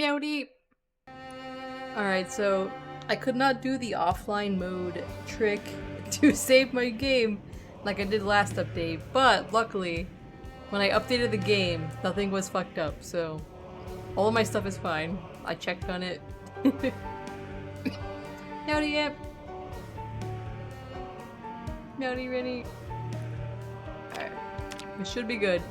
MEOWDY! Alright, so I could not do the offline mode trick to save my game like I did last update, but luckily, when I updated the game, nothing was fucked up, so all of my stuff is fine. I checked on it. MEOWDY, yep! MEOWDY ready? Alright. We should be good.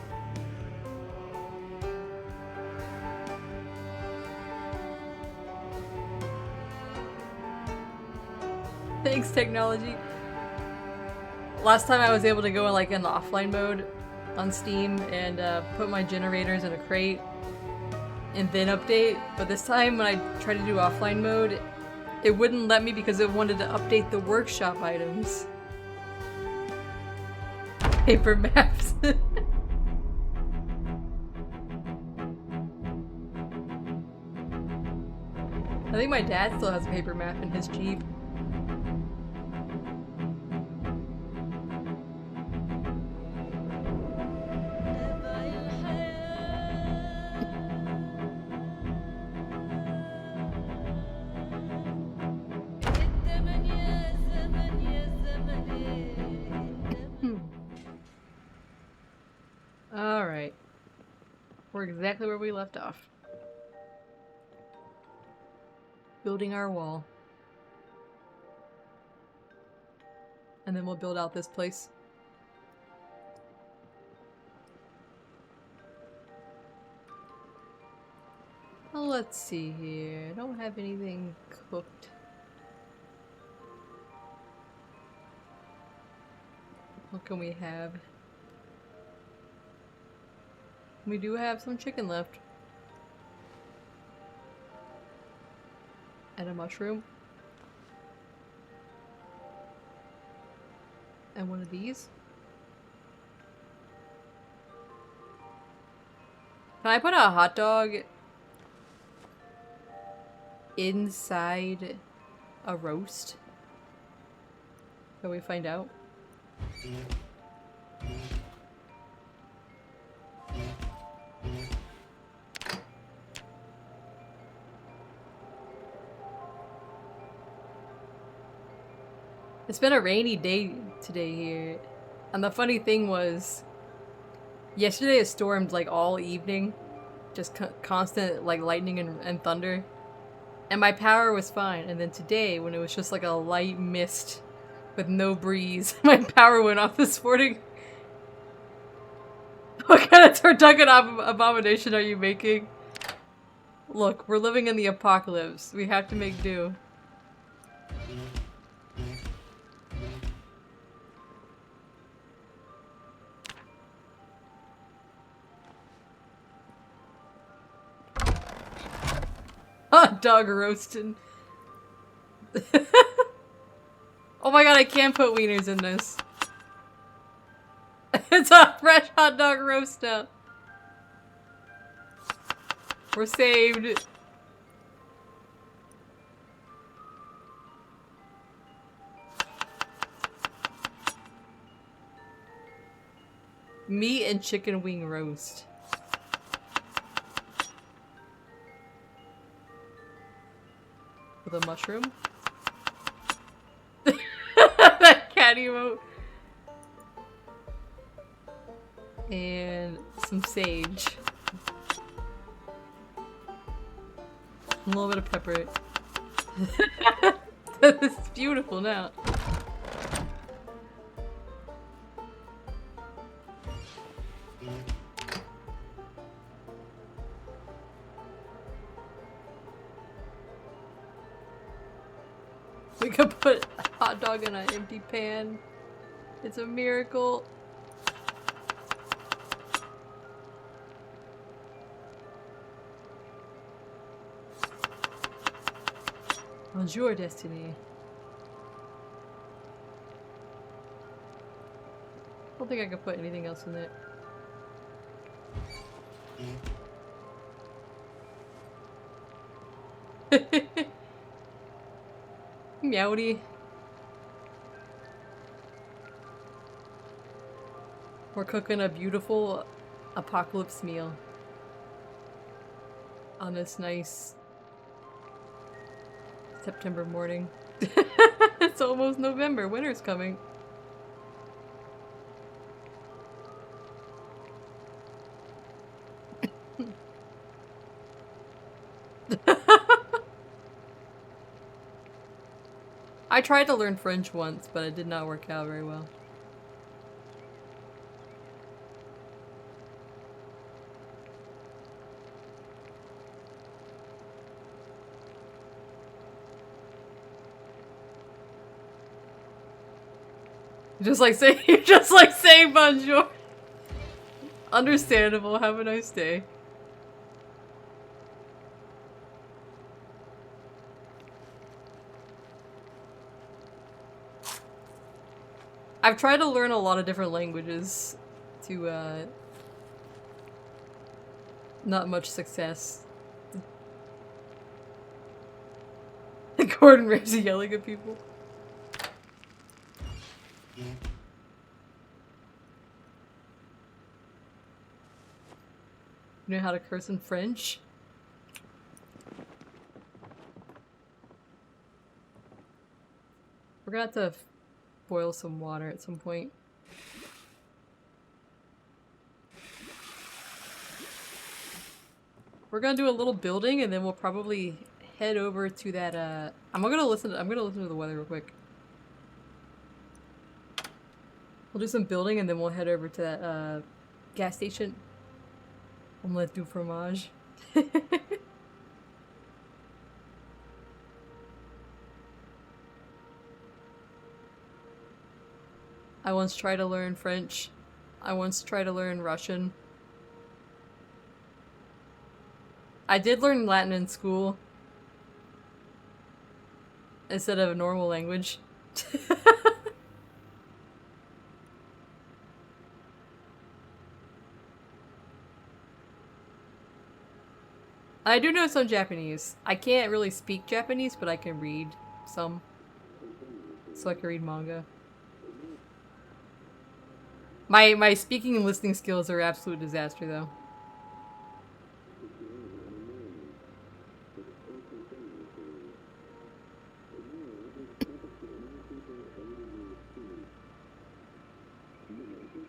Thanks, technology. Last time I was able to go in like in the offline mode on Steam and put my generators in a crate and then update, but this time when I tried to do offline mode, it wouldn't let me because it wanted to update the workshop items. Paper maps. I think my dad still has a paper map in his Jeep. Alright. We're exactly where we left off. Building our wall. And then we'll build out this place. Well, let's see here. I don't have anything cooked. What can we have? We do have some chicken left. And a mushroom. And one of these. Can I put a hot dog inside a roast? Can we find out? It's been a rainy day today here. And the funny thing was, yesterday it stormed like all evening. Just constant like lightning and thunder. And my power was fine. And then today, when it was just like a light mist with no breeze, my power went off this morning. What kind of turducken abomination are you making? Look, we're living in the apocalypse. We have to make do. Hot dog roasting. Oh my god, I can't put wieners in this. It's a fresh hot dog roast now. We're saved. Meat and chicken wing roast. With a mushroom. That cat emote. And some sage. A little bit of pepper. It's beautiful now. We could put a hot dog in an empty pan. It's a miracle. Bonjour, Destiny. I don't think I could put anything else in it. MEOWDY. We're cooking a beautiful apocalypse meal. on this nice September morning. It's almost November. Winter's coming. I tried to learn French once, but it did not work out very well. Just like saying bonjour. Understandable. Have a nice day. I've tried to learn a lot of different languages to, not much success. Gordon Ramsay yelling at people. You know how to curse in French? We're gonna have to boil some water at some point. We're gonna do a little building and then we'll probably head over to that I'm gonna listen to the weather real quick. We'll do some building and then we'll head over to that gas station. Omelette du fromage. I once tried to learn French. I once tried to learn Russian. I did learn Latin in school. Instead of a normal language. I do know some Japanese. I can't really speak Japanese, but I can read some. So I can read manga. My speaking and listening skills are absolute disaster, though.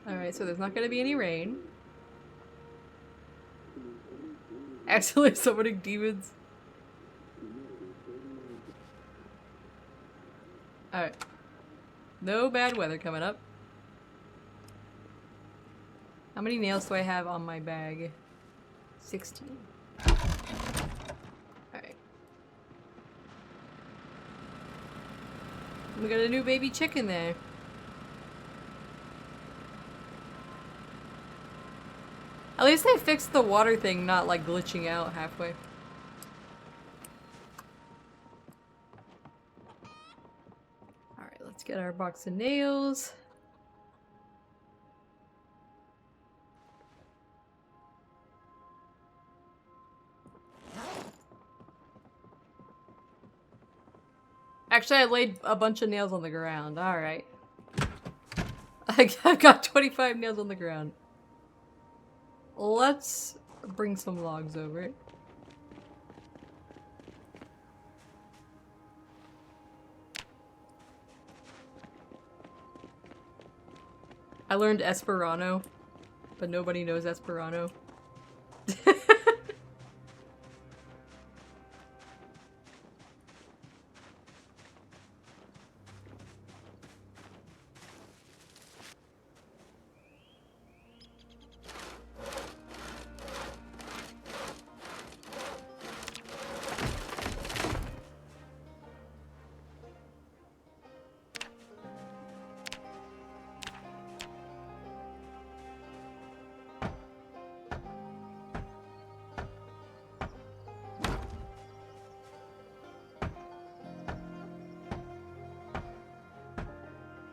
Alright, so there's not gonna be any rain. Accidentally summoning demons. Alright. No bad weather coming up. How many nails do I have on my bag? 16. Alright. We got a new baby chicken there. At least they fixed the water thing, not like glitching out halfway. Alright, let's get our box of nails. Actually, I laid a bunch of nails on the ground. Alright. I've got 25 nails on the ground. Let's bring some logs over. I learned Esperanto, but nobody knows Esperanto.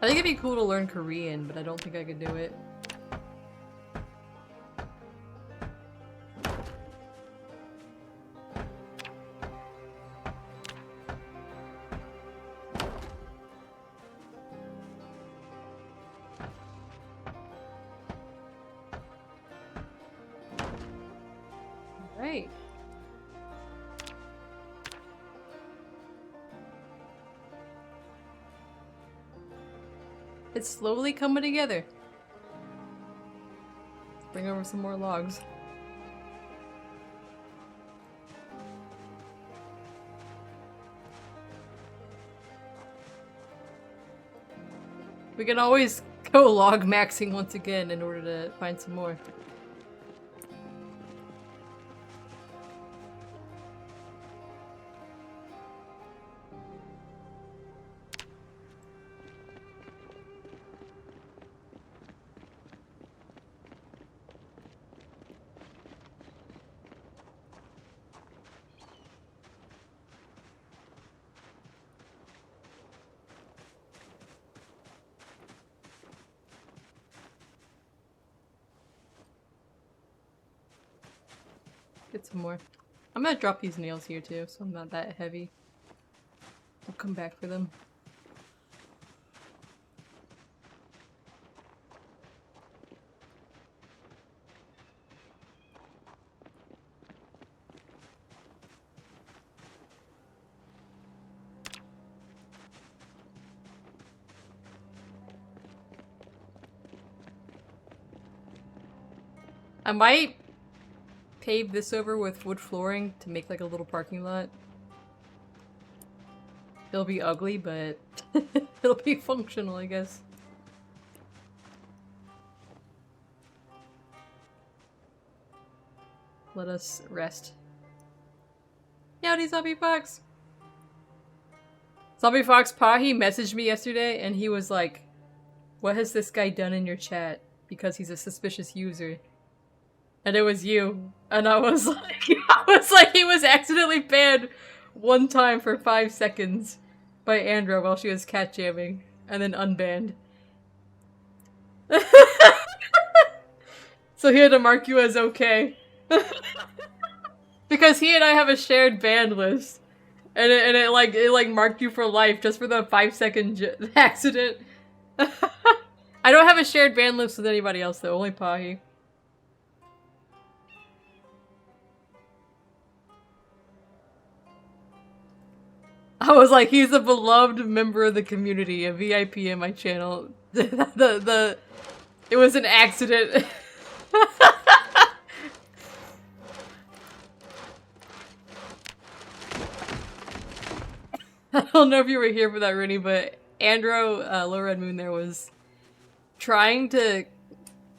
I think it'd be cool to learn Korean, but I don't think I could do it. Right. It's slowly coming together. Bring over some more logs. We can always go log maxing once again in order to find some more. Get some more. I'm gonna drop these nails here too, so I'm not that heavy. I'll come back for them. I might pave this over with wood flooring to make like a little parking lot. It'll be ugly, but it'll be functional, I guess. Let us rest. Yowdy, Zombie Fox! Zombie Fox Pahi messaged me yesterday and he was like, "What has this guy done in your chat? Because he's a suspicious user." And it was you. And I was like, he was accidentally banned one time for 5 seconds by Andra while she was cat jamming, and then unbanned. So he had to mark you as okay. Because he and I have a shared ban list. And it like marked you for life just for the 5-second accident. I don't have a shared ban list with anybody else though, only Pahi. I was like, he's a beloved member of the community, a VIP in my channel. It was an accident. I don't know if you were here for that, Rooney, but Andro, Low Red Moon there, was trying to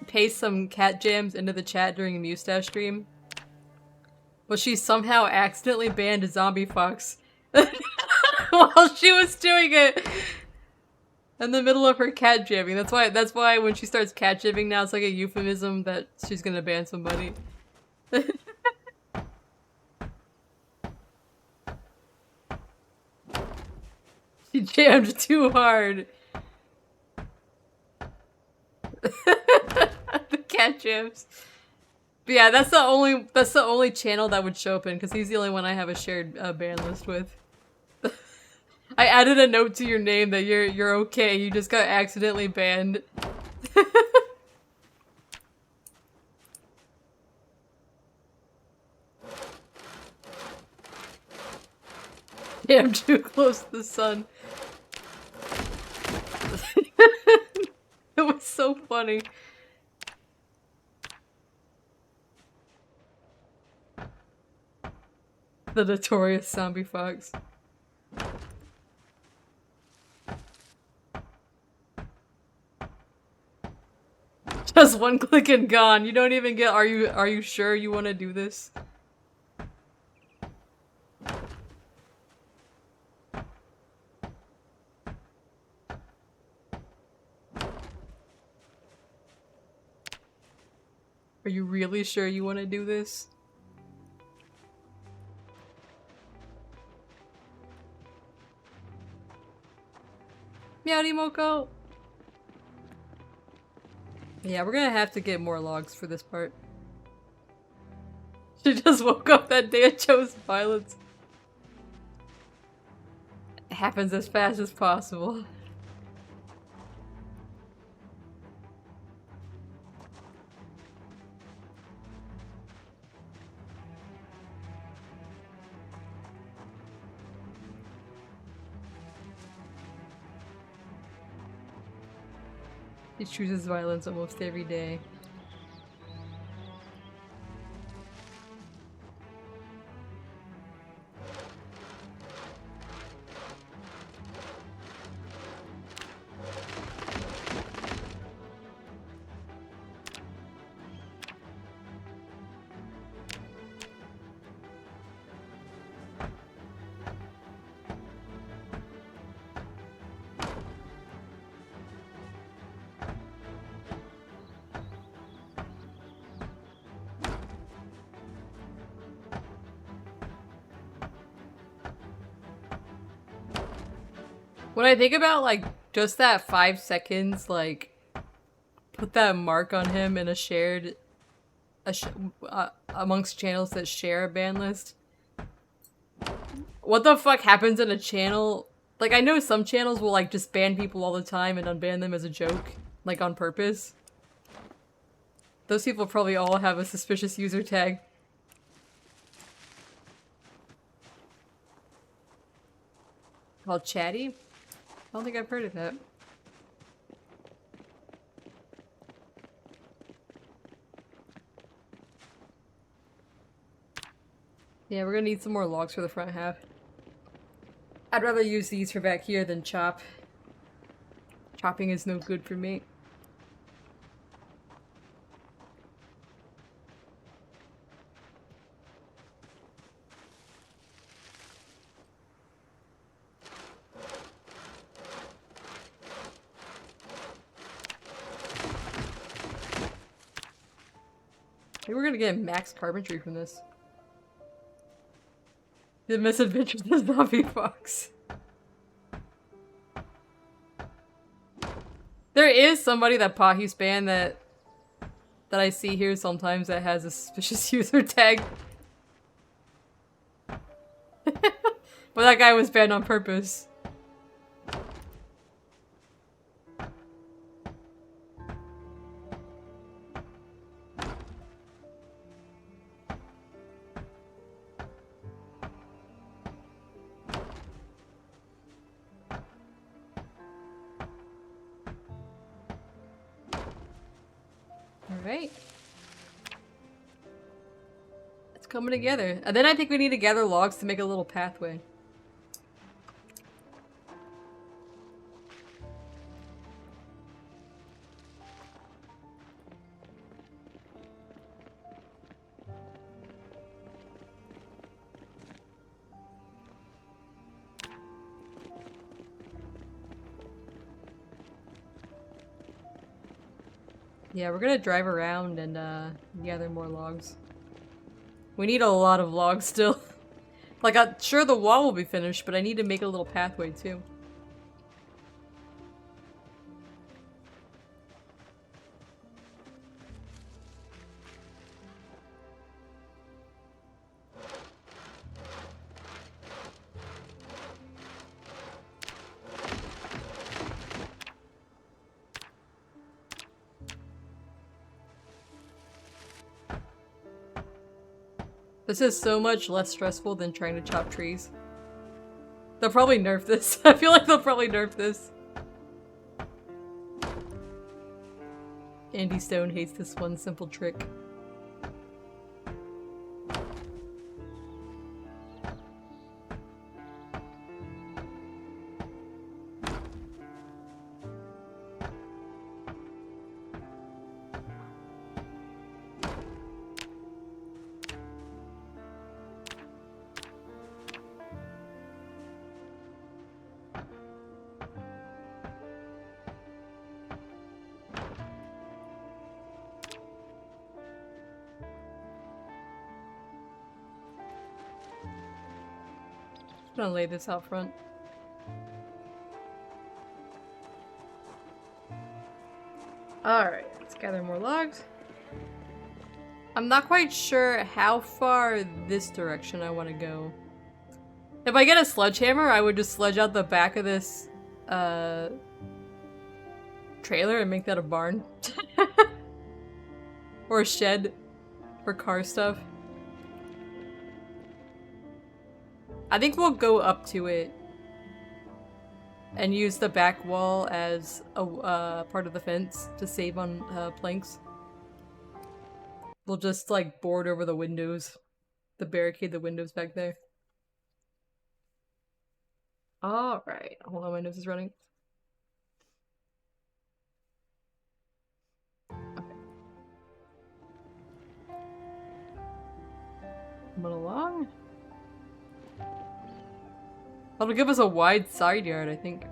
paste some cat jams into the chat during a Mewstash stream. But she somehow accidentally banned Zombie Fox while she was doing it in the middle of her cat jamming. That's why when she starts cat jamming now, it's like a euphemism that she's gonna ban somebody. She jammed too hard. The cat jams. But yeah, that's the only channel that would show up in, because he's the only one I have a shared ban list with. I added a note to your name that you're okay. You just got accidentally banned. Yeah, I'm too close to the sun. It was so funny. The notorious Zombie Fox. Just one click and gone. You don't even get, are you sure you want to do this? Are you really sure you want to do this? Meowdy Moko! Yeah, we're gonna have to get more logs for this part. She just woke up that day and chose violence. It happens as fast as possible. He chooses violence almost every day. When I think about, like, just that 5 seconds, like, put that mark on him in a shared, amongst channels that share a ban list. What the fuck happens in a channel? Like, I know some channels will, like, just ban people all the time and unban them as a joke, like, on purpose. Those people probably all have a suspicious user tag. Called Chatty? I don't think I've heard of that. Yeah, we're gonna need some more logs for the front half. I'd rather use these for back here than chop. Chopping is no good for me. Maybe we're gonna get max carpentry from this. The Misadventures of Zombie Fox. There is somebody that Pahu's banned that I see here sometimes that has a suspicious user tag. But that guy was banned on purpose. Alright. It's coming together. And then I think we need to gather logs to make a little pathway. Yeah, we're gonna drive around and gather more logs. We need a lot of logs still. Like, sure the wall will be finished, but I need to make a little pathway too. This is so much less stressful than trying to chop trees. They'll probably nerf this. I feel like they'll probably nerf this. Andy Stone hates this one simple trick. I'm gonna lay this out front. Alright, let's gather more logs. I'm not quite sure how far this direction I want to go. If I get a sledgehammer, I would just sledge out the back of this trailer and make that a barn. Or a shed for car stuff. I think we'll go up to it. and use the back wall as a part of the fence to save on planks. We'll just like board over the windows, the barricade the windows back there. All right, hold on, my nose is running. Okay. Coming along. That'll give us a wide side yard, I think.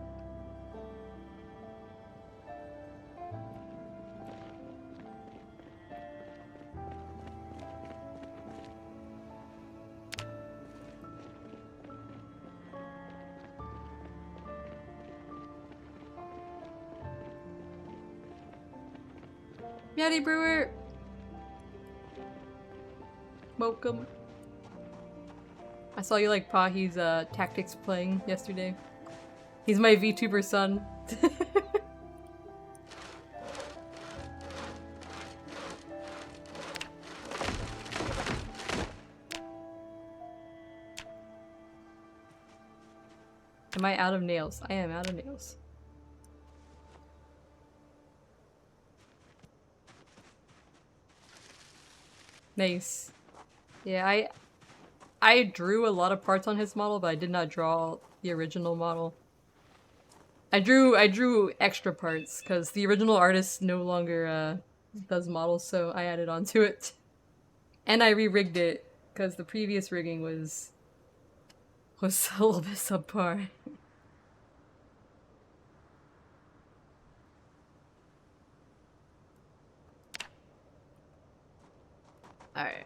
Yeti Brewer! Welcome. I saw you like Pahi's tactics playing yesterday. He's my VTuber son. Am I out of nails? I am out of nails. Nice. Yeah, I drew a lot of parts on his model, but I did not draw the original model. I drew extra parts because the original artist no longer does models, so I added on to it. And I re-rigged it because the previous rigging was a little bit subpar. Alright.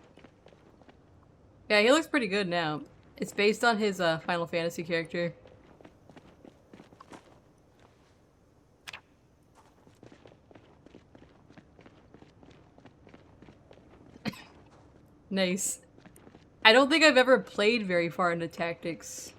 Yeah, he looks pretty good now. It's based on his Final Fantasy character. Nice. I don't think I've ever played very far into tactics.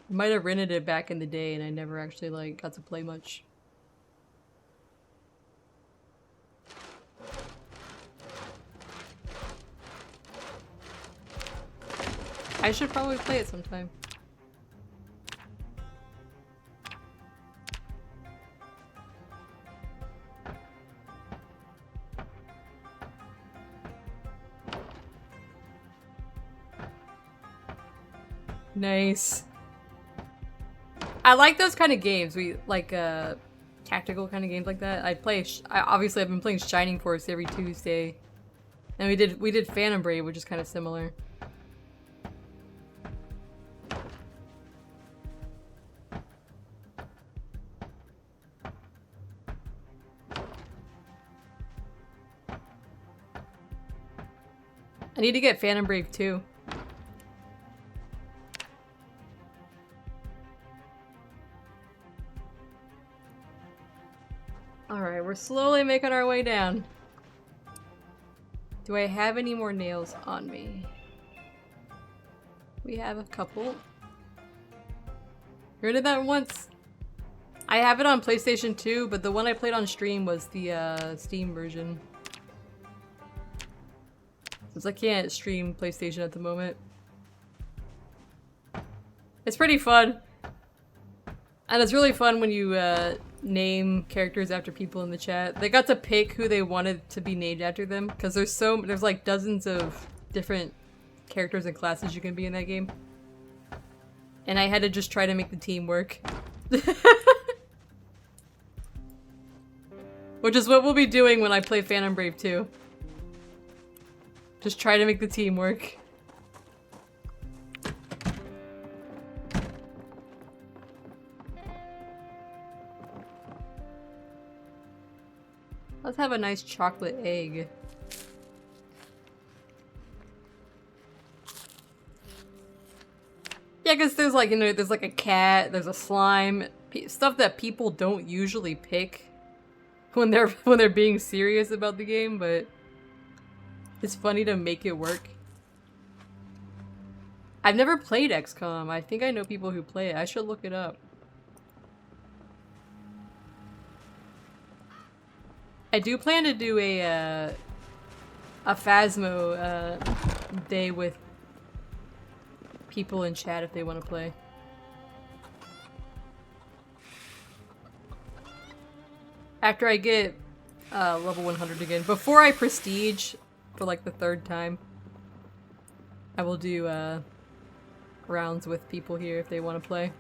I might have rented it back in the day and I never actually like got to play much. I should probably play it sometime. Nice. I like those kind of games. We like tactical kind of games like that. Obviously I've been playing Shining Force every Tuesday. And we did Phantom Brave, which is kind of similar. I need to get Phantom Brave too. Alright, we're slowly making our way down. Do I have any more nails on me? We have a couple. Rented that once. I have it on PlayStation 2, but the one I played on stream was the Steam version. Since I can't stream PlayStation at the moment. It's pretty fun. And it's really fun when you name characters after people in the chat. They got to pick who they wanted to be named after them, because there's like dozens of different characters and classes you can be in that game. And I had to just try to make the team work. Which is what we'll be doing when I play Phantom Brave 2. Just try to make the team work. Let's have a nice chocolate egg. Yeah, because there's like, you know, there's like a cat, there's a slime, stuff that people don't usually pick when they're being serious about the game, but it's funny to make it work. I've never played XCOM. I think I know people who play it. I should look it up. I do plan to do a a Phasmo day with people in chat if they want to play. After I get level 100 again, before I prestige for like the 3rd time, I will do rounds with people here if they want to play.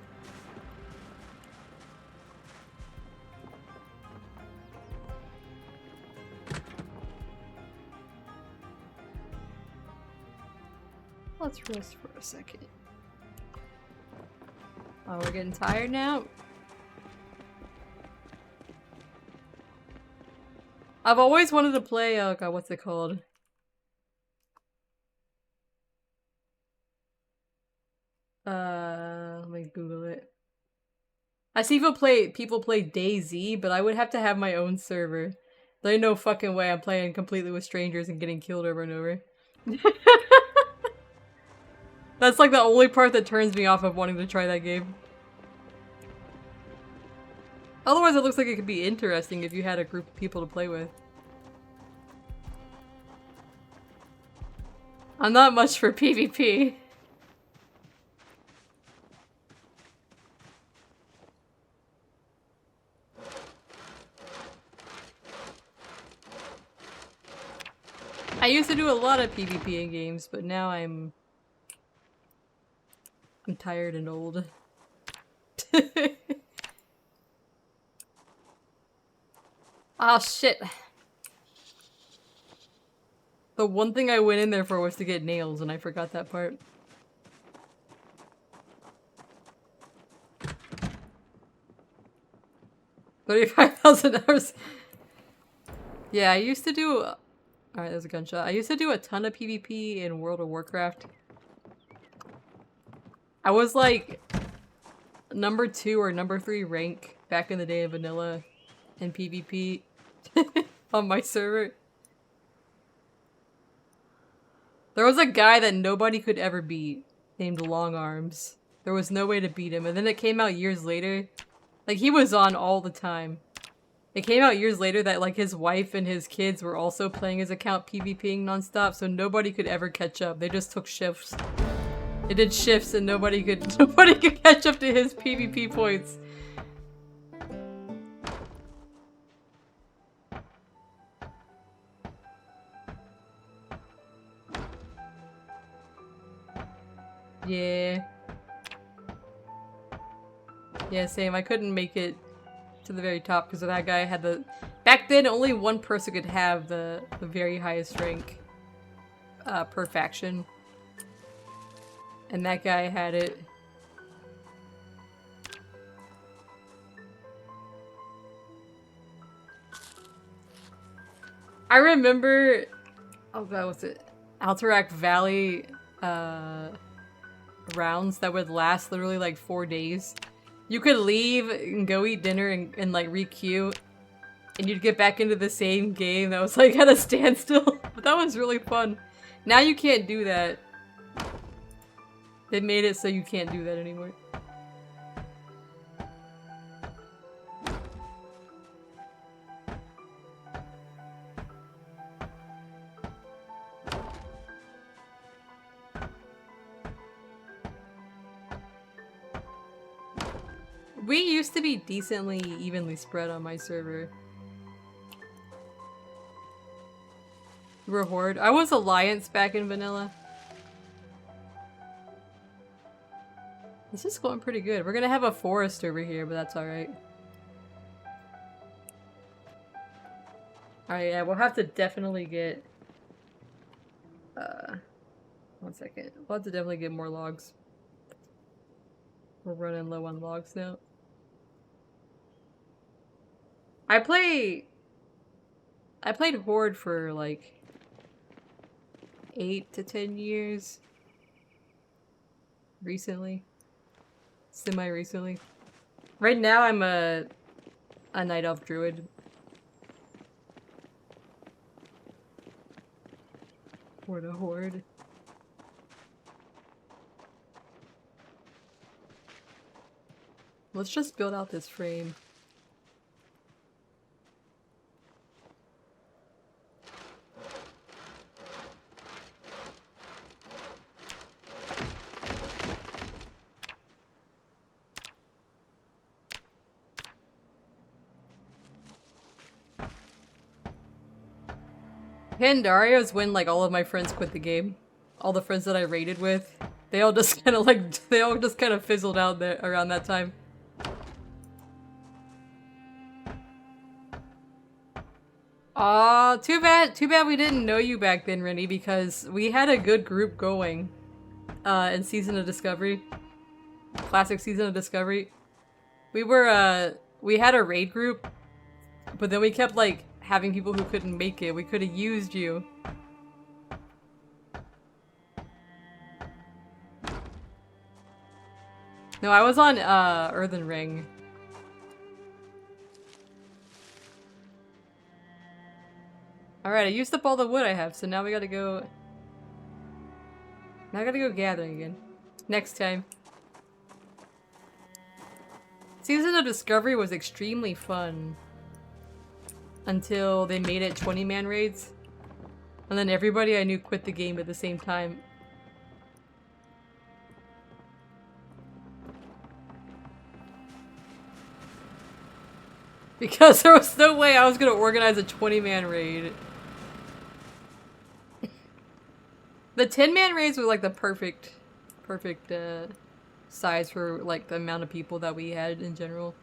Let's rest for a second. Oh, we're getting tired now? I've always wanted to play, oh god, what's it called? Let me Google it. I see people play DayZ, but I would have to have my own server. There ain't no fucking way I'm playing completely with strangers and getting killed over and over. That's like the only part that turns me off of wanting to try that game. Otherwise it looks like it could be interesting if you had a group of people to play with. I'm not much for PvP. I used to do a lot of PvP in games, but now I'm tired and old. Ah, shit. The one thing I went in there for was to get nails, and I forgot that part. $35,000. Yeah, I used to do... Alright, there's a gunshot. I used to do a ton of PvP in World of Warcraft. I was like number 2 or number 3 rank back in the day of vanilla and PvP on my server. There was a guy that nobody could ever beat named Long Arms. There was no way to beat him, and then it came out years later. Like, he was on all the time. It came out years later that like his wife and his kids were also playing his account PvPing nonstop, so nobody could ever catch up. They just took shifts. They did shifts and nobody could catch up to his PvP points. Yeah. Yeah, same. I couldn't make it to the very top because that guy had the... Back then, only one person could have the very highest rank per faction. And that guy had it. I remember... Oh god, what's it? Alterac Valley rounds that would last literally like 4 days. You could leave and go eat dinner and like re-queue, and you'd get back into the same game that was like at a standstill. But that was really fun. Now you can't do that. They made it so you can't do that anymore. We used to be decently evenly spread on my server. You were Horde? I was Alliance back in vanilla. This is going pretty good. We're gonna have a forest over here, but that's alright. Alright, yeah, we'll have to definitely get... one second. We'll have to definitely get more logs. We're running low on logs now. I played Horde for like 8 to 10 years. Recently. Semi-recently. Right now I'm a Night Elf Druid. For the Horde. Let's just build out this frame. Pandaria is when like all of my friends quit the game. All the friends that I raided with, they all just kind of like fizzled out there around that time. Aw, too bad we didn't know you back then, Rennie, because we had a good group going in Season of Discovery. Classic Season of Discovery. We had a raid group, but then we kept like having people who couldn't make it. We could have used you. No, I was on Earthen Ring. Alright, I used up all the wood I have, so now we gotta go... Now I gotta go gathering again. Next time. Season of Discovery was extremely fun. Until they made it 20-man raids. And then everybody I knew quit the game at the same time. Because there was no way I was gonna organize a 20-man raid. The 10-man raids were like the perfect size for like the amount of people that we had in general.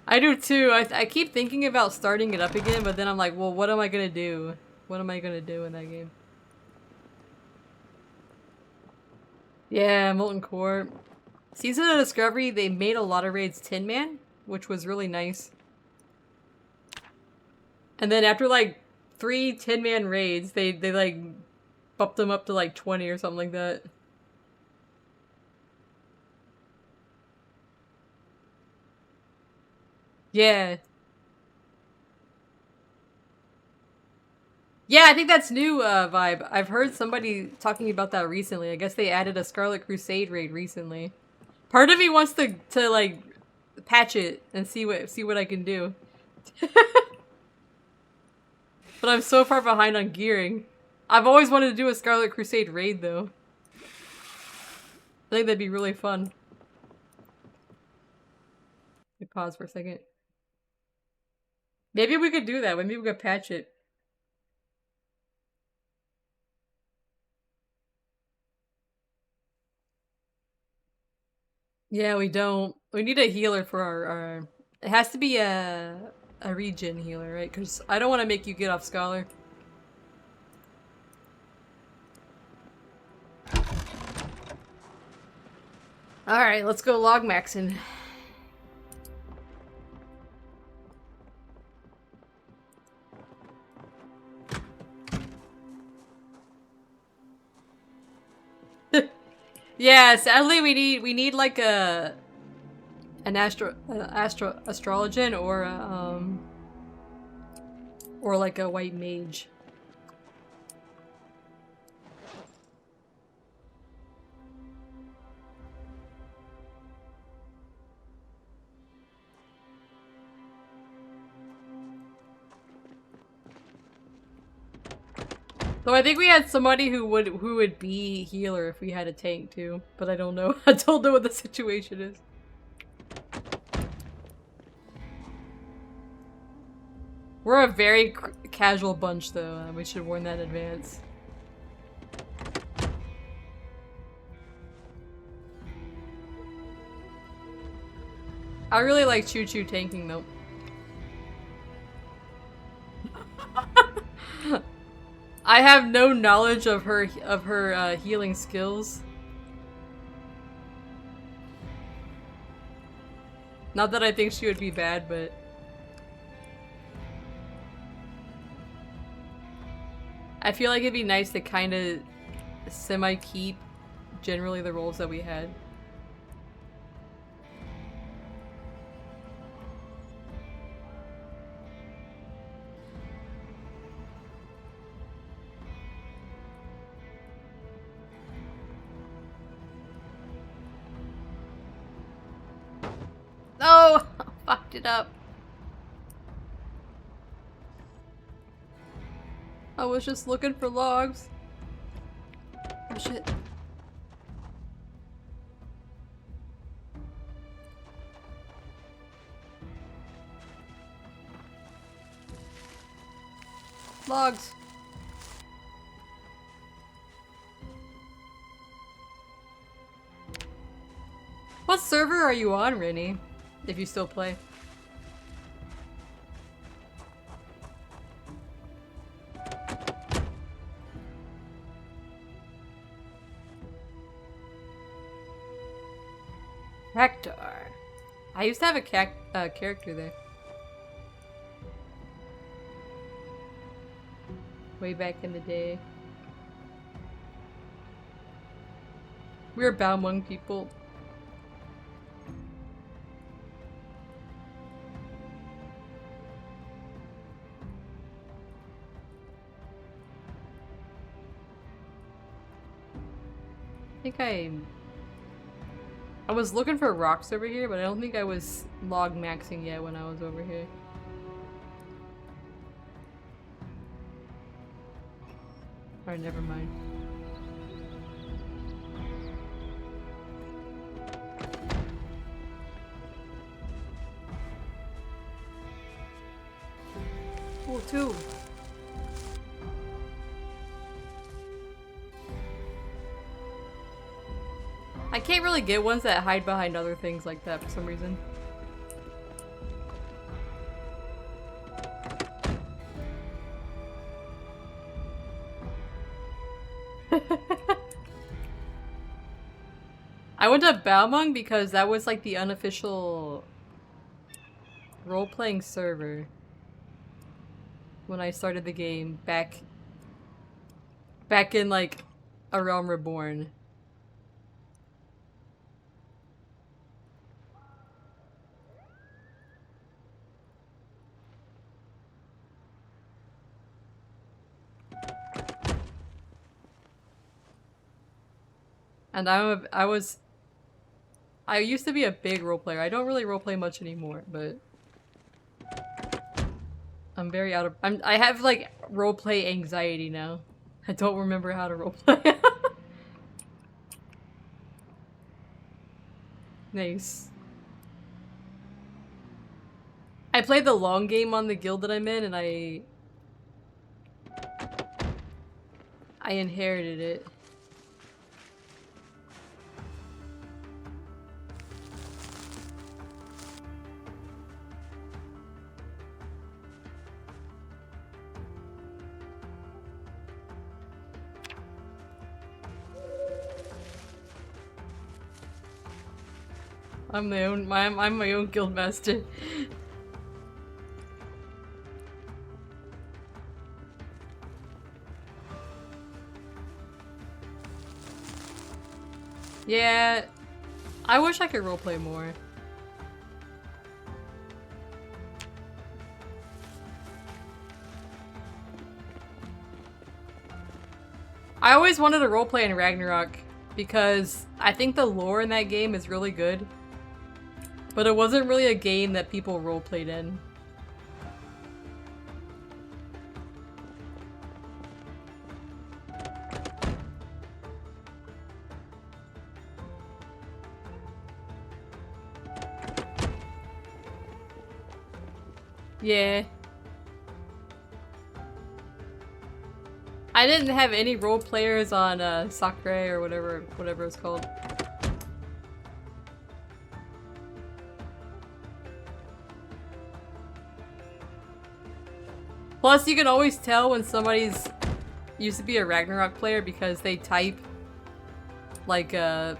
I do too. I keep thinking about starting it up again, but then I'm like, well, what am I gonna do? What am I gonna do in that game? Yeah, Molten Core. Season of Discovery, they made a lot of raids 10-man, which was really nice. And then after like 3 10-man raids, they like bumped them up to like 20 or something like that. Yeah. Yeah, I think that's new vibe. I've heard somebody talking about that recently. I guess they added a Scarlet Crusade raid recently. Part of me wants to like patch it and see what I can do. But I'm so far behind on gearing. I've always wanted to do a Scarlet Crusade raid though. I think that'd be really fun. Let me pause for a second. Maybe we could do that. Maybe we could patch it. Yeah, we don't. We need a healer for our... It has to be a regen healer, right? Because I don't want to make you get off Scholar. Alright, let's go LOGMAXXING. Yeah, sadly we need like an astrologian or like a white mage. So I think we had somebody who would be healer if we had a tank too, but I don't know. I don't know what the situation is. We're a very casual bunch though, we should warn that in advance. I really like Choo Choo tanking though. I have no knowledge of her healing skills. Not that I think she would be bad, but I feel like it'd be nice to kind of semi-keep generally the roles that we had. Oh! Fucked it up. I was just looking for logs. Oh shit. Logs. What server are you on, Rennie? If you still play. Hector. I used to have a character there. Way back in the day. We were Balmung people. I think I was looking for rocks over here, but I don't think I was log-maxing yet when I was over here. Alright, never mind. Oh, two. I can't really get ones that hide behind other things like that for some reason. I went to Balmung because that was like the unofficial role-playing server when I started the game back in like A Realm Reborn. And I used to be a big role player. I don't really roleplay much anymore, but I'm very out of- I have like roleplay anxiety now. I don't remember how to roleplay. Nice. I played the long game on the guild that I'm in, and I inherited it. I'm my own guild master. Yeah, I wish I could roleplay more. I always wanted to roleplay in Ragnarok because I think the lore in that game is really good. But it wasn't really a game that people roleplayed in. Yeah. I didn't have any role players on Sakurai or whatever it's called. Plus, you can always tell when somebody's used to be a Ragnarok player because they type like 5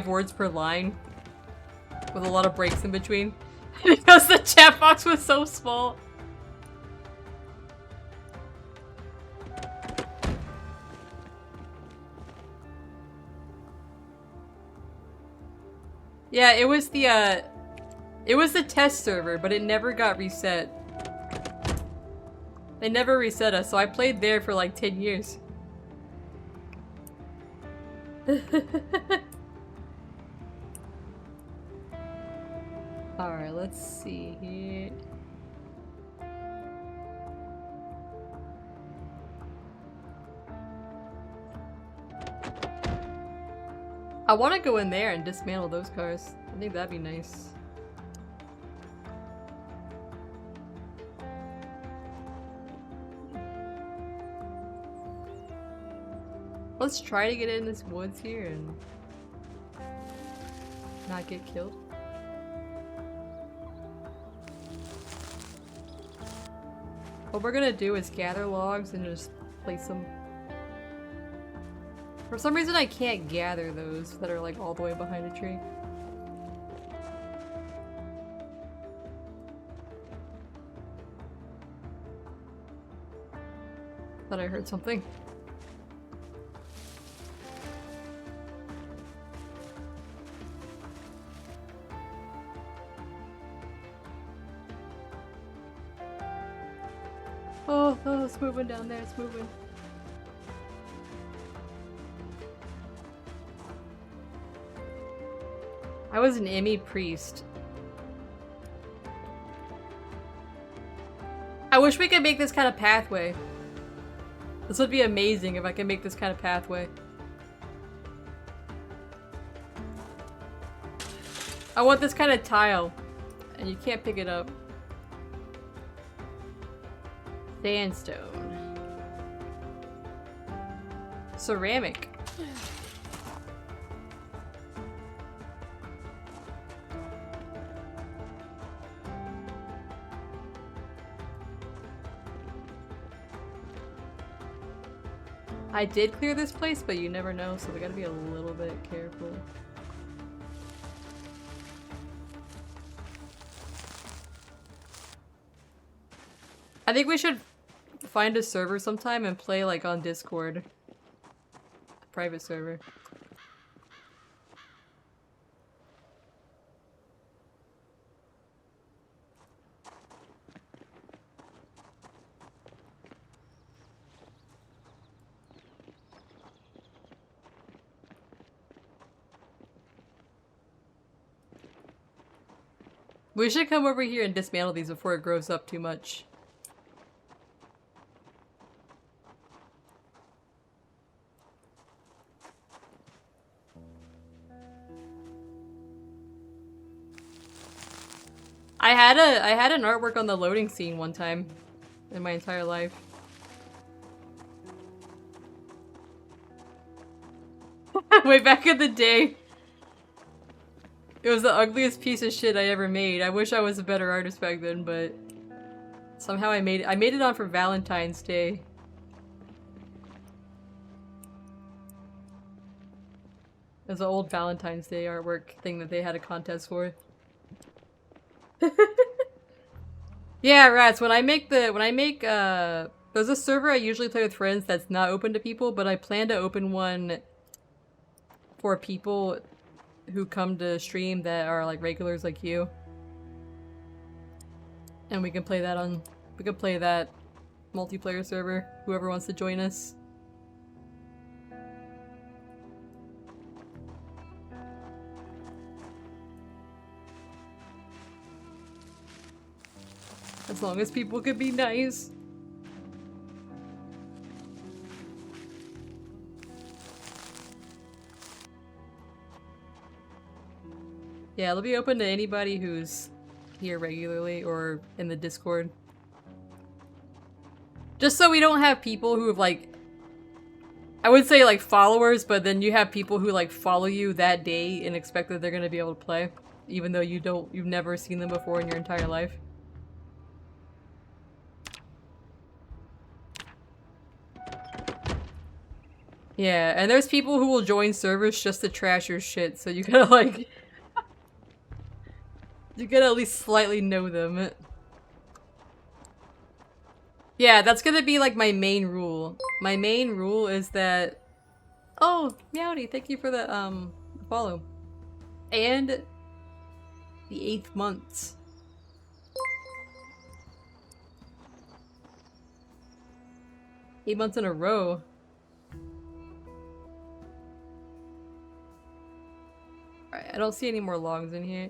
words per line with a lot of breaks in between because the chat box was so small. Yeah, it was the test server, but it never got reset. They never reset us, so I played there for like 10 years. Alright, let's see here. I want to go in there and dismantle those cars. I think that'd be nice. Let's try to get in this woods here and not get killed. What we're gonna do is gather logs and just place them. For some reason I can't gather those that are like all the way behind a tree. Thought I heard something. Oh, it's moving down there, it's moving. I was an Emmy priest. I wish we could make this kind of pathway. This would be amazing if I can make this kind of pathway. I want this kind of tile. And you can't pick it up. Sandstone. Ceramic. I did clear this place, but you never know, so we gotta be a little bit careful. I think we should find a server sometime and play like on Discord. A private server. We should come over here and dismantle these before it grows up too much. I had an artwork on the loading scene one time in my entire life. Way back in the day. It was the ugliest piece of shit I ever made. I wish I was a better artist back then, but somehow I made it on for Valentine's Day. It was an old Valentine's Day artwork thing that they had a contest for. Yeah, rats, when I make there's a server I usually play with friends that's not open to people, but I plan to open one for people who come to stream that are like regulars like you. And we can play that multiplayer server, whoever wants to join us. As long as people could be nice. Yeah, it'll be open to anybody who's here regularly or in the Discord. Just so we don't have people who have like, I would say like followers, but then you have people who like follow you that day and expect that they're gonna be able to play, even though you've never seen them before in your entire life. Yeah, and there's people who will join servers just to trash your shit, so you gotta like... you gotta at least slightly know them. Yeah, that's gonna be like my main rule. My main rule is that... Oh, Meowdy, thank you for the follow. And the 8th months. Eight months in a row. Alright, I don't see any more logs in here.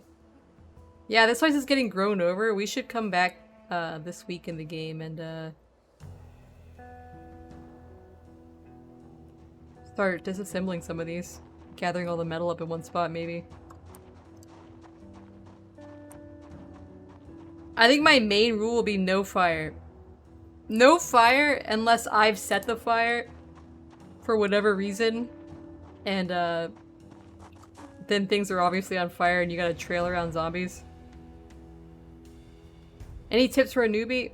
Yeah, this place is getting grown over. We should come back this week in the game and start disassembling some of these. Gathering all the metal up in one spot, maybe. I think my main rule will be no fire. No fire unless I've set the fire. for whatever reason, and then things are obviously on fire and you gotta trail around zombies. Any tips for a newbie?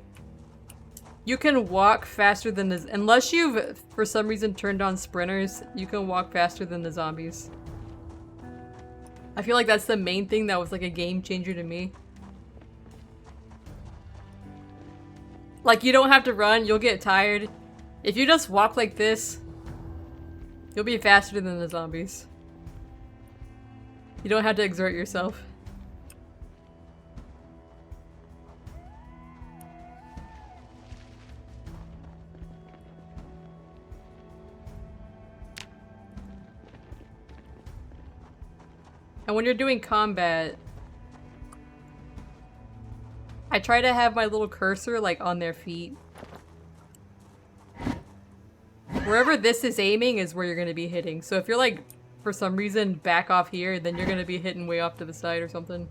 You can walk faster than the- unless you've, for some reason, turned on sprinters, you can walk faster than the zombies. I feel like that's the main thing that was like a game changer to me. Like, you don't have to run, you'll get tired. If you just walk like this, you'll be faster than the zombies. You don't have to exert yourself. And when you're doing combat, I try to have my little cursor like on their feet. Wherever this is aiming is where you're going to be hitting. So if you're like, for some reason, back off here, then you're going to be hitting way off to the side or something.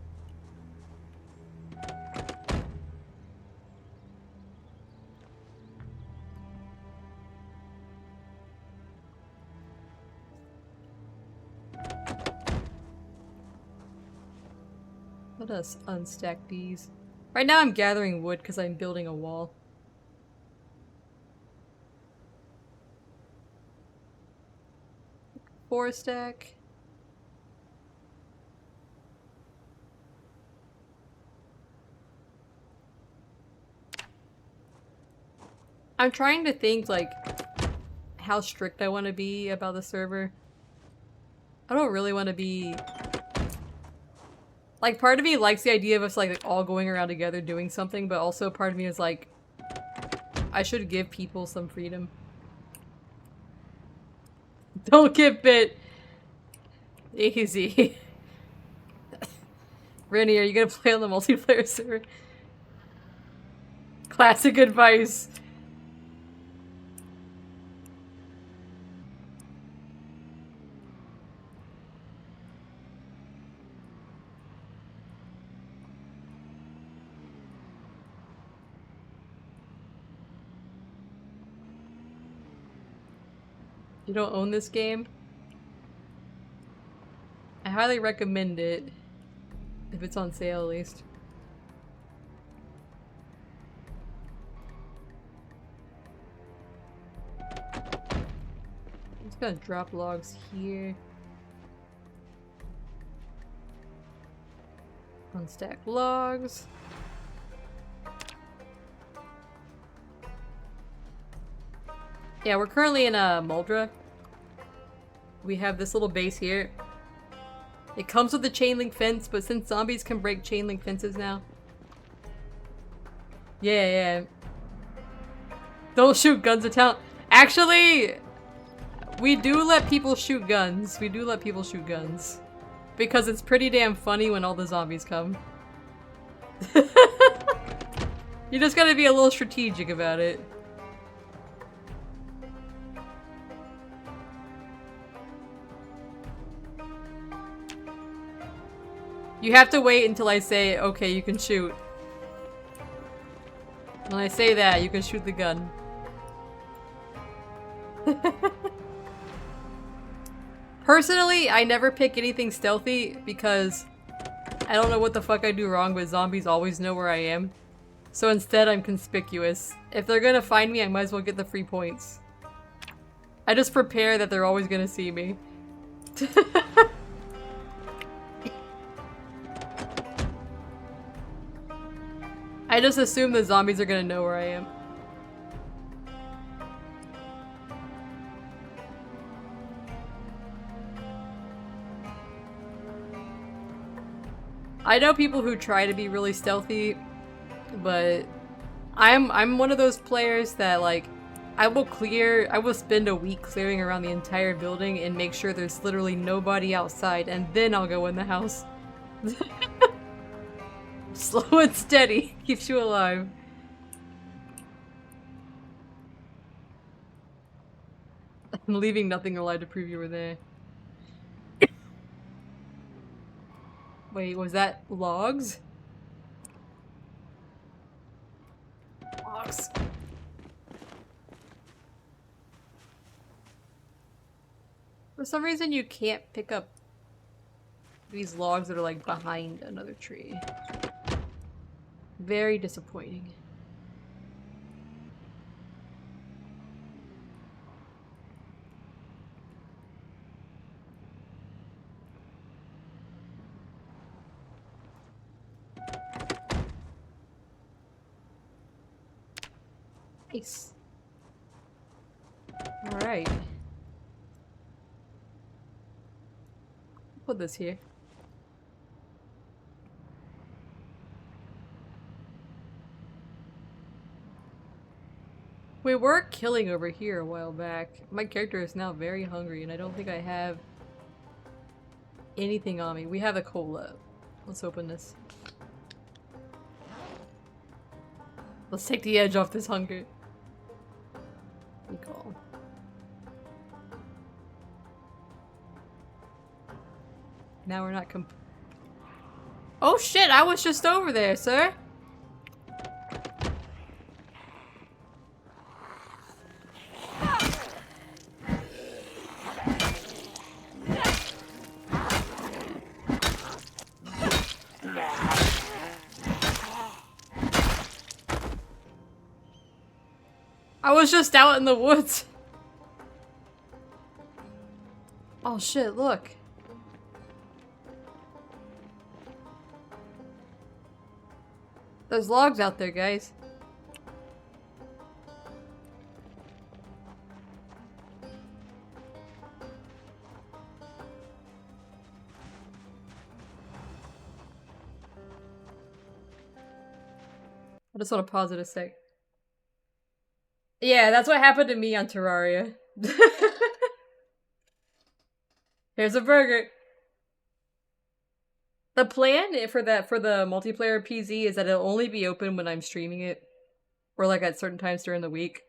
Let us unstack these. Right now I'm gathering wood because I'm building a wall. Four stack. I'm trying to think like how strict I want to be about the server. I don't really want to be... Like, part of me likes the idea of us like all going around together doing something, but also part of me is like, I should give people some freedom. Don't get bit! Easy. Rennie, are you gonna play on the multiplayer server? Classic advice. You don't own this game? I highly recommend it. If it's on sale, at least. I'm just gonna drop logs here. Unstack logs. Yeah, we're currently in Muldra. We have this little base here. It comes with a chain link fence, but since zombies can break chain link fences now. Yeah. Don't shoot guns at town. Actually, we do let people shoot guns. We do let people shoot guns. Because it's pretty damn funny when all the zombies come. You just gotta be a little strategic about it. You have to wait until I say, okay, you can shoot. When I say that, you can shoot the gun. Personally, I never pick anything stealthy because I don't know what the fuck I do wrong, but zombies always know where I am. So instead, I'm conspicuous. If they're gonna find me, I might as well get the free points. I just prepare that they're always gonna see me. I just assume the zombies are gonna know where I am. I know people who try to be really stealthy, but I'm one of those players that like I will spend a week clearing around the entire building and make sure there's literally nobody outside, and then I'll go in the house. Slow and steady keeps you alive. I'm leaving nothing alive to prove you were there. Wait, was that logs? Logs. For some reason you can't pick up these logs that are like behind another tree. Very disappointing. Nice. Alright. Put this here. We were killing over here a while back. My character is now very hungry and I don't think I have anything on me. We have a cola. Let's open this. Let's take the edge off this hunger. Recall. Now we're not Oh shit, I was just over there, sir! I was just out in the woods. Oh shit, look. There's logs out there, guys. I just want to pause it a sec. Yeah, that's what happened to me on Terraria. Here's a burger. The plan for the multiplayer PZ is that it'll only be open when I'm streaming it. Or like at certain times during the week.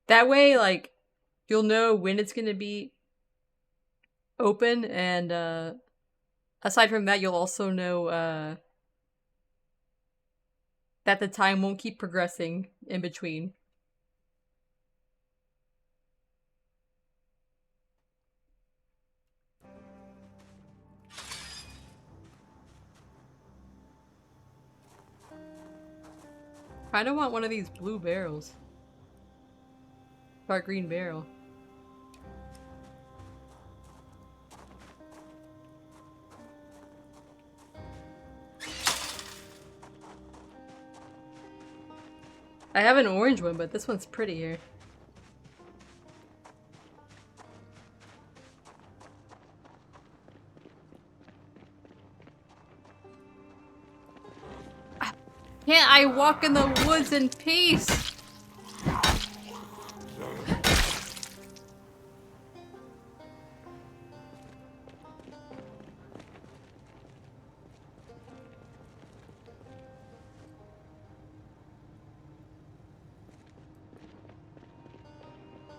That way, like, you'll know when it's gonna be open, and aside from that, you'll also know that the time won't keep progressing in between. I don't want one of these blue barrels. Dark green barrel. I have an orange one, but this one's prettier. Can't I walk in the woods in peace?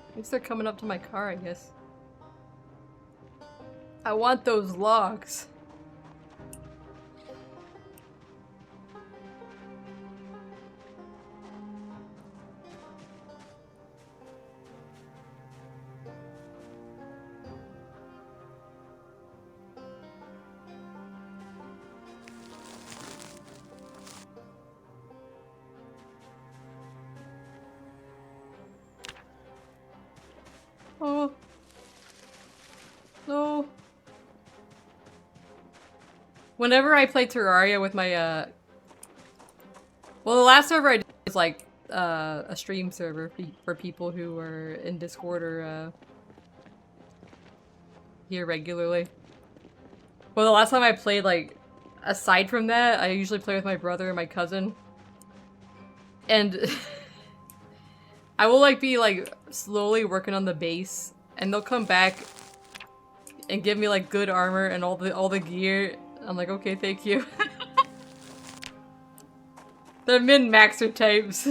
At least they're coming up to my car, I guess. I want those logs. Oh. No. Whenever I play Terraria with my, well, the last server I did was, like, a stream server for people who are in Discord or, here regularly. Well, the last time I played, like, aside from that, I usually play with my brother and my cousin. And I will, like, be, like, slowly working on the base, and they'll come back and give me, like, good armor and all the gear. I'm like, okay, thank you. They're min-maxer types.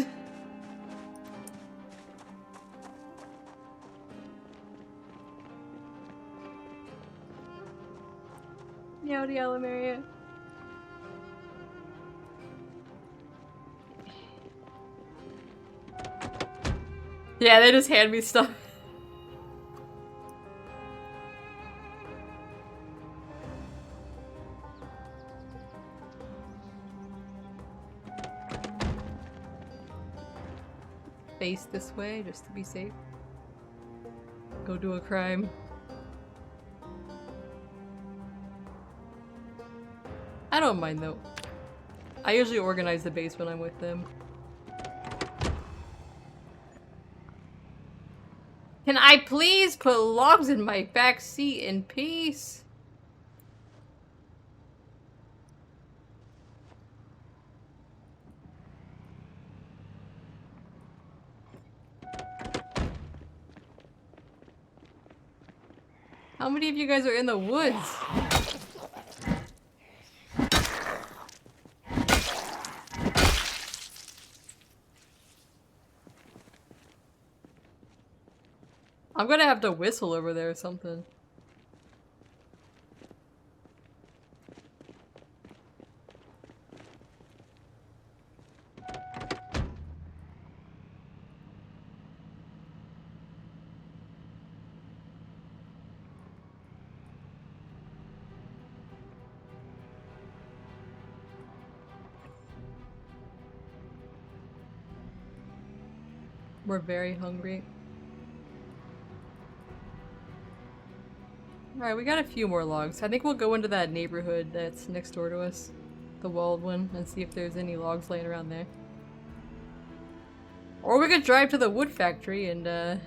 MEOWDY Alamaria. Yeah, they just hand me stuff. face this way just to be safe. Go do a crime. I don't mind though. I usually organize the base when I'm with them. Can I please put logs in my back seat in peace? How many of you guys are in the woods? I'm gonna have to whistle over there or something. We're very hungry. Alright, we got a few more logs. I think we'll go into that neighborhood that's next door to us. The walled one, and see if there's any logs laying around there. Or we could drive to the wood factory and,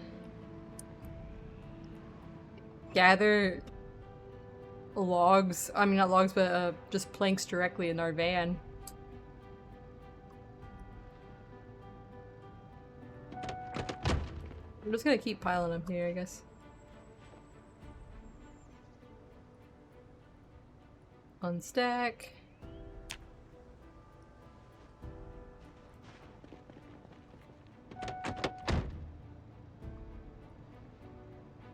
gather logs. I mean, not logs, but, just planks directly in our van. I'm just gonna keep piling them here, I guess. Unstack.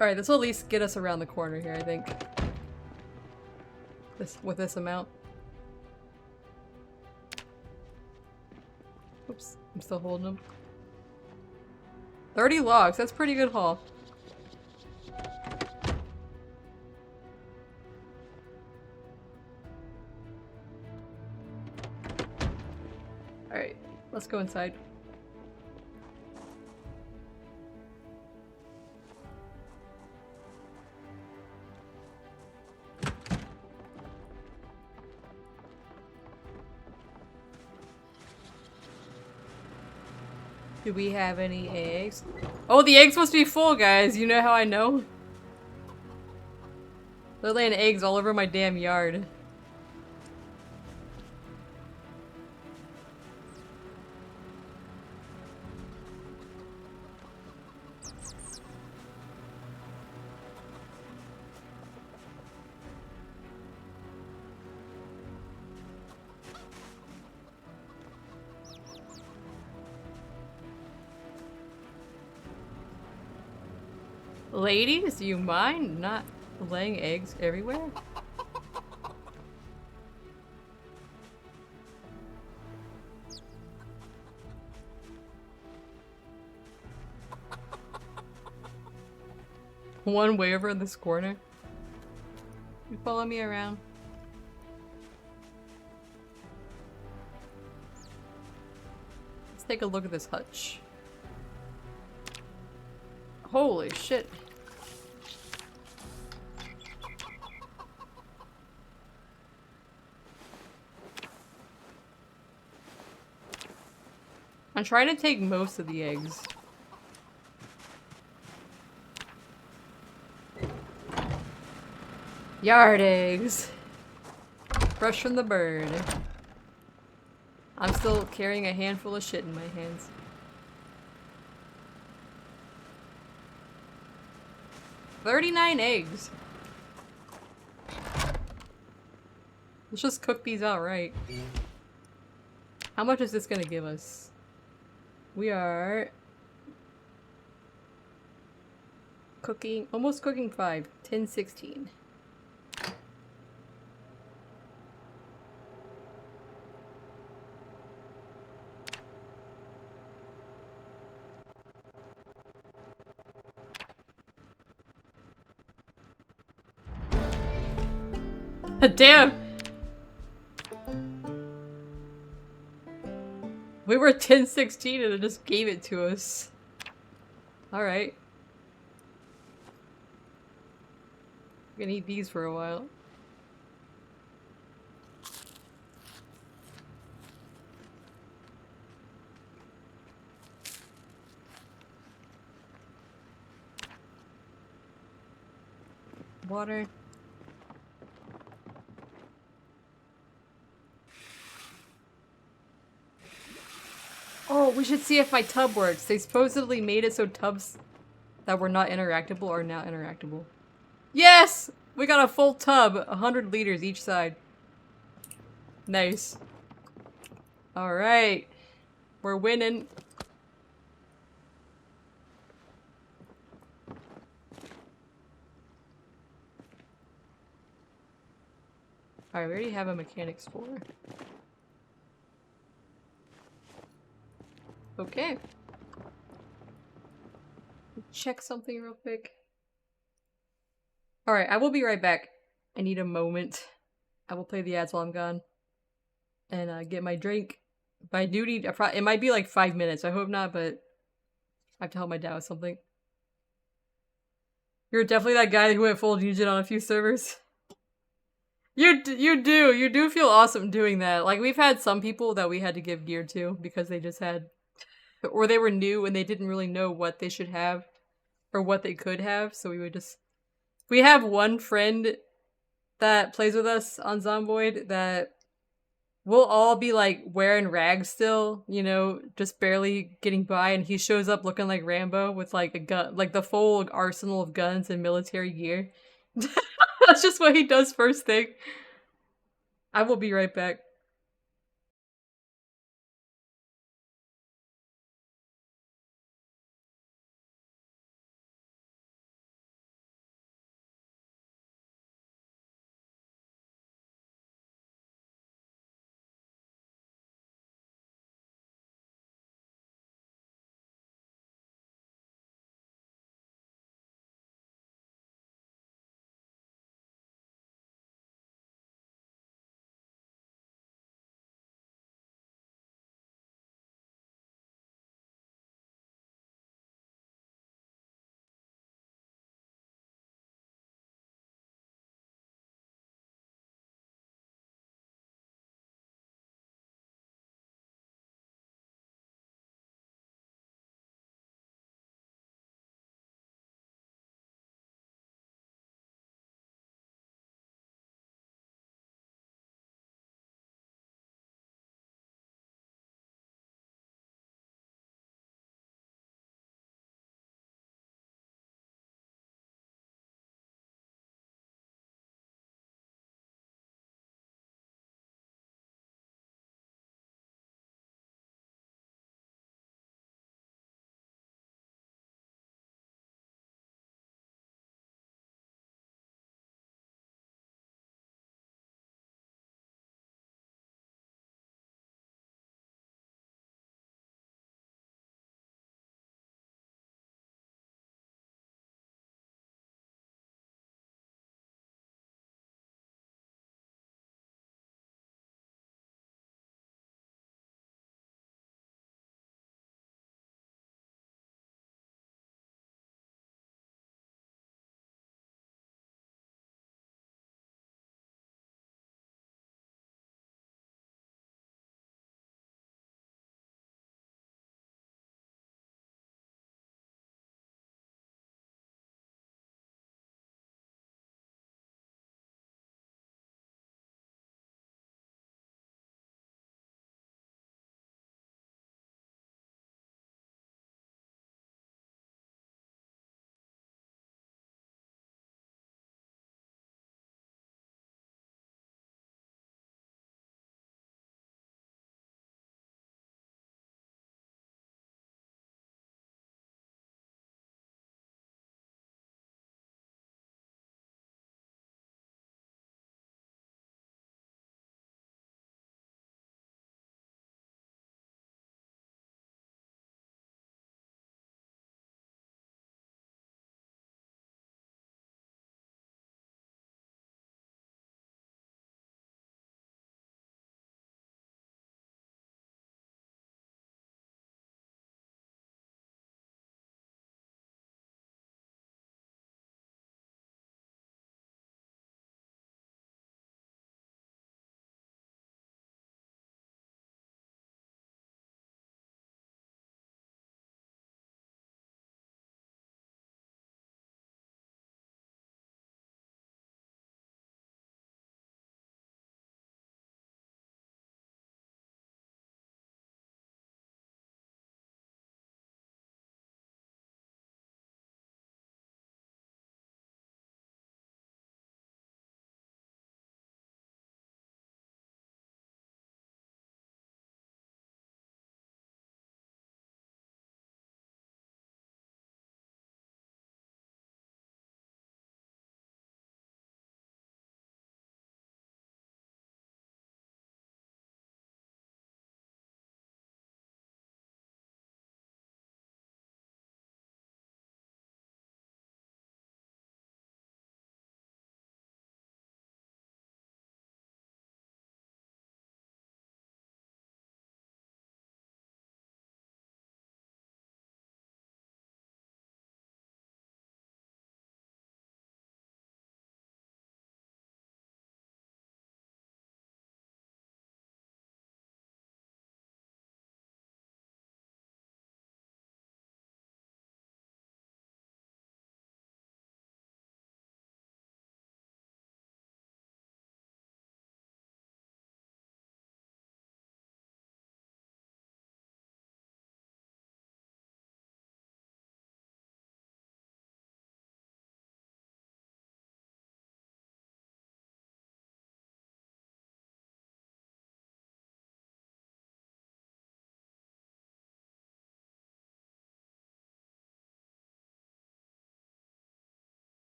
Alright, this will at least get us around the corner here, I think. With this amount. Oops, I'm still holding them. 30 logs, that's pretty good haul. Alright, let's go inside. Do we have any eggs? Oh, the eggs must be full, guys. You know how I know? They're laying eggs all over my damn yard. Ladies, do you mind not laying eggs everywhere? One way over in this corner. You follow me around. Let's take a look at this hutch. Holy shit. I'm trying to take most of the eggs. Yard eggs. Fresh from the bird. I'm still carrying a handful of shit in my hands. $39 eggs. Let's just cook these outright. How much is this gonna give us? We are cooking, almost cooking 5, 10, 16. Damn! We were 1016 and it just gave it to us. Alright. We're gonna eat these for a while. Water. Oh, we should see if my tub works. They supposedly made it so tubs that were not interactable are now interactable. Yes! We got a full tub, 100 liters each side. Nice. Alright. We're winning. Alright, we already have a mechanics floor. Okay. Check something real quick. Alright, I will be right back. I need a moment. I will play the ads while I'm gone. And get my drink. But I do need- it might be like 5 minutes. I hope not, but I have to help my dad with something. You're definitely that guy who went full Nugent on a few servers. You do feel awesome doing that. Like, we've had some people that we had to give gear to because they just had, or they were new and they didn't really know what they should have or what they could have, so we would just, we have one friend that plays with us on Zomboid that we'll all be like wearing rags still, you know, just barely getting by, and he shows up looking like Rambo with like a gun, like the full arsenal of guns and military gear. That's just what he does first thing. I will be right back.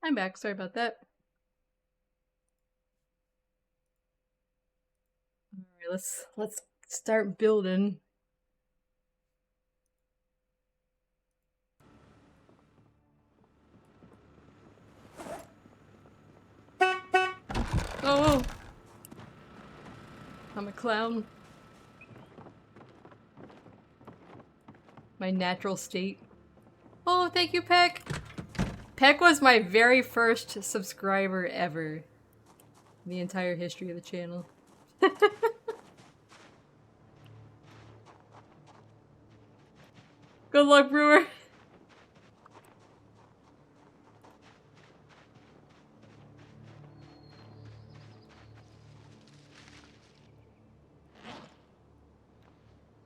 I'm back. Sorry about that. Alright, let's start building. Oh! I'm a clown. My natural state. Oh, thank you, Peck! Peck was my very first subscriber ever. In the entire history of the channel. Good luck, Brewer!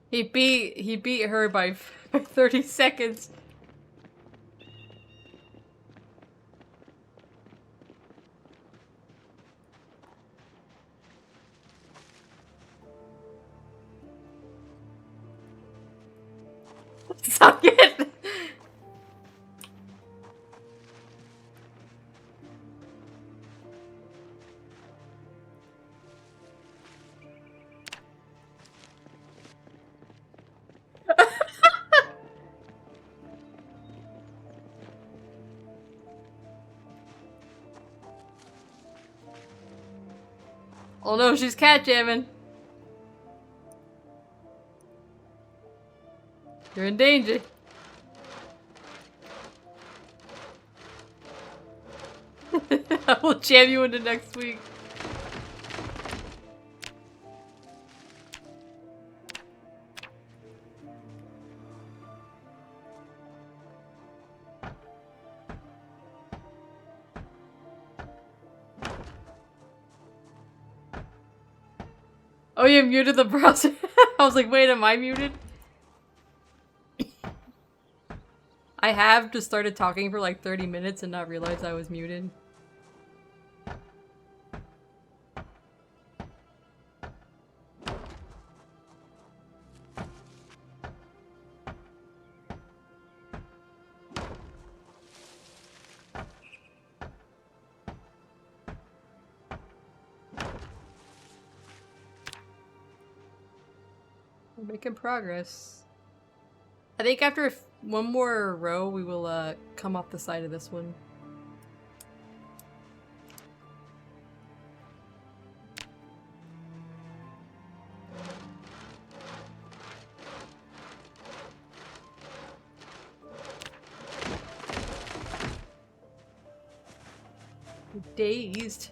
He beat her by 30 seconds. Suck it! Oh no, she's cat jamming. You're in danger. I will jam you into next week. Oh, you muted the browser? I was like, wait, am I muted? I have just started talking for like 30 minutes and not realized I was muted. We're making progress. I think after one more row, we will come off the side of this one. Dazed.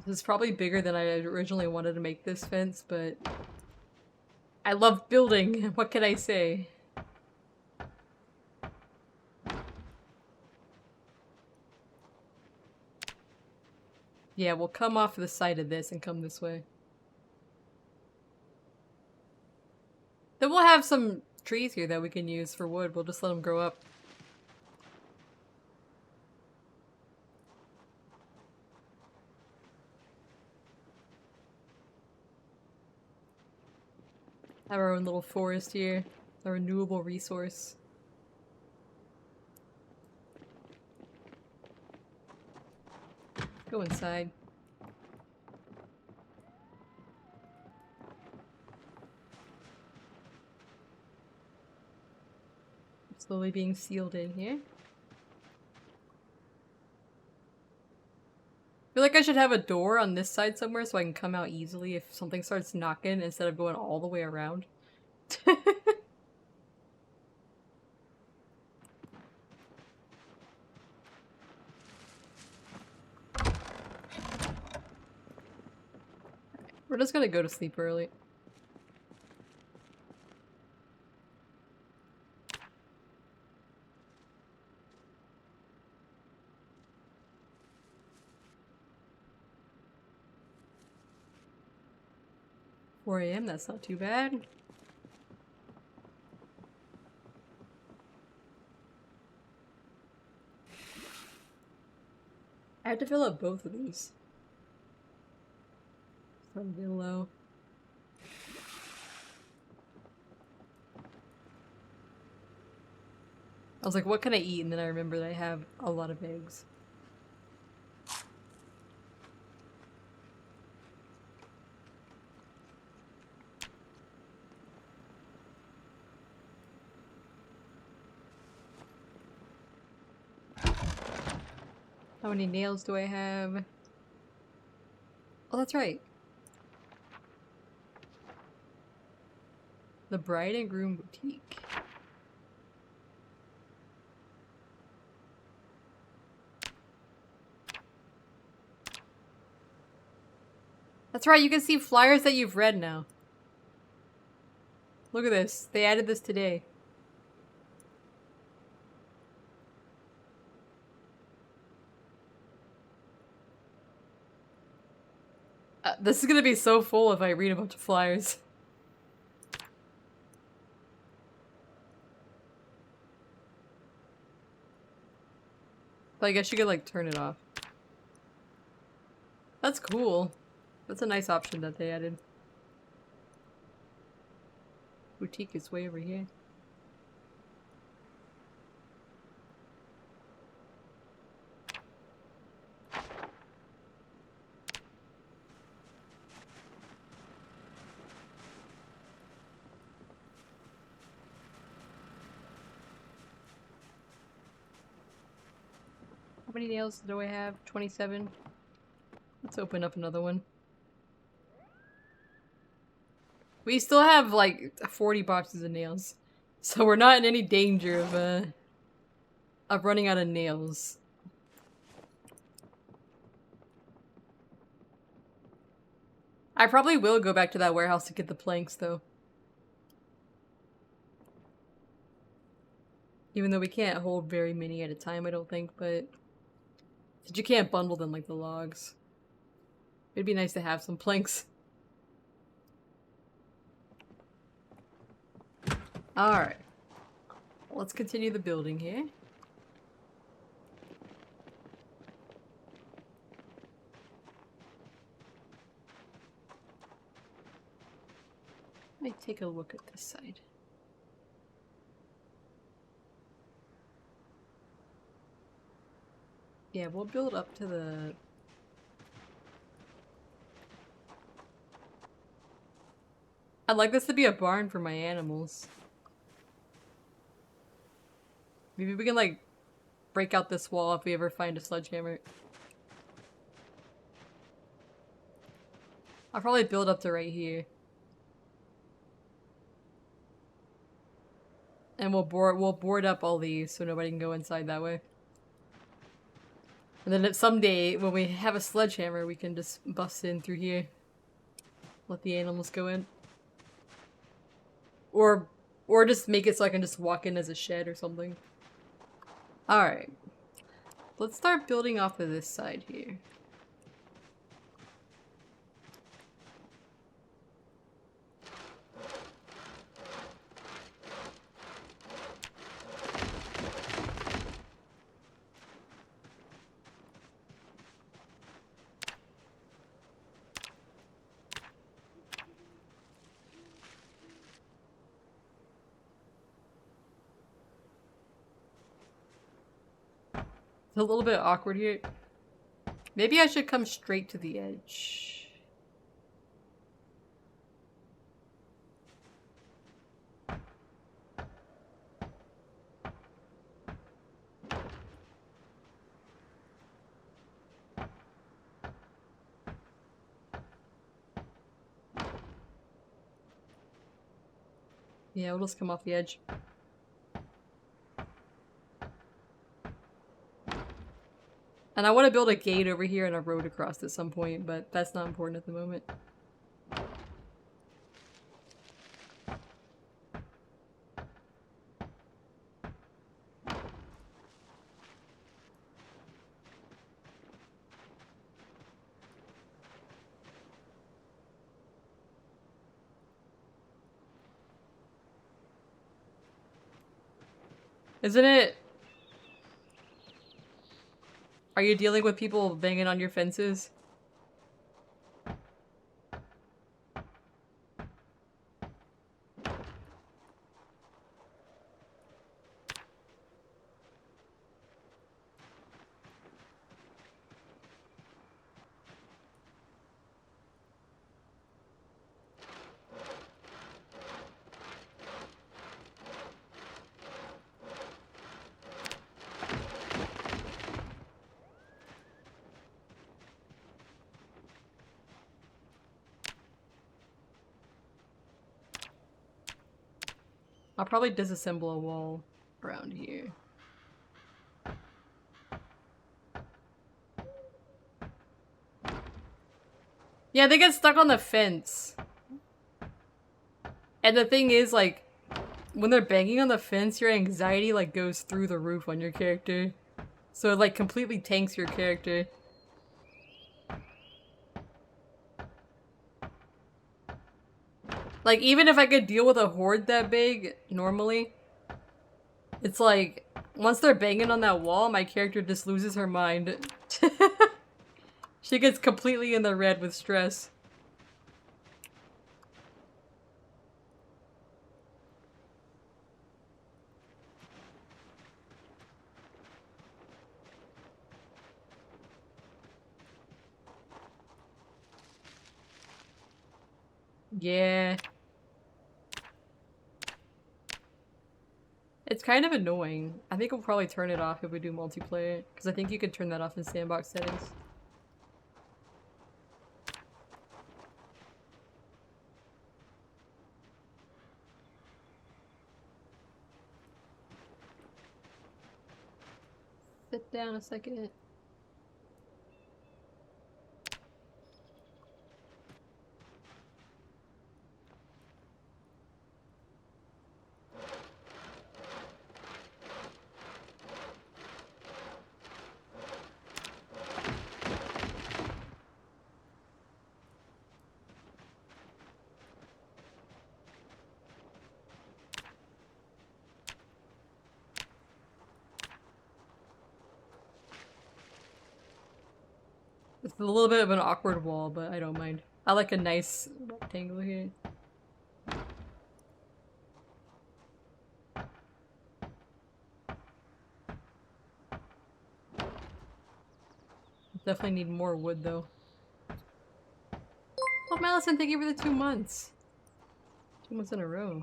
This is probably bigger than I originally wanted to make this fence, but I love building. What can I say? Yeah, we'll come off the side of this and come this way. Then we'll have some trees here that we can use for wood. We'll just let them grow up. Have our own little forest here. A renewable resource. Go inside. Slowly being sealed in here. I feel like I should have a door on this side somewhere so I can come out easily if something starts knocking instead of going all the way around. We're just gonna go to sleep early. 4 a.m., that's not too bad. I had to fill up both of these. Starting to get low. I was like, what can I eat? And then I remember that I have a lot of eggs. How many nails do I have? Oh, that's right. The Bride and Groom Boutique. That's right, you can see flyers that you've read now. Look at this. They added this today. This is gonna be so full if I read a bunch of flyers. But I guess you could like turn it off. That's cool. That's a nice option that they added. Boutique is way over here. How many nails do I have? 27. Let's open up another one. We still have like 40 boxes of nails. So we're not in any danger of running out of nails. I probably will go back to that warehouse to get the planks though. Even though we can't hold very many at a time, I don't think, but you can't bundle them like the logs. It'd be nice to have some planks. Alright. Let's continue the building here. Let me take a look at this side. Yeah, we'll build up to the... I'd like this to be a barn for my animals. Maybe we can like break out this wall if we ever find a sledgehammer. I'll probably build up to right here. And we'll board up all these so nobody can go inside that way. And then someday, when we have a sledgehammer, we can just bust in through here. Let the animals go in. Or just make it so I can just walk in as a shed or something. Alright. Let's start building off of this side here. It's a little bit awkward here. Maybe I should come straight to the edge. Yeah, we'll just come off the edge. And I want to build a gate over here and a road across at some point, but that's not important at the moment. Isn't it? Are you dealing with people banging on your fences? I'll probably disassemble a wall around here. Yeah, they get stuck on the fence. And the thing is, like, when they're banging on the fence, your anxiety, like, goes through the roof on your character. So it, like, completely tanks your character. Like, even if I could deal with a horde that big, normally, it's like, once they're banging on that wall, my character just loses her mind. She gets completely in the red with stress. Yeah. It's kind of annoying. I think we'll probably turn it off if we do multiplayer, because I think you could turn that off in sandbox settings. Sit down a second. It's a little bit of an awkward wall, but I don't mind. I like a nice rectangle here. Definitely need more wood though. Oh, Madison, thank you for the 2 months. 2 months in a row.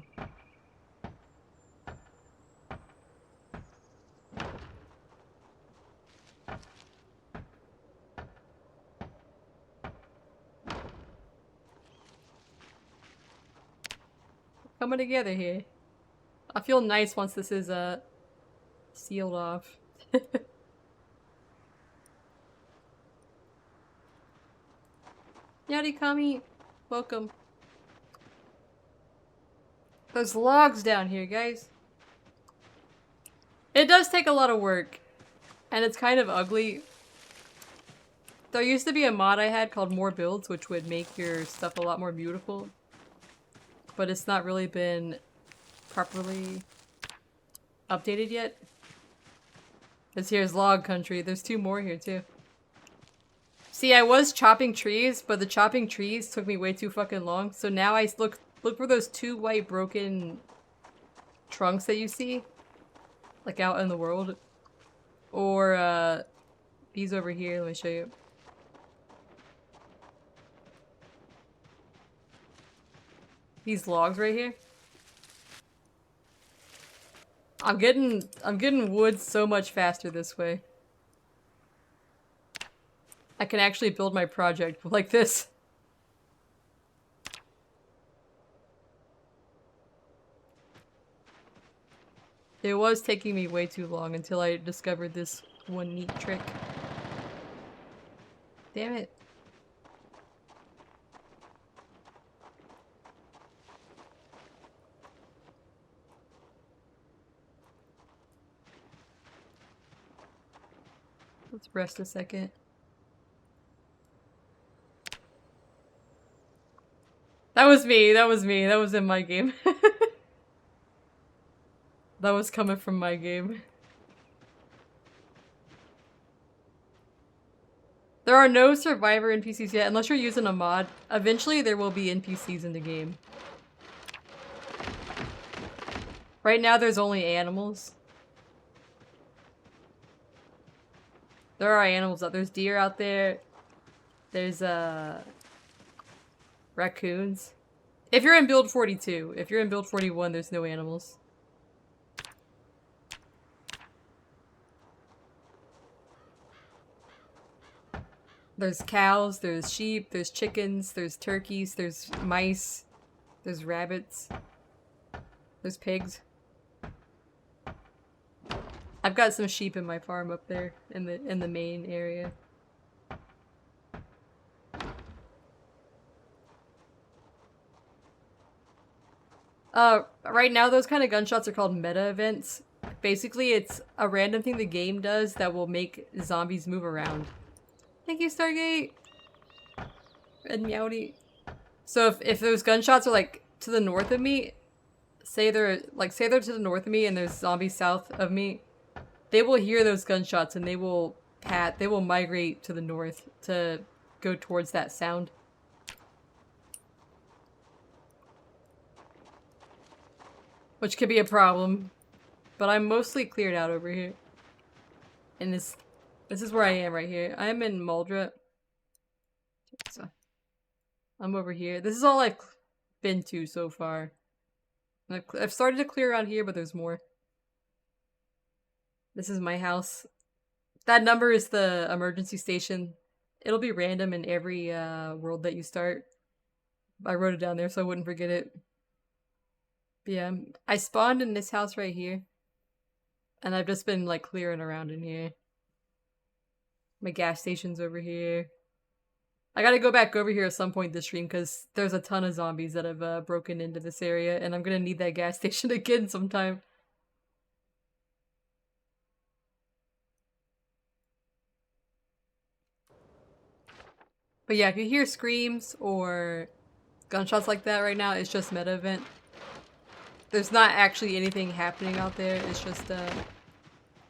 Coming together here. I feel nice once this is sealed off. Yadi Kami, welcome. There's logs down here, guys. It does take a lot of work, and it's kind of ugly. There used to be a mod I had called More Builds, which would make your stuff a lot more beautiful, but it's not really been properly updated yet. This here's log country. There's 2 more here too. See, I was chopping trees, but the chopping trees took me way too fucking long. So now I look for those 2 white broken trunks that you see, like out in the world, or these over here. Let me show you. These logs right here. I'm getting wood so much faster this way. I can actually build my project like this. It was taking me way too long until I discovered this one neat trick. Damn it. Let's rest a second. That was me, that was me, that was in my game. That was coming from my game. There are no survivor NPCs yet, unless you're using a mod. Eventually there will be NPCs in the game. Right now there's only animals. There are animals out there. There's deer out there. There's raccoons. If you're in build 42. If you're in build 41, there's no animals. There's cows, there's sheep, there's chickens, there's turkeys, there's mice, there's rabbits, there's pigs. I've got some sheep in my farm up there in the main area. Right now those kind of gunshots are called meta events. Basically, it's a random thing the game does that will make zombies move around. Thank you, Stargate! And MEOWDY. So if those gunshots are like to the north of me, say they're to the north of me and there's zombies south of me, they will hear those gunshots and they will migrate to the north to go towards that sound. Which could be a problem. But I'm mostly cleared out over here. And this is where I am right here. I am in Muldra. So I'm over here. This is all I've been to so far. I've started to clear around here, but there's more. This is my house. That number is the emergency station. It'll be random in every world that you start. I wrote it down there so I wouldn't forget it. But yeah, I spawned in this house right here. And I've just been like clearing around in here. My gas station's over here. I gotta go back over here at some point this stream because there's a ton of zombies that have broken into this area and I'm gonna need that gas station again sometime. But yeah, if you hear screams or gunshots like that right now, it's just meta event. There's not actually anything happening out there, it's just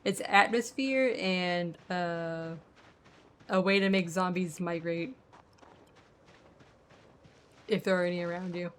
it's atmosphere and a way to make zombies migrate. If there are any around you.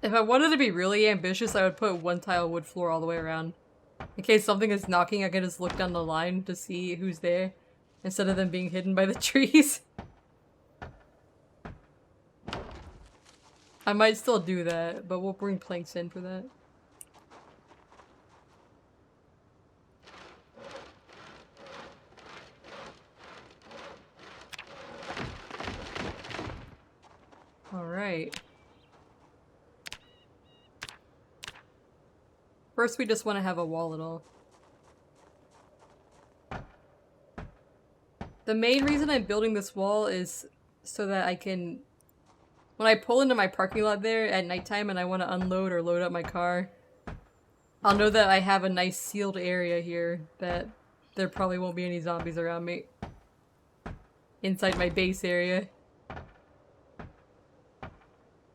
If I wanted to be really ambitious, I would put one tile wood floor all the way around. In case something is knocking, I can just look down the line to see who's there, instead of them being hidden by the trees. I might still do that, but we'll bring planks in for that. Alright. First, we just want to have a wall at all. The main reason I'm building this wall is so that I can... When I pull into my parking lot there at nighttime and I want to unload or load up my car, I'll know that I have a nice sealed area here that there probably won't be any zombies around me. Inside my base area.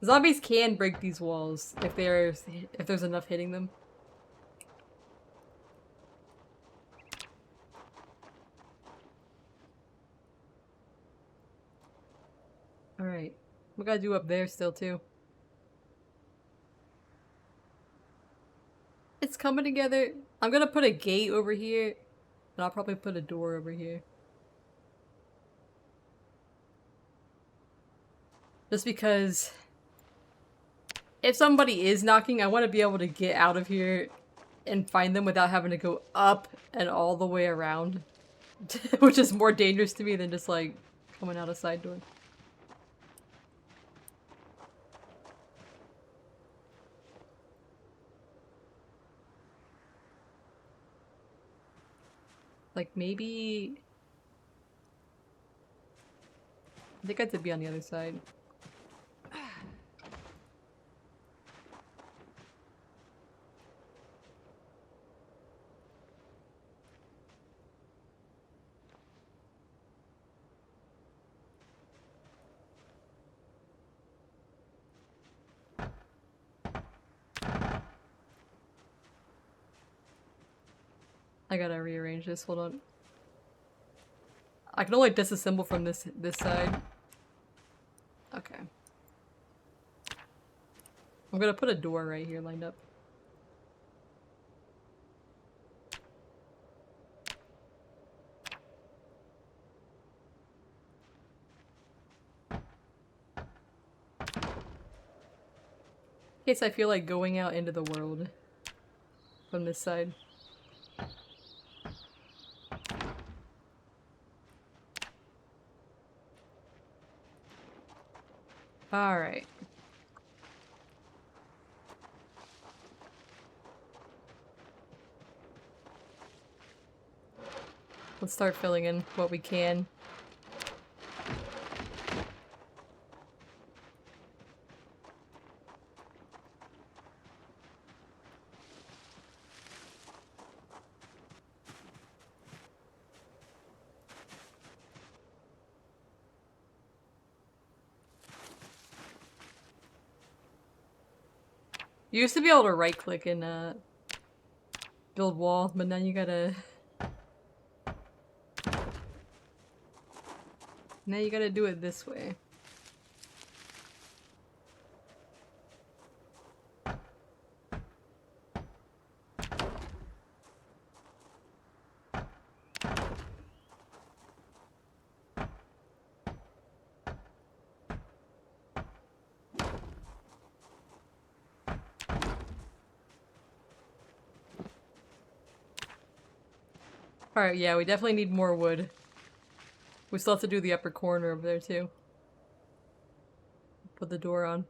Zombies can break these walls if there's enough hitting them. Alright. We gotta do up there still, too. It's coming together. I'm gonna put a gate over here, and I'll probably put a door over here. Just because if somebody is knocking, I want to be able to get out of here and find them without having to go up and all the way around. Which is more dangerous to me than just like coming out a side door. Like maybe... I think I have to be on the other side. I gotta rearrange this, hold on. I can only disassemble from this side. Okay. I'm gonna put a door right here lined up. In case I feel like going out into the world from this side. Alright. Let's start filling in what we can. You used to be able to right click and build wall, but now you gotta... Now you gotta do it this way. Alright, yeah, we definitely need more wood. We still have to do the upper corner over there, too. Put the door on.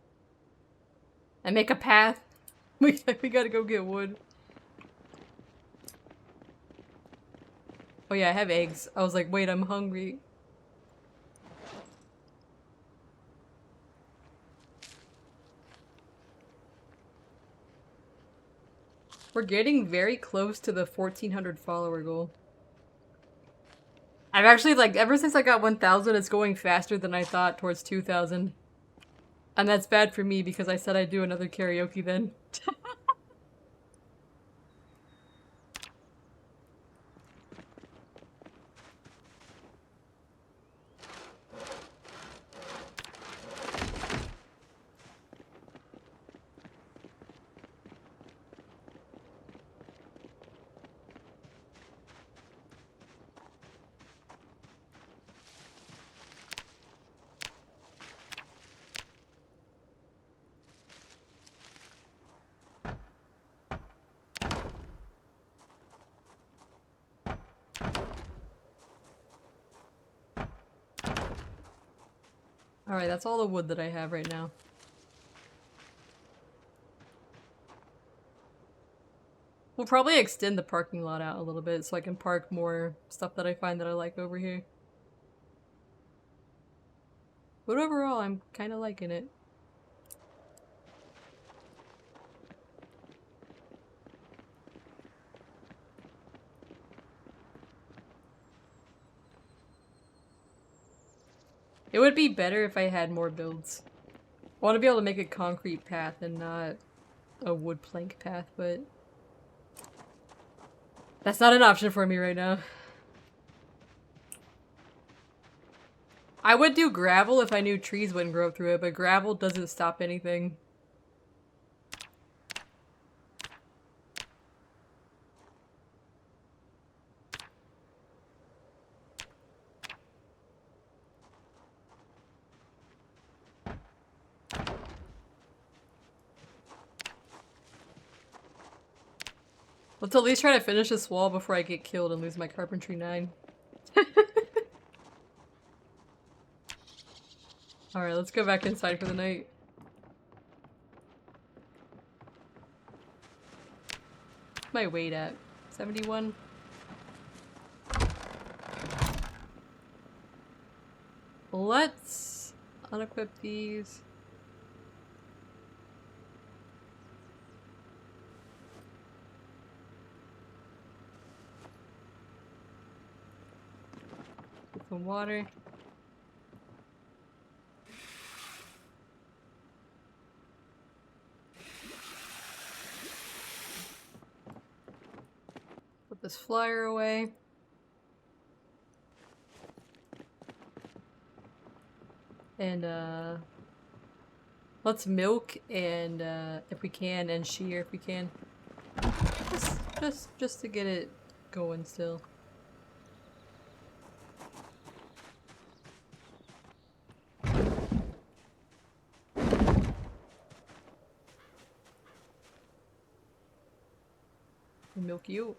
And make a path! We gotta go get wood. Oh yeah, I have eggs. I was like, wait, I'm hungry. We're getting very close to the 1,400 follower goal. I've actually, like, ever since I got 1,000, it's going faster than I thought towards 2,000. And that's bad for me because I said I'd do another karaoke then. Alright, that's all the wood that I have right now. We'll probably extend the parking lot out a little bit so I can park more stuff that I find that I like over here. But overall, I'm kind of liking it. It would be better if I had more builds. I want to be able to make a concrete path and not a wood plank path, but that's not an option for me right now. I would do gravel if I knew trees wouldn't grow through it, but gravel doesn't stop anything. Let's at least try to finish this wall before I get killed and lose my carpentry 9. Alright, let's go back inside for the night. What's my weight at? 71? let's unequip these. Get some water. Put this flyer away. And let's milk and if we can, and shear if we can. Just to get it going still. Milk you.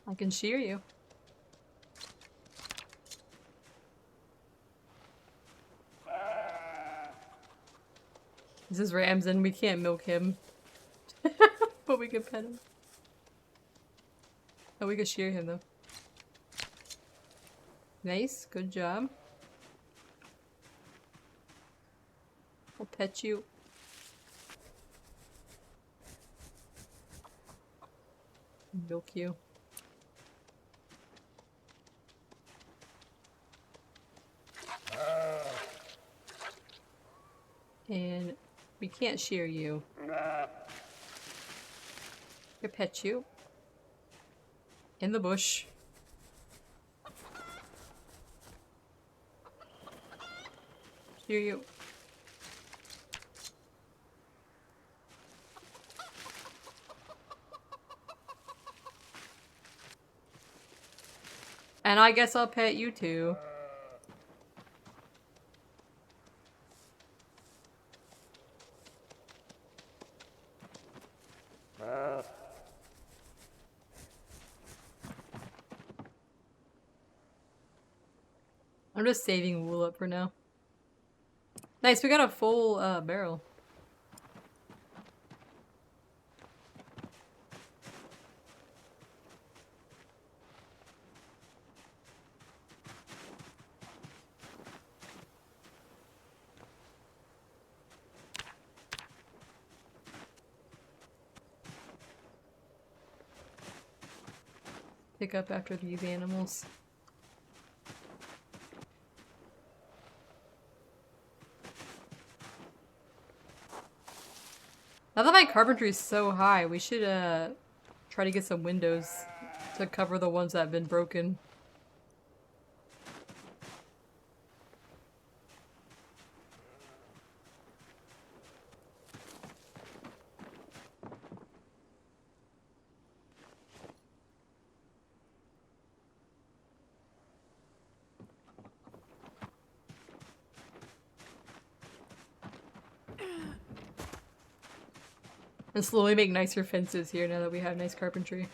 I can shear you. This is Ramsden, we can't milk him. But we can pet him. Oh, we can shear him though. Nice, good job. I'll pet you. Milk you. And we can't shear you. I pet you. In the bush. Shear you. And I guess I'll pet you too. I'm just saving wool up for now. Nice, we got a full barrel. Pick up after these animals. Now that my carpentry is so high, we should try to get some windows to cover the ones that have been broken. And slowly make nicer fences here now that we have nice carpentry.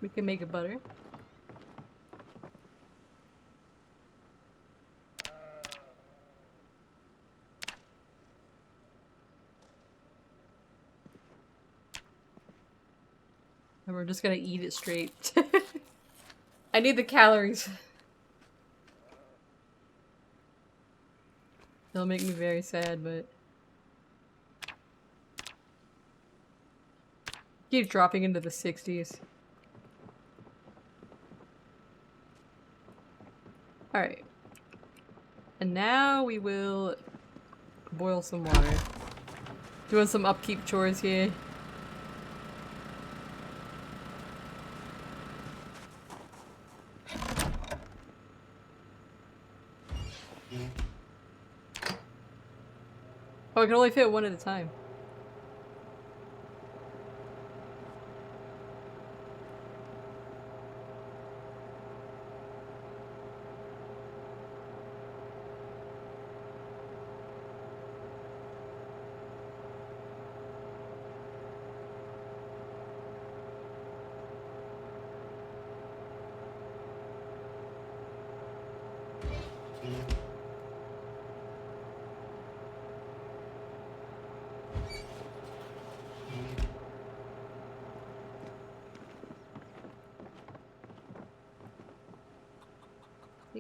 We can make a butter. And we're just gonna eat it straight. I need the calories. It'll make me very sad, but... keep dropping into the 60s. Alright. And now we will boil some water. Doing some upkeep chores here. Oh, I can only fit one at a time.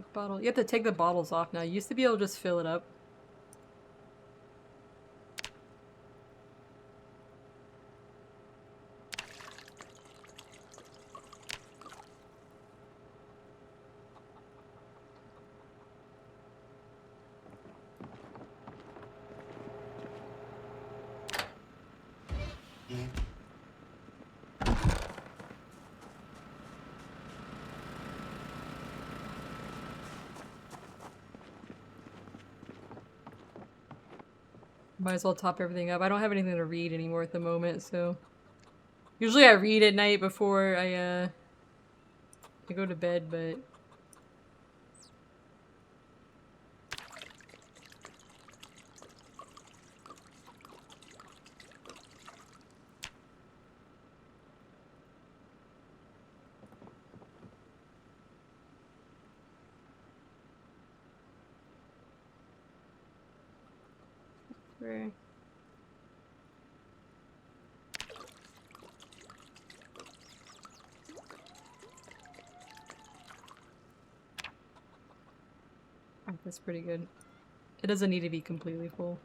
Take bottle. You have to take the bottles off now. You used to be able to just fill it up. Might as well top everything up. I don't have anything to read anymore at the moment, so... Usually I read at night before I go to bed, but... Where? Oh, that's pretty good. It doesn't need to be completely full.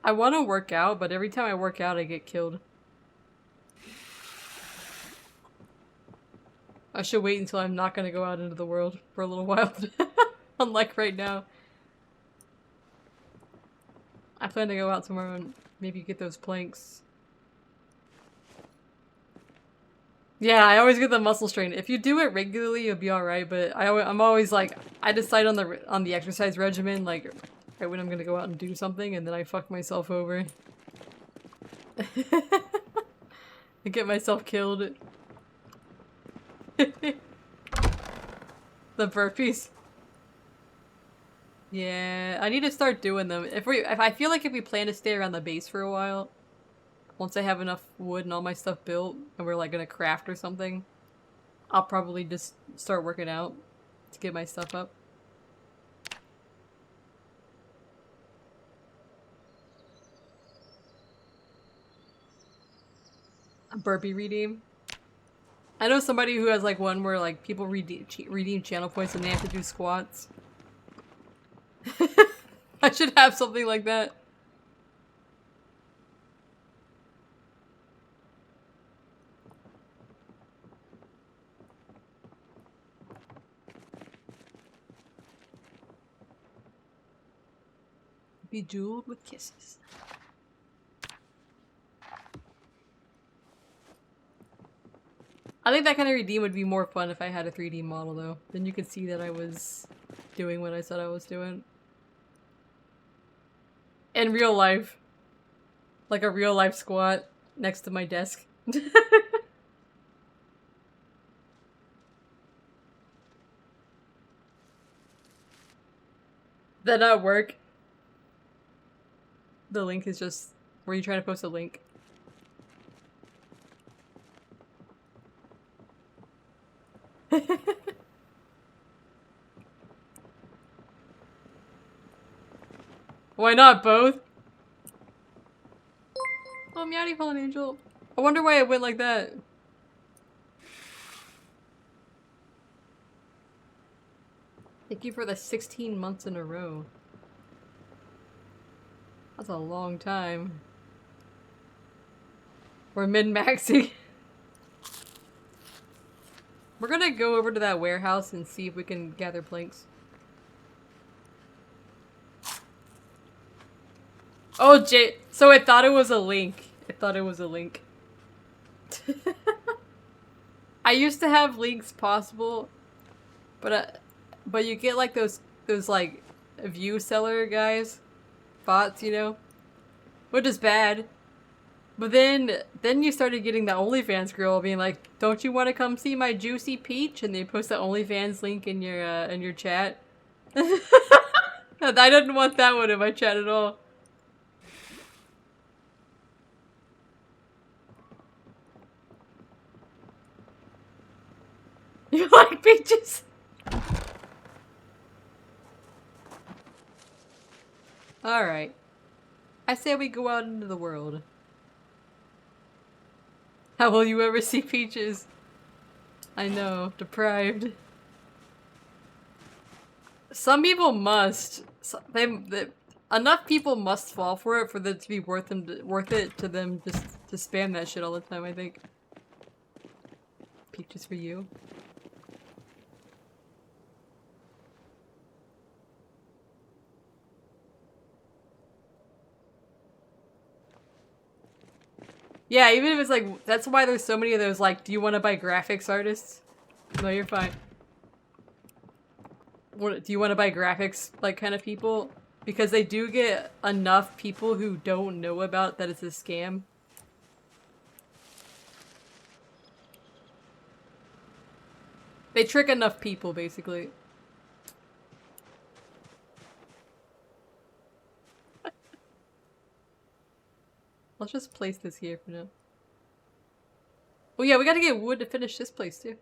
I want to work out, but every time I work out, I get killed. I should wait until I'm not gonna go out into the world for a little while. Unlike right now. I plan to go out tomorrow and maybe get those planks. Yeah, I always get the muscle strain. If you do it regularly, you'll be alright, but I'm always like, I decide on the exercise regimen, like, right when I'm gonna go out and do something, and then I fuck myself over. I get myself killed. The burpees. Yeah, I need to start doing them. If I feel like if we plan to stay around the base for a while, once I have enough wood and all my stuff built, and we're like gonna craft or something, I'll probably just start working out to get my stuff up. A burpee redeem. I know somebody who has like one where like people redeem channel points and they have to do squats. I should have something like that. Bejeweled with kisses. I think that kind of redeem would be more fun if I had a 3D model though. Then you could see that I was doing what I said I was doing. In real life. Like a real life squat next to my desk. Did that not work? The link is just... Were you trying to post a link? Why not both? Oh, Meowdy Fallen Angel. I wonder why it went like that. Thank you for the 16 months in a row. That's a long time. We're min-maxing. We're gonna go over to that warehouse and see if we can gather planks. Oh, so it thought it was a link. It thought it was a link. I used to have links possible, but you get like those like view seller guys, bots, you know, which is bad. But then you started getting the OnlyFans girl being like, "Don't you want to come see my juicy peach?" And they post the OnlyFans link in your chat. I didn't want that one in my chat at all. You like peaches? Alright. I say we go out into the world. How will you ever see peaches? I know, deprived. Some people must. Enough people must fall for it to be worth it to them just to spam that shit all the time, I think. Peaches for you. Yeah, even if it's like, that's why there's so many of those, like, do you want to buy graphics artists? No, you're fine. What, do you want to buy graphics, like, kind of people? Because they do get enough people who don't know about that it's a scam. They trick enough people, basically. Let's just place this here for now. Oh yeah, we gotta get wood to finish this place too.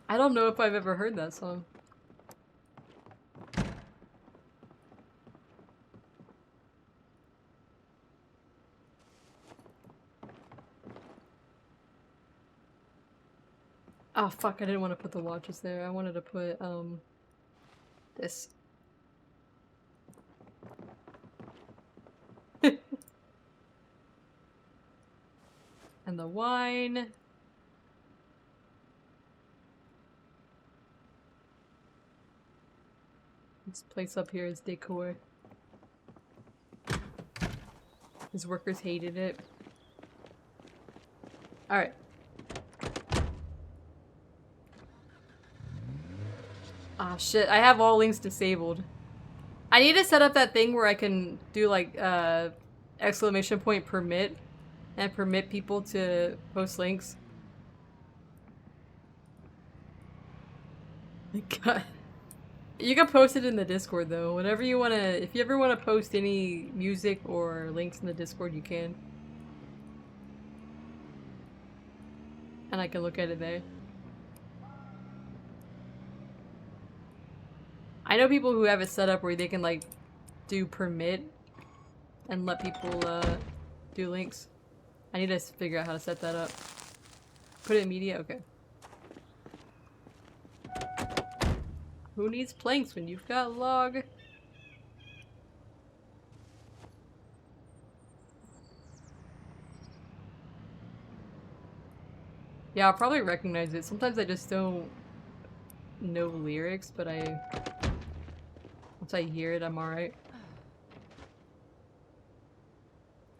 I don't know if I've ever heard that song. Oh fuck, I didn't want to put the watches there. I wanted to put, this. And the wine. This place up here is decor. His workers hated it. Alright. Ah shit, I have all links disabled. I need to set up that thing where I can do like, exclamation point permit and permit people to post links. God. You can post it in the Discord though. Whatever you wanna, if you ever wanna post any music or links in the Discord, you can. And I can look at it there. I know people who have it set up where they can like do permit and let people do links. I need to figure out how to set that up. Put it in media? Okay. Who needs planks when you've got log? Yeah, I'll probably recognize it. Sometimes I just don't know lyrics, but once I hear it, I'm alright.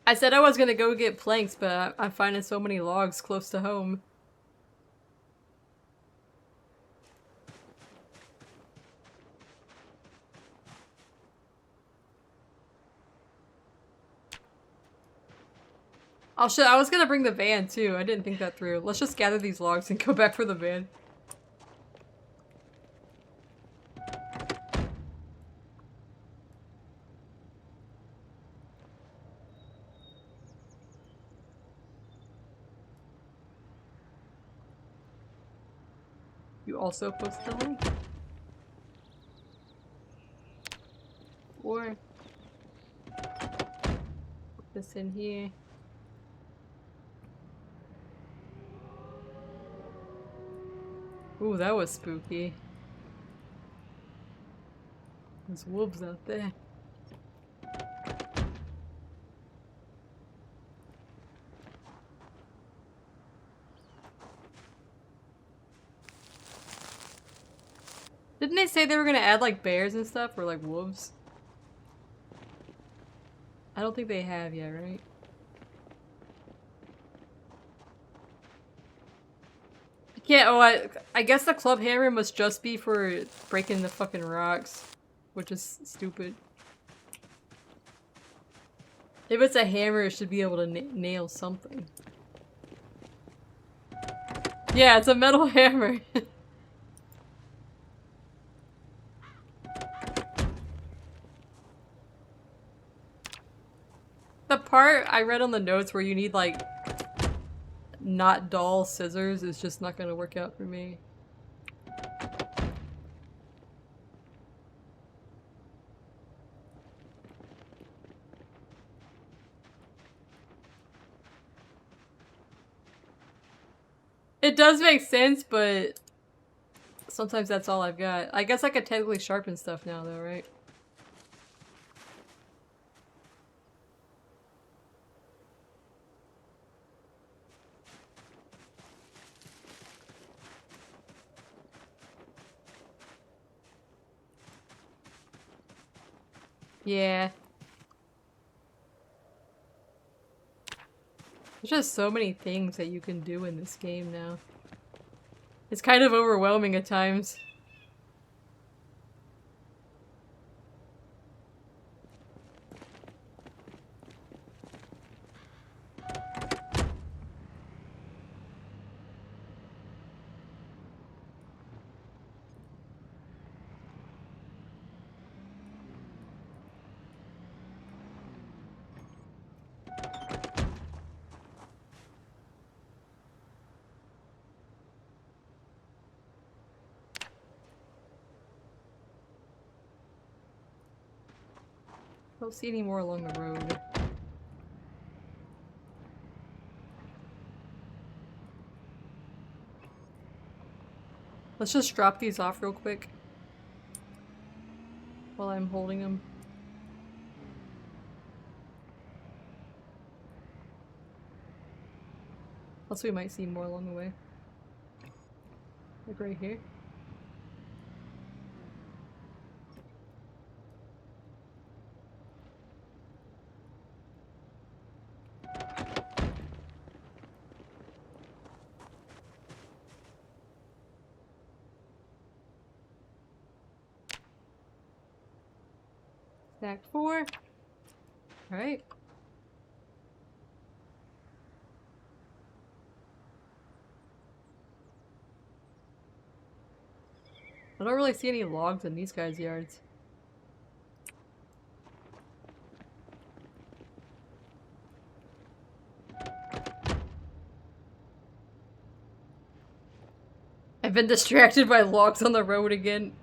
I said I was gonna go get planks, but I'm finding so many logs close to home. Oh shit, I was gonna bring the van too. I didn't think that through. Let's just gather these logs and go back for the van. You also post the link? Or put this in here. Ooh, that was spooky. There's wolves out there. Didn't they say they were gonna add like bears and stuff, or like wolves? I don't think they have yet, right? Yeah, oh, I guess the club hammer must just be for breaking the fucking rocks, which is stupid. If it's a hammer, it should be able to nail something. Yeah, it's a metal hammer. The part I read on the notes where you need like not dull scissors is just not gonna work out for me. It does make sense, but sometimes that's all I've got. I guess I could technically sharpen stuff now though, right? Yeah. There's just so many things that you can do in this game now. It's kind of overwhelming at times. I don't see any more along the road. Let's just drop these off real quick while I'm holding them. Plus we might see more along the way. Like right here. Stack 4. Alright. I don't really see any logs in these guys' yards. I've been distracted by logs on the road again.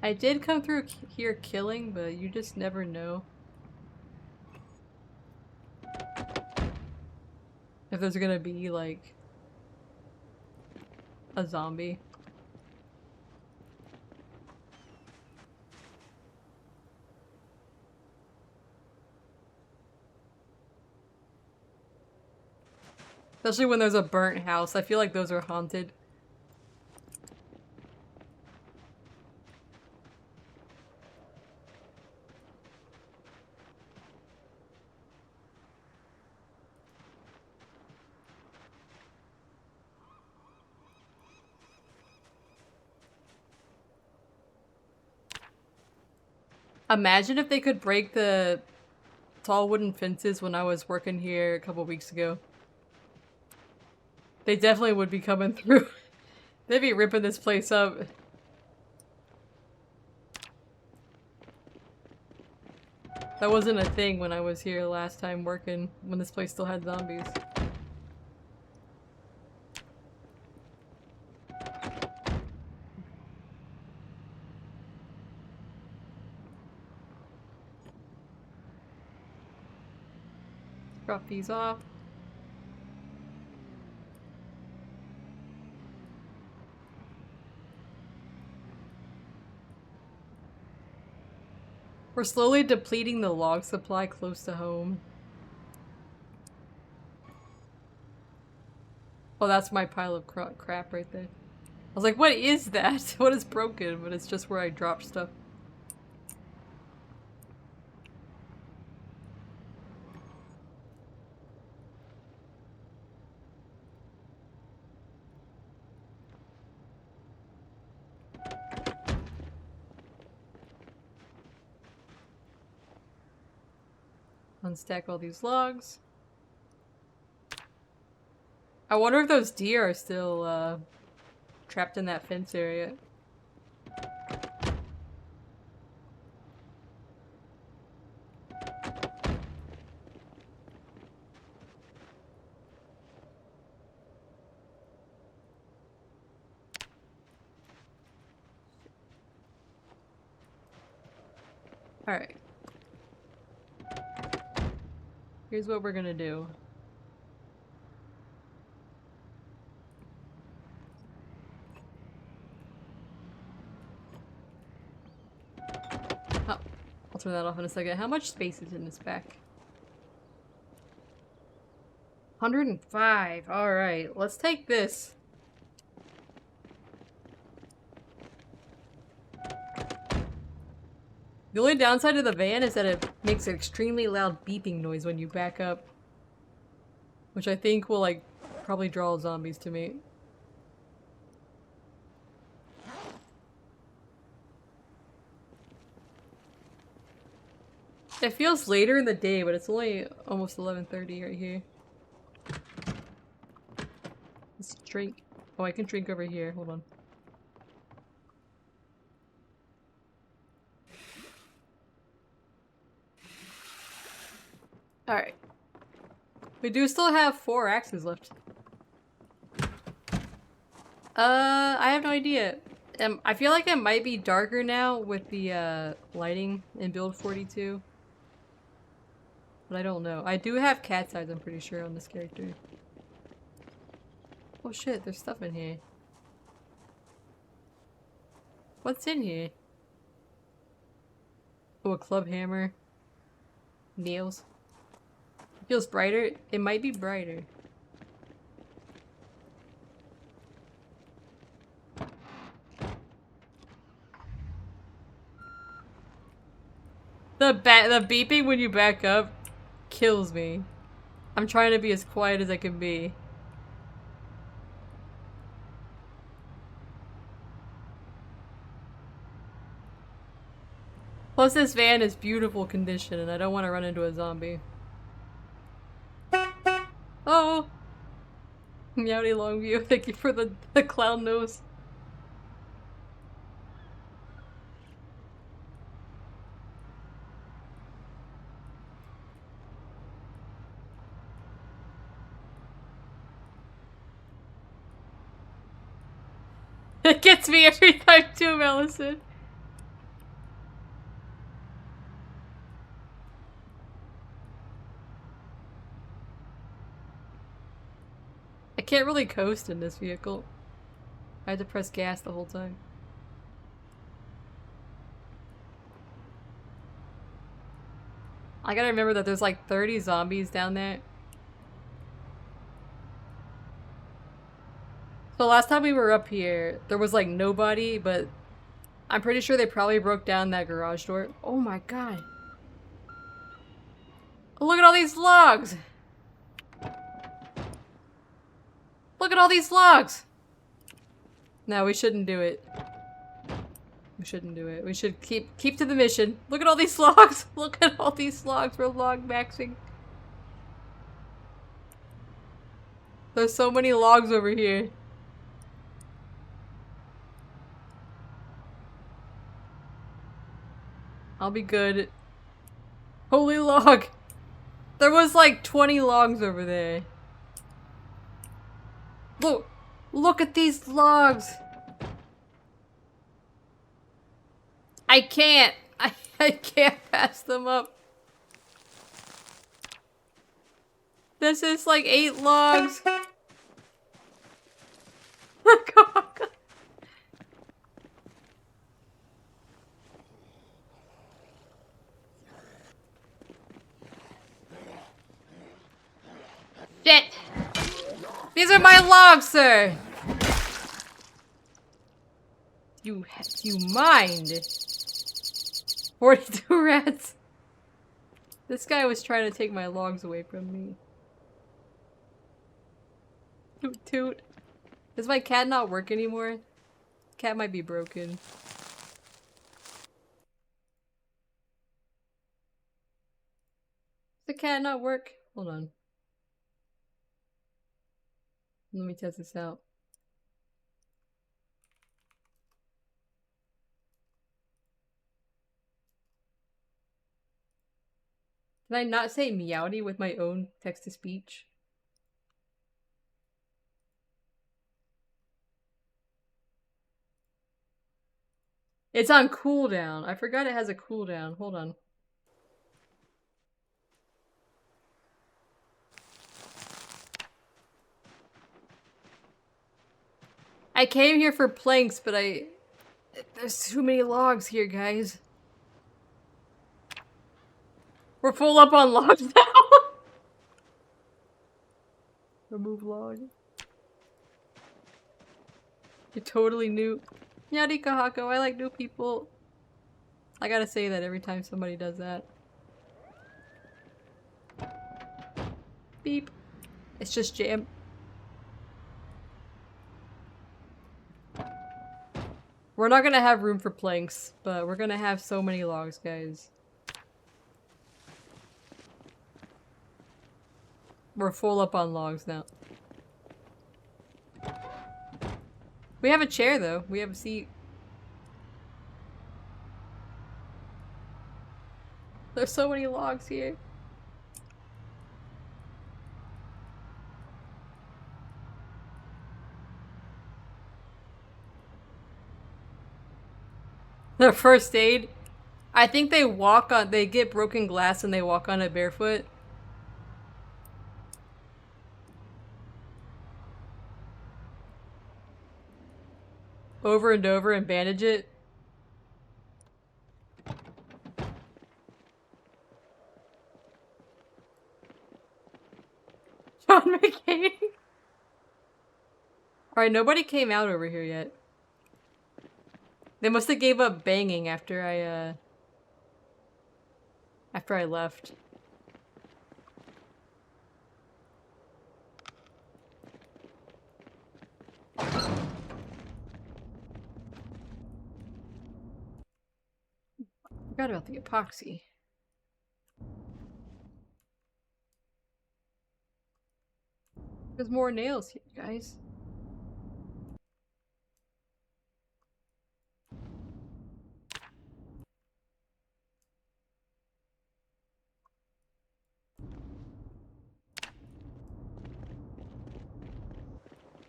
I did come through here killing, but you just never know if there's gonna be, like, a zombie. Especially when there's a burnt house. I feel like those are haunted. Imagine if they could break the tall wooden fences when I was working here a couple weeks ago. They definitely would be coming through. They'd be ripping this place up. That wasn't a thing when I was here last time working, when this place still had zombies. Drop these off. We're slowly depleting the log supply close to home. Oh, that's my pile of crap right there. I was like, what is that? What is broken? But it's just where I drop stuff. unstack all these logs. I wonder if those deer are still trapped in that fence area. Alright. Here's what we're gonna do. Oh, I'll turn that off in a second. How much space is in this back? 105. Alright, let's take this. The only downside of the van is that it makes an extremely loud beeping noise when you back up. Which I think will, like, probably draw zombies to me. It feels later in the day, but it's only almost 11:30 right here. Let's drink. Oh, I can drink over here. Hold on. Alright. We do still have 4 axes left. I have no idea. I feel like it might be darker now with the lighting in build 42. But I don't know. I do have cat's eyes, I'm pretty sure, on this character. Oh shit, there's stuff in here. What's in here? Oh, a club hammer. Nails. It feels brighter. It might be brighter. The beeping when you back up kills me. I'm trying to be as quiet as I can be. Plus this van is beautiful condition and I don't want to run into a zombie. Oh! Meowdy Longview, thank you for the clown nose. It gets me every time too, Mellison. I can't really coast in this vehicle. I had to press gas the whole time. I gotta remember that there's like 30 zombies down there. So last time we were up here, there was like nobody, but I'm pretty sure they probably broke down that garage door. Oh my god. Look at all these logs! Look at all these logs! No, we shouldn't do it. We shouldn't do it. We should keep to the mission. Look at all these logs! Look at all these logs. We're log maxing. There's so many logs over here. I'll be good. Holy log! There was like 20 logs over there. Look! Look at these logs! I can't! I can't pass them up. This is like 8 logs. Shit! These are my logs, sir! You mind? 42 rats. This guy was trying to take my logs away from me. Toot toot. Does my cat not work anymore? Cat might be broken. The cat not work? Hold on. Let me test this out. Can I not say MEOWDY with my own text-to-speech? It's on cooldown. I forgot it has a cooldown. Hold on. I came here for planks, but there's too many logs here, guys. We're full up on logs now. Remove log. You're totally new. Yarika Hako, I like new people. I gotta say that every time somebody does that. Beep. It's just jam. We're not gonna have room for planks, but we're gonna have so many logs, guys. We're full up on logs now. We have a chair though. We have a seat. There's so many logs here. Their first aid. I think they get broken glass and they walk on it barefoot. Over and over and bandage it. John McCain. Alright, nobody came out over here yet. They must have gave up banging after I left. Forgot about the epoxy. There's more nails here, guys.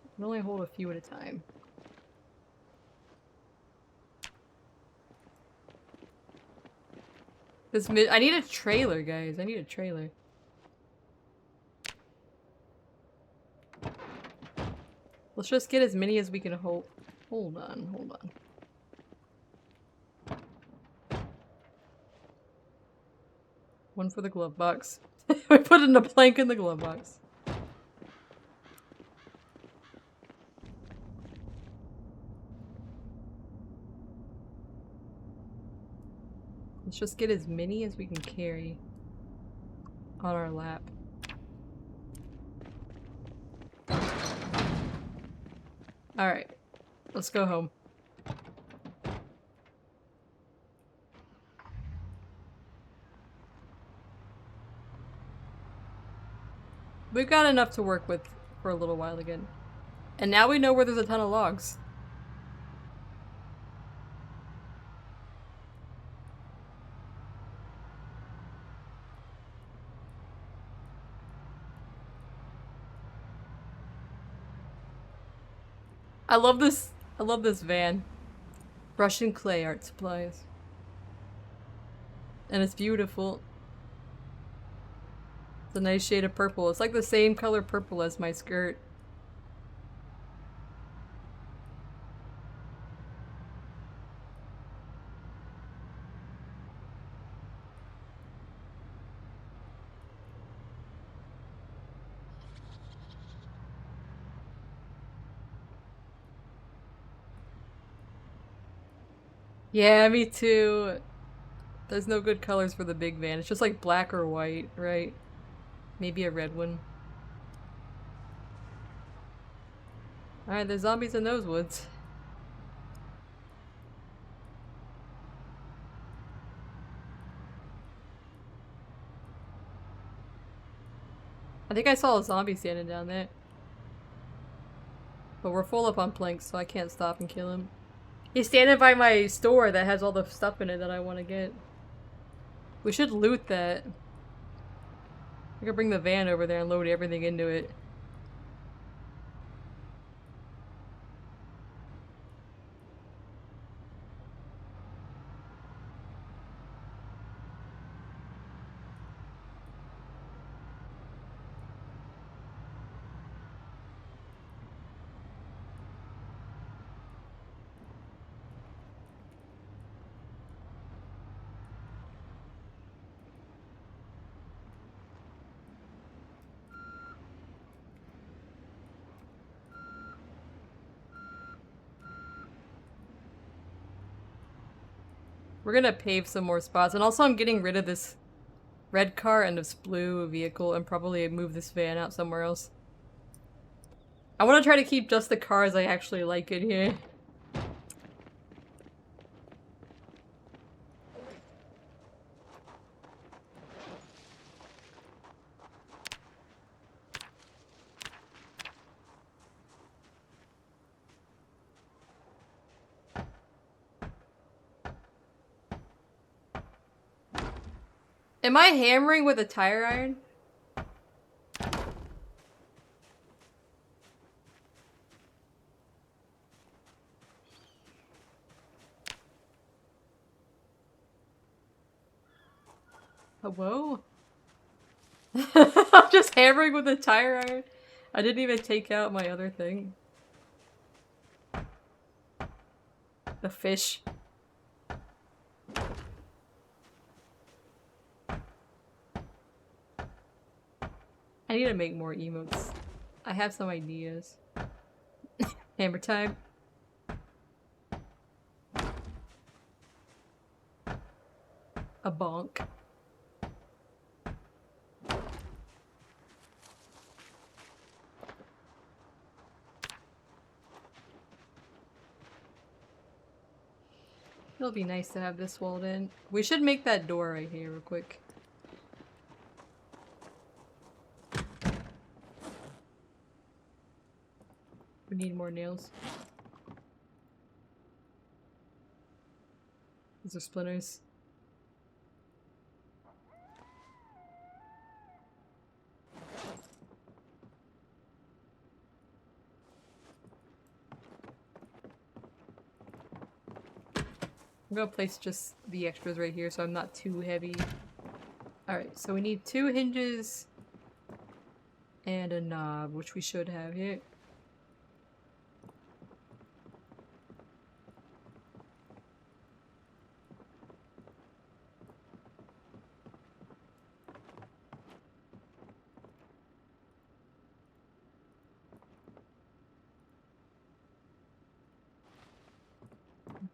I can only hold a few at a time. I need a trailer, guys. I need a trailer. Let's just get as many as we can hold. Hold on, hold on. One for the glove box. We put in a plank in the glove box. Let's just get as many as we can carry on our lap. Alright, let's go home. We've got enough to work with for a little while again. And now we know where there's a ton of logs. I love this van. Russian clay art supplies. And it's beautiful. It's a nice shade of purple. It's like the same color purple as my skirt. Yeah, me too. There's no good colors for the big van. It's just like black or white, right? Maybe a red one. Alright, there's zombies in those woods. I think I saw a zombie standing down there. But we're full up on planks, so I can't stop and kill him. He's standing by my store that has all the stuff in it that I want to get. We should loot that. We could bring the van over there and load everything into it. We're gonna pave some more spots, and also I'm getting rid of this red car and this blue vehicle and probably move this van out somewhere else. I want to try to keep just the cars I actually like in here. Am I hammering with a tire iron? Hello? I'm just hammering with a tire iron. I didn't even take out my other thing. The fish. I need to make more emotes. I have some ideas. Hammer time. A bonk. It'll be nice to have this walled in. We should make that door right here real quick. We need more nails. These are splinters. I'm gonna place just the extras right here so I'm not too heavy. Alright, so we need 2 hinges and a knob, which we should have here.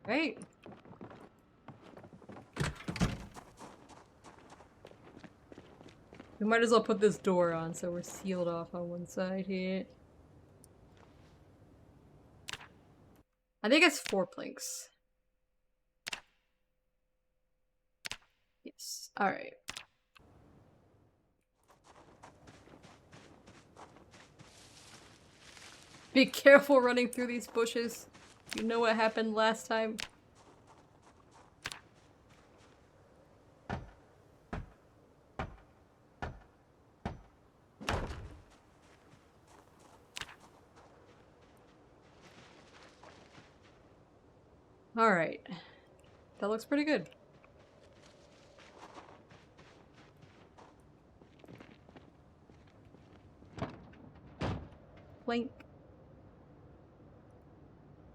Right. We might as well put this door on so we're sealed off on one side here. I think it's 4 planks. Yes. Alright. Be careful running through these bushes. You know what happened last time. Alright. That looks pretty good. Plank.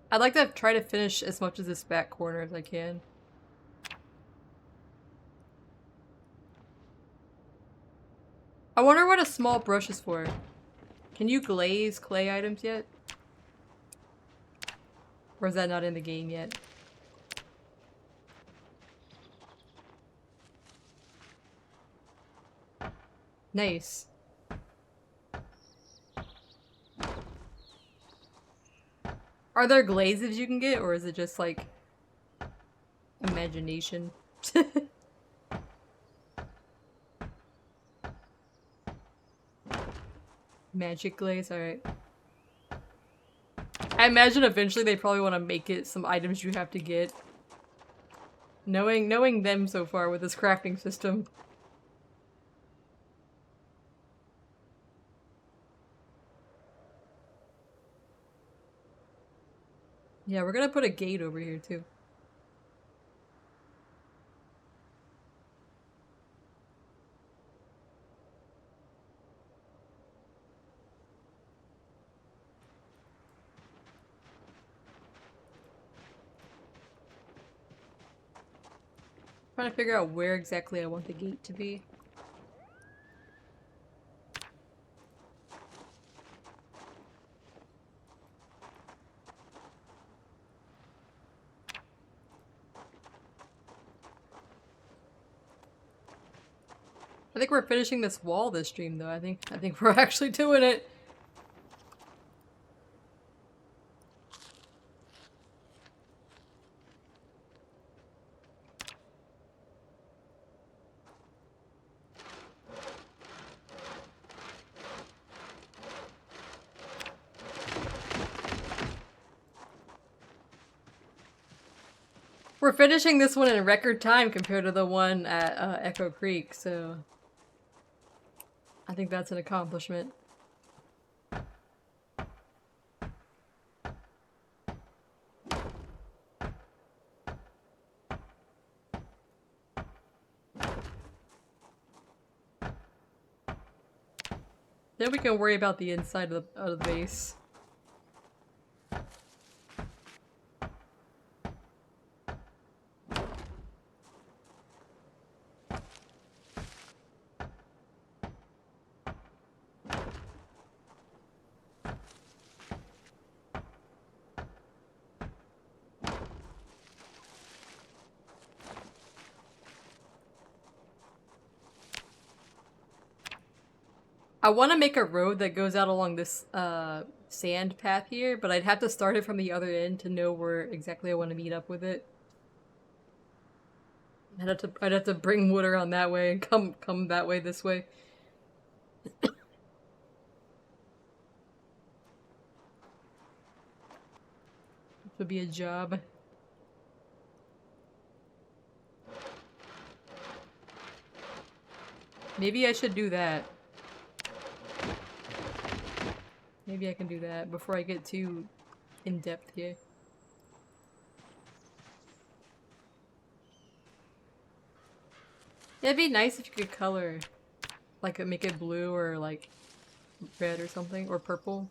I'd like to try to finish as much of this back corner as I can. I wonder what a small brush is for. Can you glaze clay items yet? Or is that not in the game yet? Nice. Are there glazes you can get, or is it just like imagination? Magic glaze, alright. I imagine eventually they probably want to make it some items you have to get. Knowing them so far with this crafting system. Yeah, we're gonna put a gate over here too. Trying to figure out where exactly I want the gate to be. I think we're finishing this wall this stream though. I think we're actually doing it. We're finishing this one in record time compared to the one at Echo Creek, so I think that's an accomplishment. Then we can worry about the inside of the base. I want to make a road that goes out along this sand path here, but I'd have to start it from the other end to know where exactly I want to meet up with it. I'd have to bring wood around that way and come that way this way. This would be a job. Maybe I should do that. Maybe I can do that before I get too in-depth here. Yeah, it'd be nice if you could color, like make it blue or like red or something, or purple.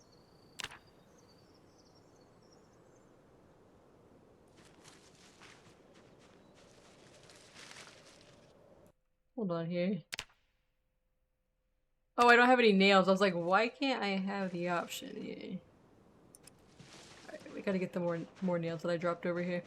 Hold on here. Oh, I don't have any nails. I was like, why can't I have the option? Yeah. Alright, we gotta get the more nails that I dropped over here.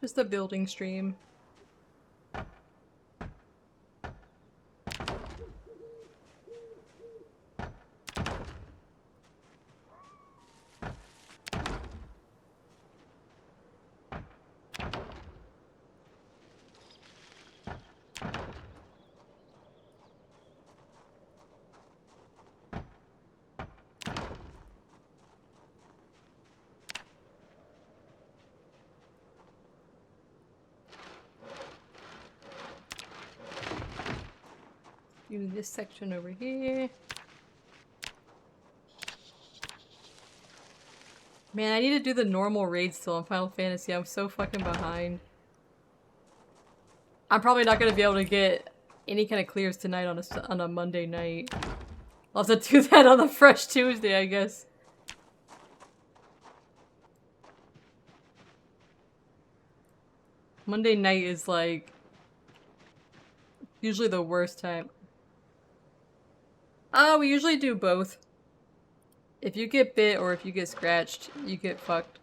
Just a building stream. Do this section over here. Man, I need to do the normal raid still on Final Fantasy. I'm so fucking behind. I'm probably not gonna be able to get any kind of clears tonight on a Monday night. I'll have to do that on the Fresh Tuesday, I guess. Monday night is like usually the worst time. We usually do both. If you get bit or if you get scratched, you get fucked.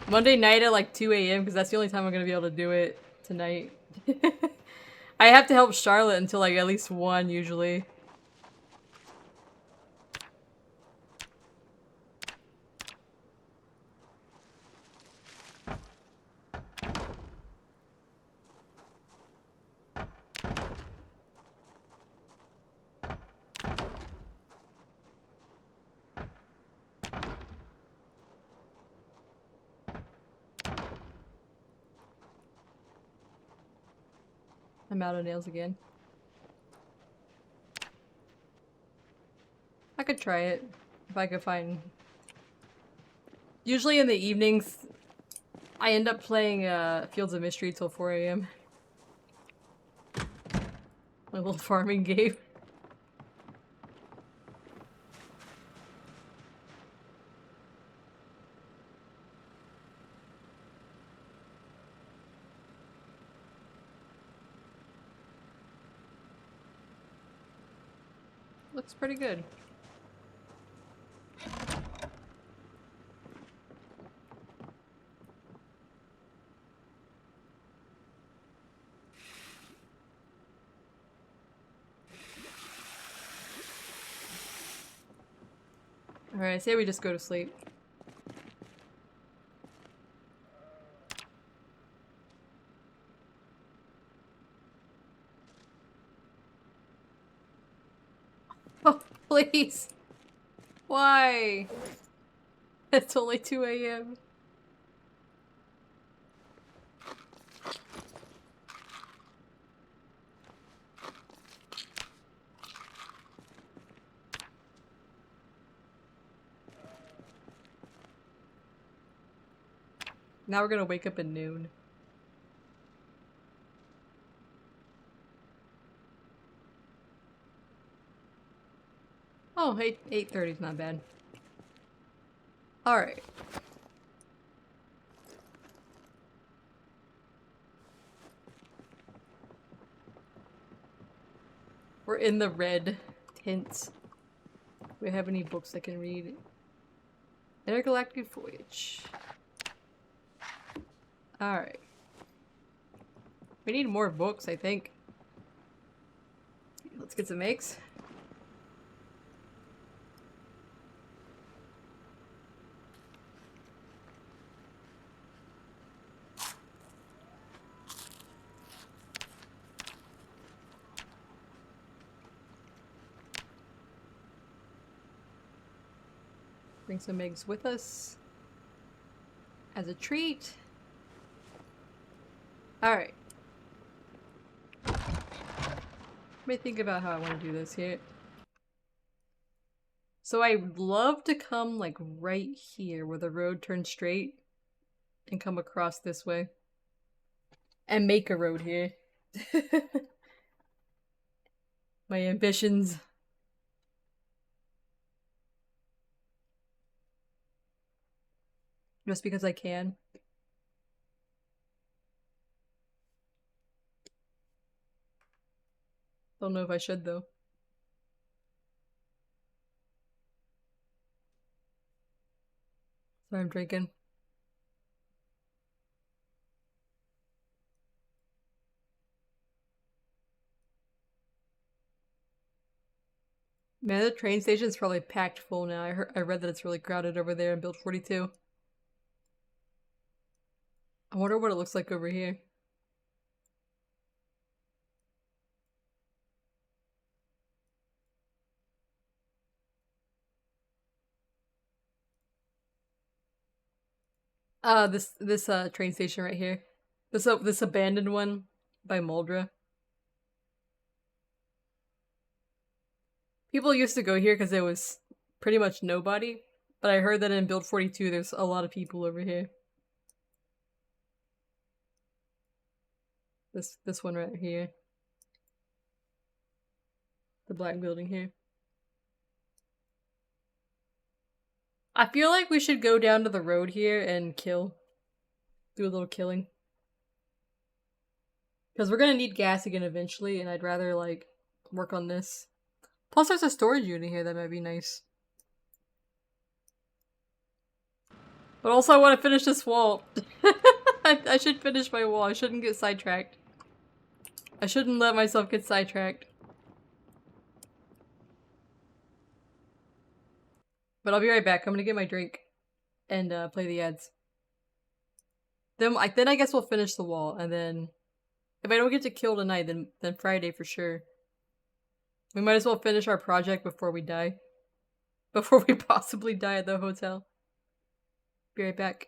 Monday night at like 2 a.m. because that's the only time I'm gonna be able to do it tonight. I have to help Charlotte until like at least 1 usually. I'm out of nails again. I could try it if I could find. Usually in the evenings, I end up playing Fields of Mystery till 4 a.m. My little farming game. Looks pretty good. Alright, say we just go to sleep. Oh, please! Why? It's only 2 a.m. Now we're gonna wake up at noon. Oh, 8:30 is not bad. Alright. We're in the red tints. Do we have any books I can read? Intergalactic Voyage. Alright. We need more books, I think. Let's get some eggs. Bring some eggs with us as a treat. Alright. Let me think about how I want to do this here. So I would love to come like right here where the road turns straight and come across this way. And make a road here. My ambitions. Just because I can. Don't know if I should though. Sorry, I'm drinking. Man, the train station's probably packed full now. I read that it's really crowded over there in Build 42. I wonder what it looks like over here. This train station right here. This abandoned one by Muldra. People used to go here because it was pretty much nobody, but I heard that in Build 42 there's a lot of people over here. This one right here. The black building here. I feel like we should go down to the road here and kill. Do a little killing. Because we're gonna need gas again eventually, and I'd rather, like, work on this. Plus, there's a storage unit here that might be nice. But also, I want to finish this wall. I should finish my wall. I shouldn't get sidetracked. I shouldn't let myself get sidetracked. But I'll be right back. I'm gonna get my drink and play the ads. Then I guess we'll finish the wall, and then if I don't get to kill tonight, then Friday for sure. We might as well finish our project before we die. Before we possibly die at the hotel. Be right back.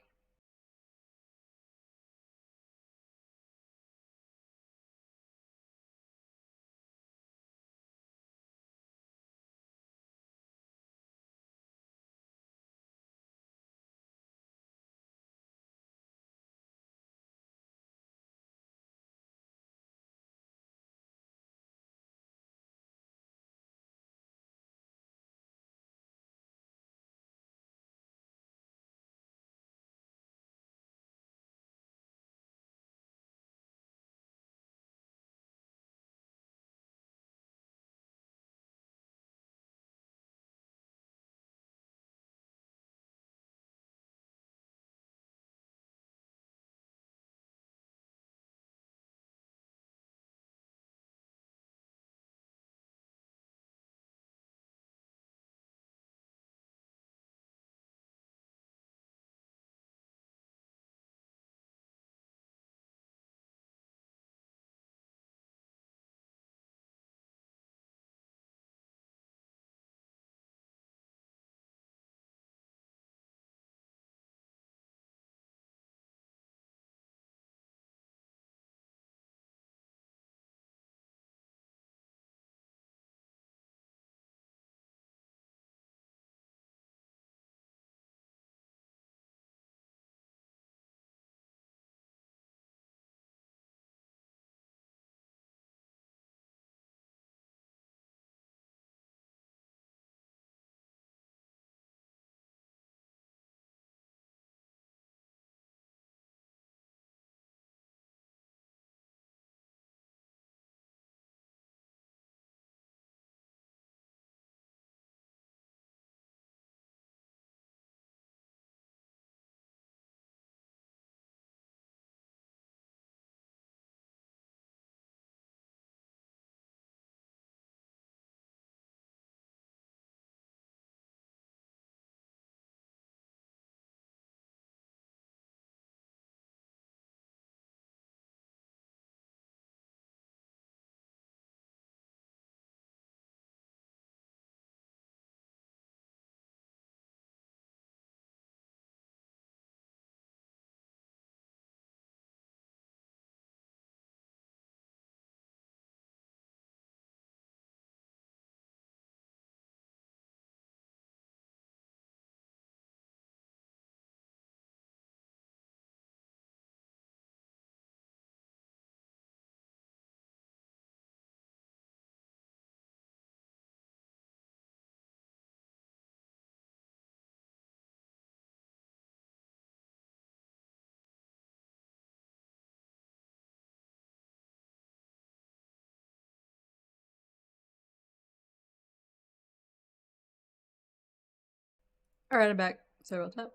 Alright, I'm back. Sorry about that.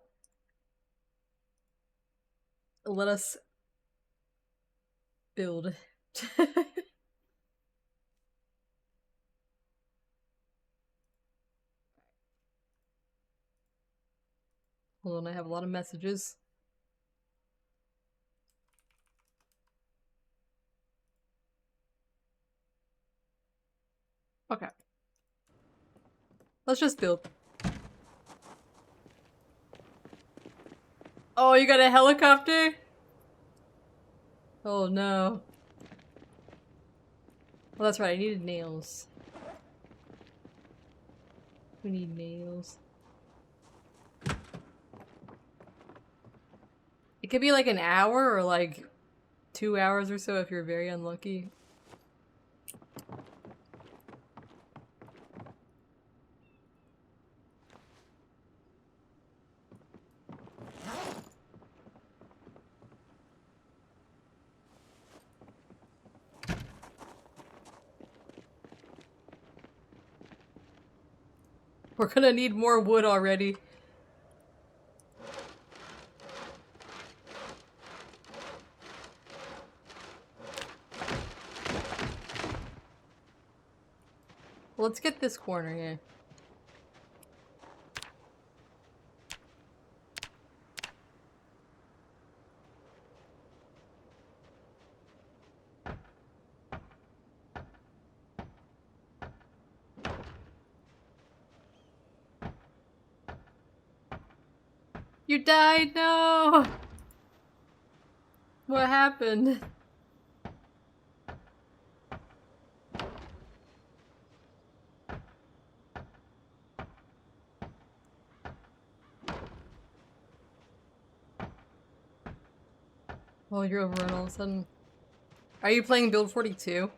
Let us build. Hold on, I have a lot of messages. Okay. Let's just build. Oh, you got a helicopter? Oh no. Well, that's right, I needed nails. We need nails. It could be like an hour or like 2 hours or so if you're very unlucky. We're gonna need more wood already. Let's get this corner here. You died, no! What happened? Oh, you're overrun all of a sudden. Are you playing Build 42?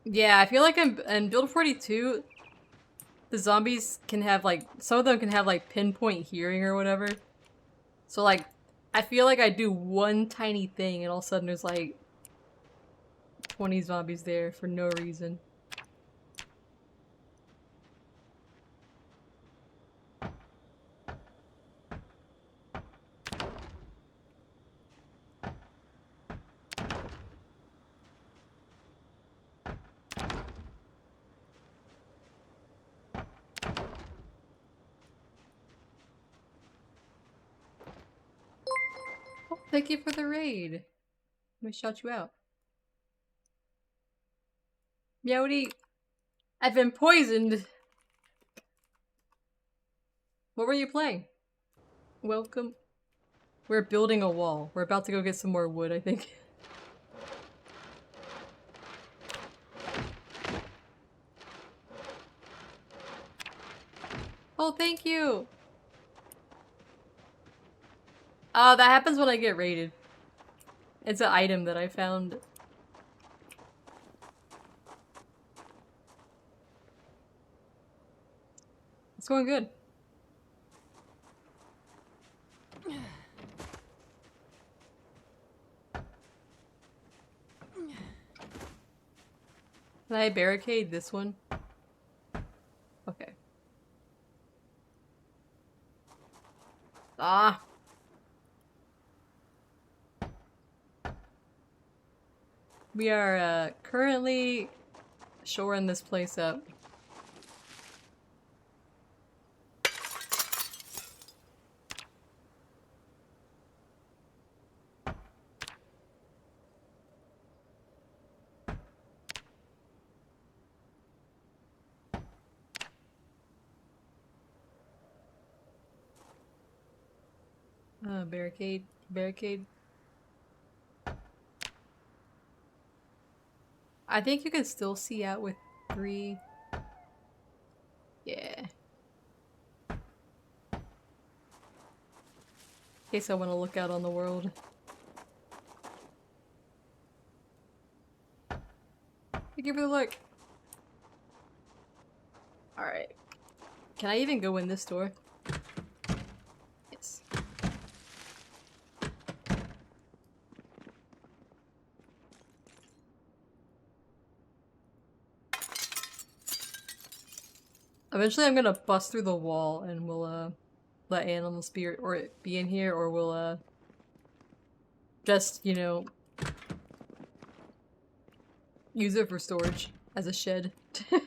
Yeah, I feel like in Build 42, the zombies can have like, some of them can have like pinpoint hearing or whatever. So like, I feel like I do one tiny thing and all of a sudden there's like 20 zombies there for no reason. Oh, thank you for the raid. Let me shout you out. MEOWDY, I've been poisoned. What were you playing? Welcome. We're building a wall. We're about to go get some more wood, I think. Oh, thank you! That happens when I get raided. It's an item that I found. It's going good. Can I barricade this one? Okay. Ah! We are, currently shoring this place up. Barricade. Barricade. I think you can still see out with 3. Yeah. In case I want to look out on the world. Thank you for the look. Alright. Can I even go in this door? Yes. Eventually I'm gonna bust through the wall and we'll, let animal spirit or be in here, or we'll, just, you know, use it for storage as a shed. Hey,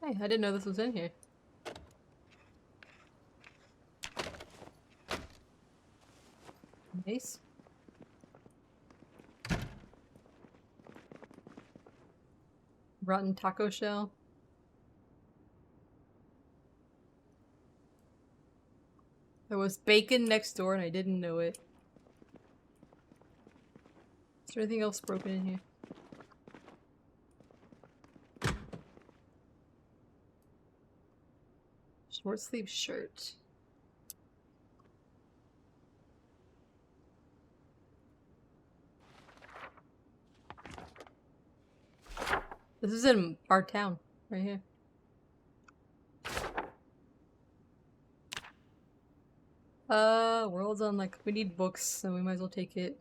I didn't know this was in here. Nice. Rotten taco shell. There was bacon next door and I didn't know it. Is there anything else broken in here? Short sleeve shirt. This is in our town, right here. World's on like, we need books, so we might as well take it.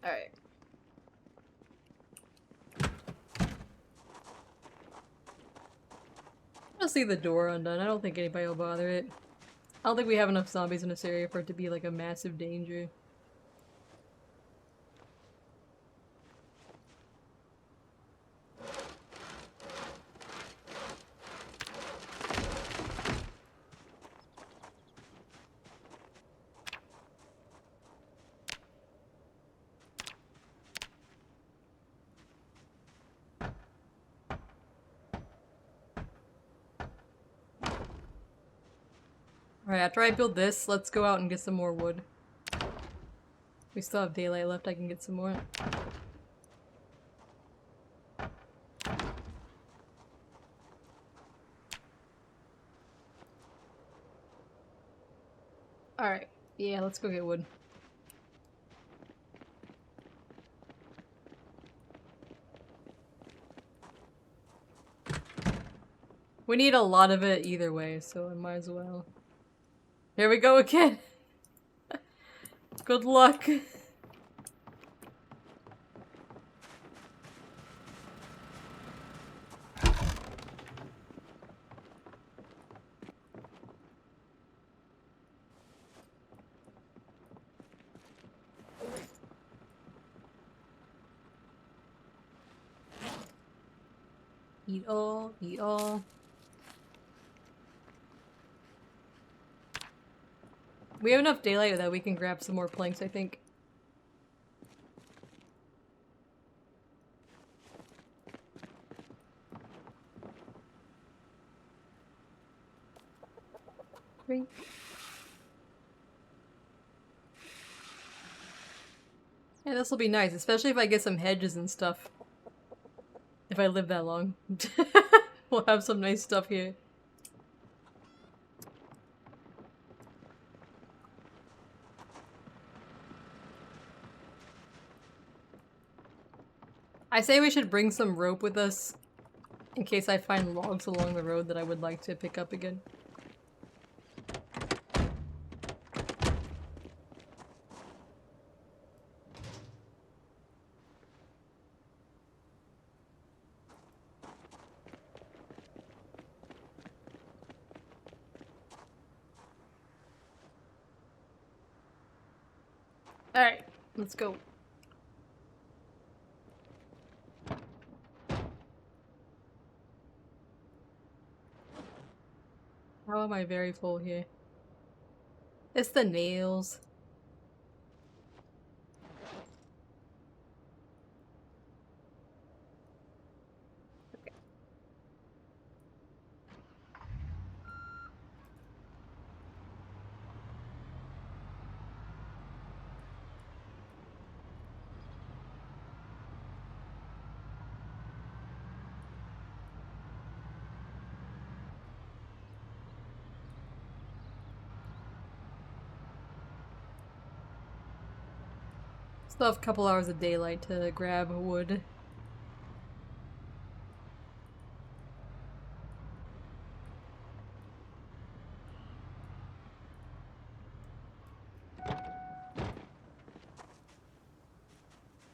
Alright. Let's leave the door undone. I don't think anybody will bother it. I don't think we have enough zombies in this area for it to be like a massive danger. Alright, after I build this, let's go out and get some more wood. We still have daylight left, I can get some more. Alright, yeah, let's go get wood. We need a lot of it either way, so I might as well. Here we go again! Good luck! Eat all, eat all. We have enough daylight that we can grab some more planks, I think. Drink. Yeah, this will be nice, especially if I get some hedges and stuff. If I live that long. We'll have some nice stuff here. I say we should bring some rope with us in case I find logs along the road that I would like to pick up again. Alright, let's go. How am I very full here? It's the nails. Okay. Still have a couple hours of daylight to grab wood.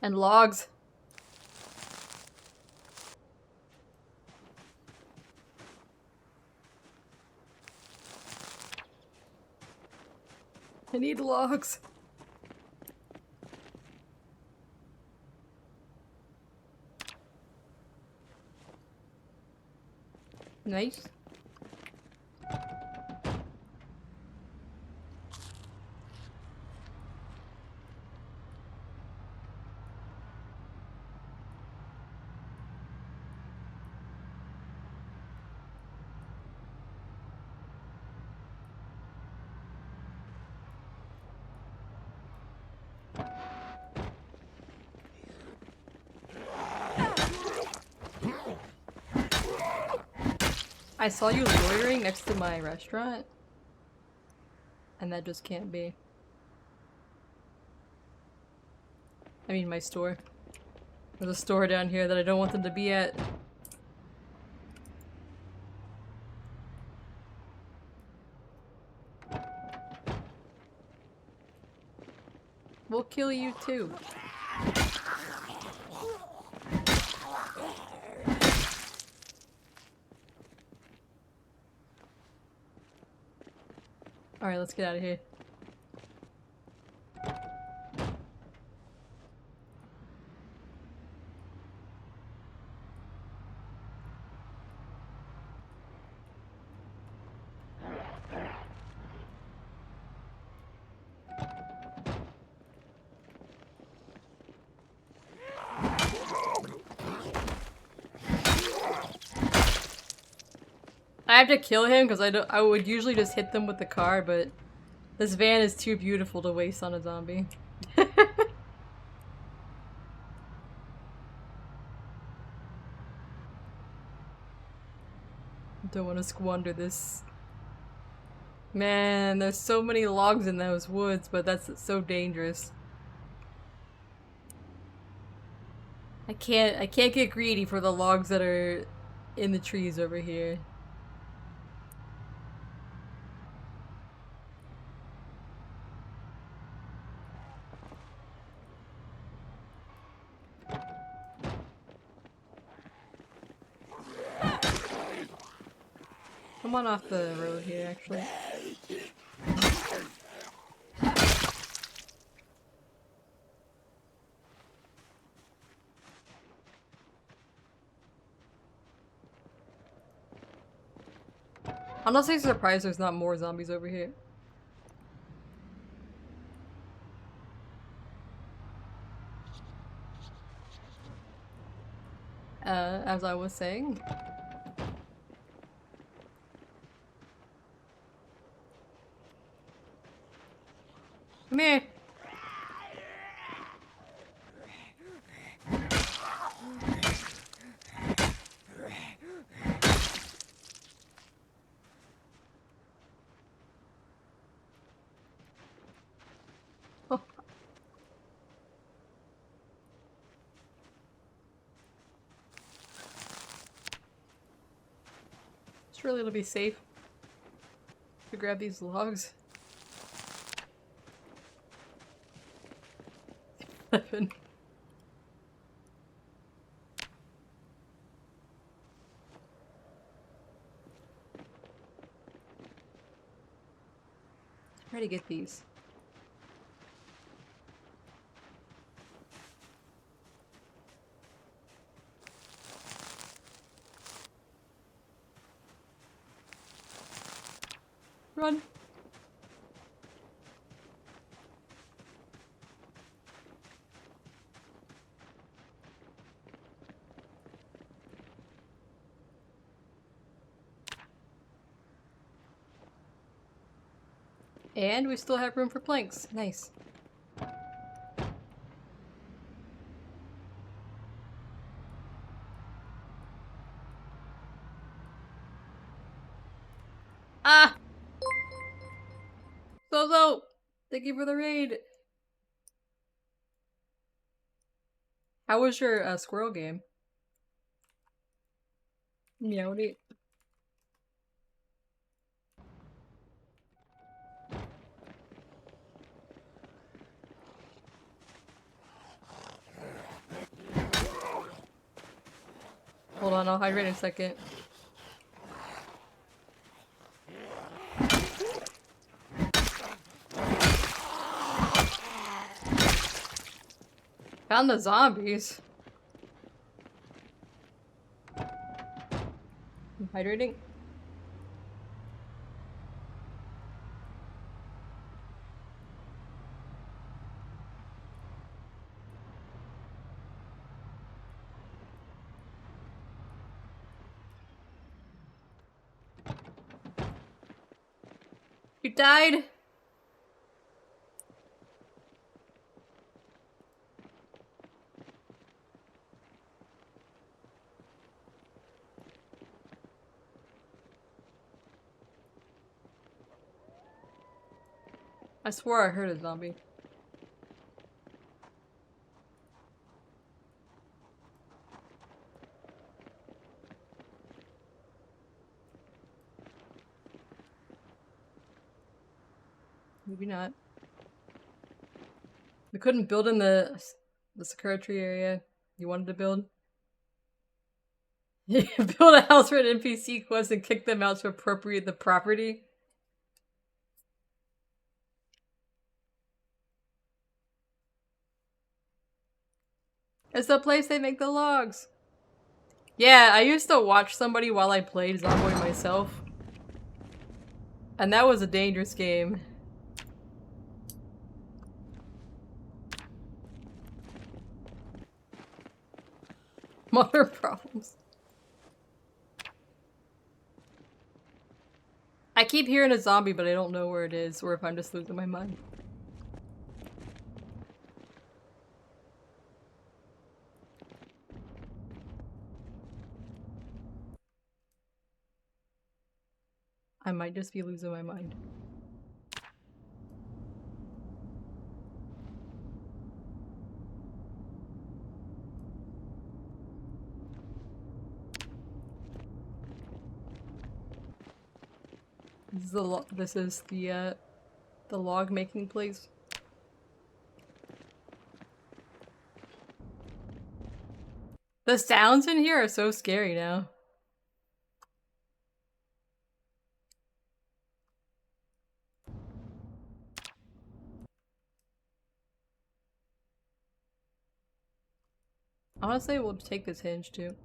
And logs. I need logs. Nice. I saw you loitering next to my restaurant. And that just can't be. I mean my store. There's a store down here that I don't want them to be at. We'll kill you too. Alright, let's get out of here. I have to kill him because I would usually just hit them with the car, but this van is too beautiful to waste on a zombie. Don't want to squander this. Man, there's so many logs in those woods, but that's so dangerous. I can't get greedy for the logs that are in the trees over here. Come on off the road here, actually. I'm not saying surprised there's not more zombies over here. As I was saying. Come here. Oh. Surely it'll be safe to grab these logs. 11. Try to get these. Run. And we still have room for planks. Nice. Ah! Zozo! Thank you for the raid! How was your squirrel game? Meowdy. Hold on, I'll hydrate in a second. Found the zombies. I'm hydrating. You died? I swore I heard a zombie. Maybe not. We couldn't build in the security area you wanted to build. You build a house for an NPC quest and kick them out to appropriate the property. It's the place they make the logs. Yeah, I used to watch somebody while I played Zomboid myself. And that was a dangerous game. Mother problems. I keep hearing a zombie, but I don't know where it is, or if I'm just losing my mind. I might just be losing my mind. This is the log making place. The sounds in here are so scary now. Honestly, we'll take this hinge too.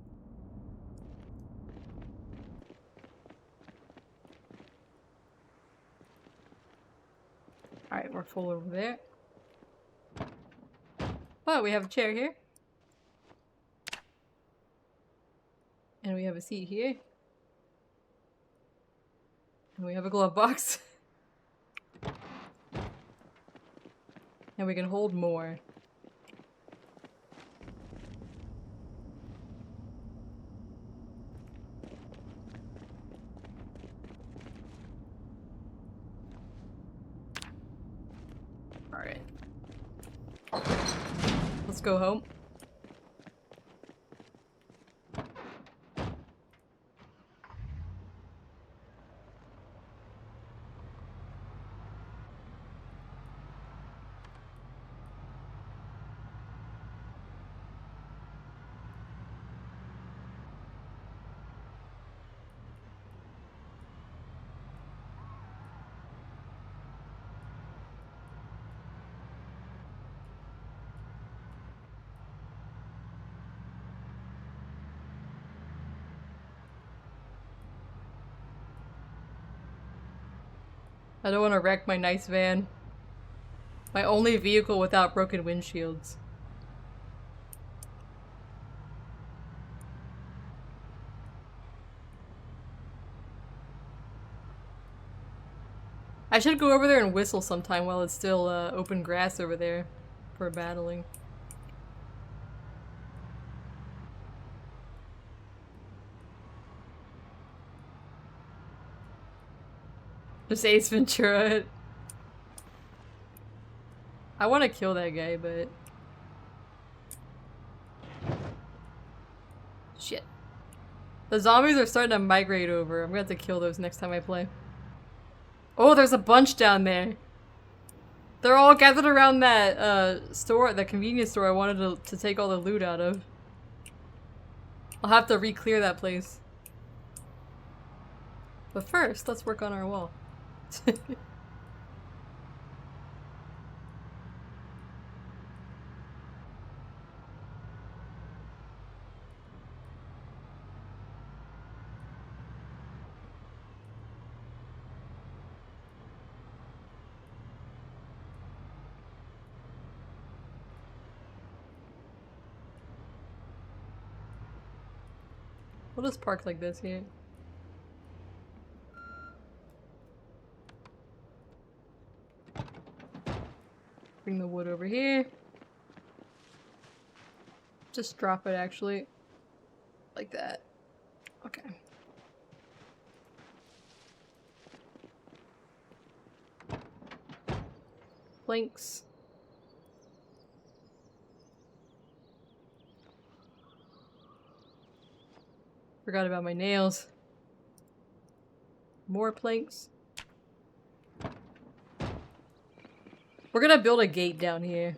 Alright, we're full over there. But we have a chair here. And we have a seat here. And we have a glove box. And we can hold more. Alright. Let's go home. I don't want to wreck my nice van. My only vehicle without broken windshields. I should go over there and whistle sometime while it's still open grass over there for battling. Just Ace Ventura it. I want to kill that guy, but... Shit. The zombies are starting to migrate over. I'm gonna have to kill those next time I play. Oh, there's a bunch down there. They're all gathered around that store, the convenience store I wanted to take all the loot out of. I'll have to re-clear that place. But first, let's work on our wall. We'll just park like this here. Bring the wood over here. Just drop it actually. Like that. Okay. planks. Forgot about my nails. More planks. We're gonna build a gate down here.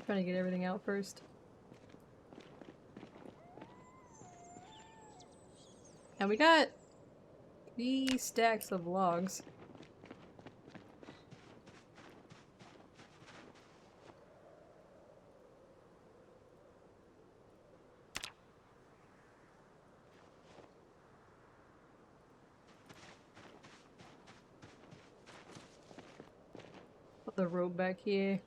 Trying to get everything out first. And we got 3 stacks of logs. Put the rope back here.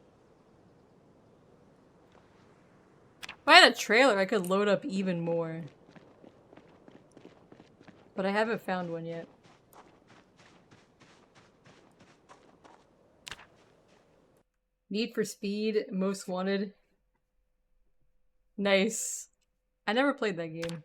If I had a trailer, I could load up even more. But I haven't found one yet. Need for Speed, Most Wanted. Nice. I never played that game.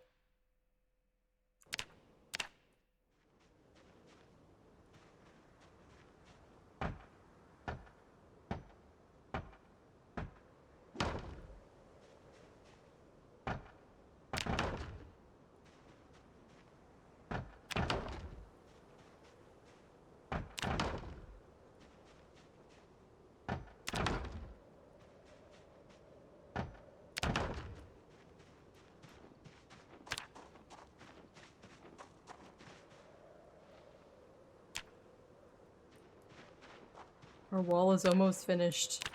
Our wall is almost finished.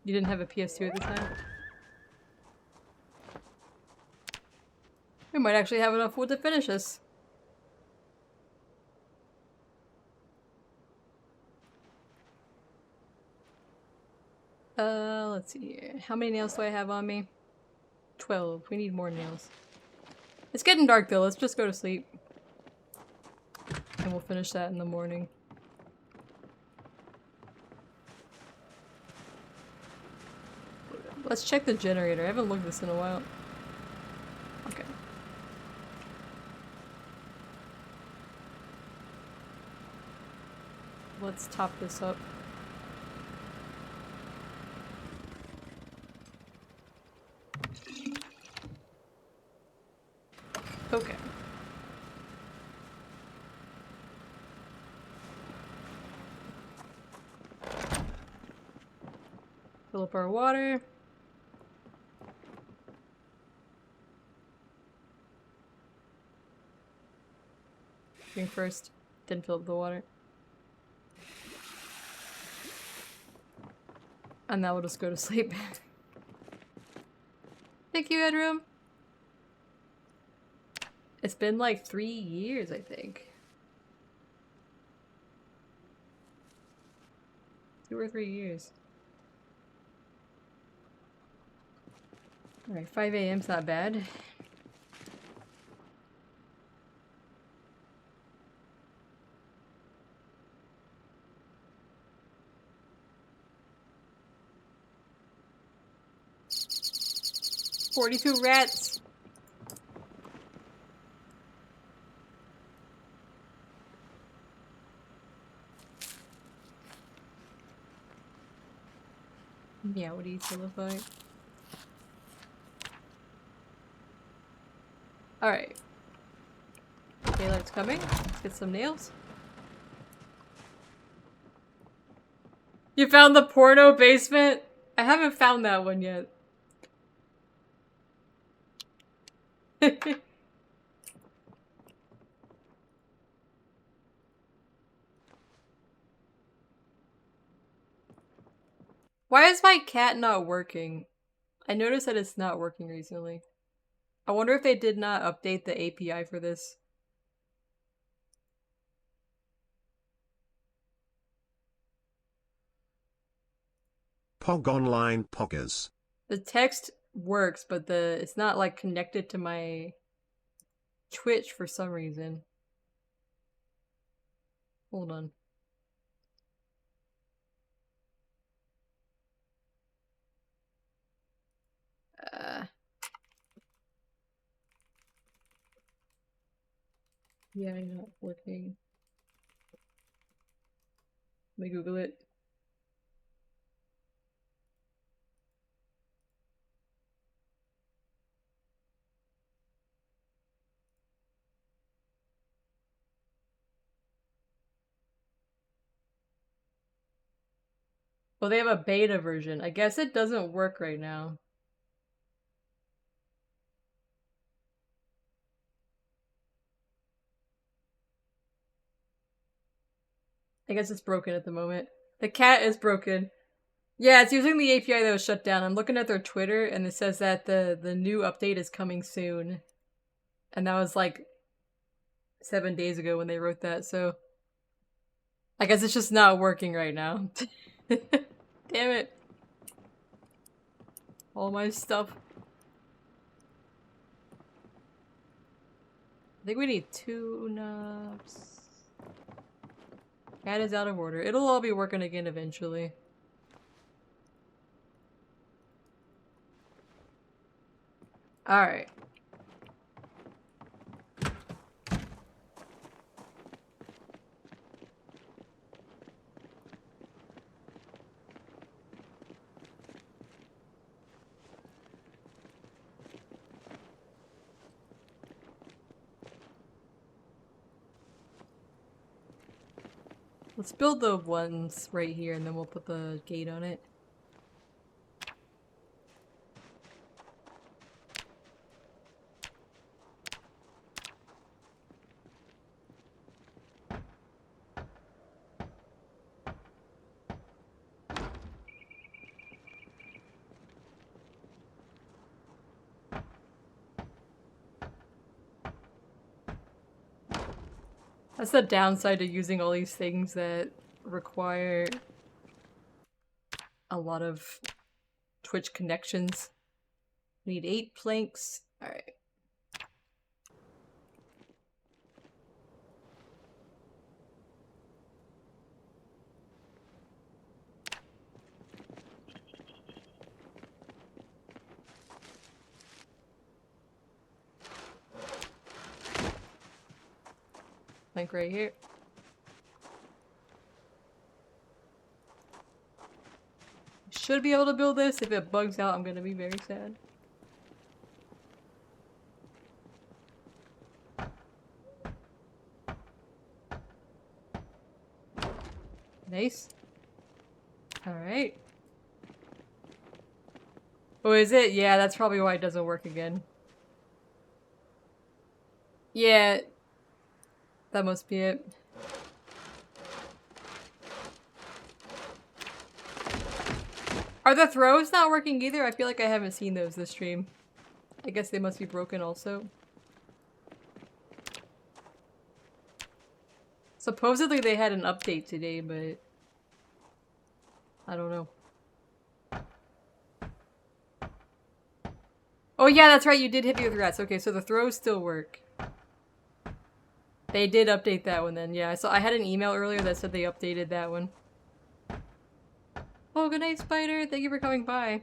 You didn't have a PS2 at the time? We might actually have enough wood to finish this. Let's see here. How many nails do I have on me? 12. We need more nails. It's getting dark though, let's just go to sleep. And we'll finish that in the morning. Let's check the generator. I haven't looked at this in a while. Okay. Let's top this up. Okay. Fill up our water. Drink first, then fill up the water. And now we'll just go to sleep. Thank you, Headroom. It's been like 3 years, I think. 2 or 3 years. Alright, 5 a.m.'s not bad. "42 rats!" Yeah, what do you solidify? Alright. Daylight's coming. Let's get some nails. You found the porno basement? I haven't found that one yet. Why is my cat not working? I noticed that it's not working recently. I wonder if they did not update the API for this. Pog online poggers. The text works, but it's not like connected to my Twitch for some reason. Hold on. Yeah, not working. Let me Google it. Well, they have a beta version. I guess it doesn't work right now. I guess it's broken at the moment. The cat is broken. Yeah, it's using the API that was shut down. I'm looking at their Twitter and it says that the new update is coming soon. And that was like 7 days ago when they wrote that, so I guess it's just not working right now. Damn it. All my stuff. I think we need 2 knobs. Cat is out of order. It'll all be working again eventually. Alright. Let's build the ones right here and then we'll put the gate on it. That's the downside to using all these things that require a lot of Twitch connections. We need 8 planks. Alright. Plank right here. Should be able to build this. If it bugs out, I'm gonna be very sad. Nice. Alright. Oh, is it? Yeah, that's probably why it doesn't work again. Yeah. That must be it. Are the throws not working either? I feel like I haven't seen those this stream. I guess they must be broken also. Supposedly they had an update today, but I don't know. Oh yeah, that's right, you did hit me with rats. Okay, so the throws still work. They did update that one then, yeah. So I had an email earlier that said they updated that one. Oh, good night, Spider. Thank you for coming by.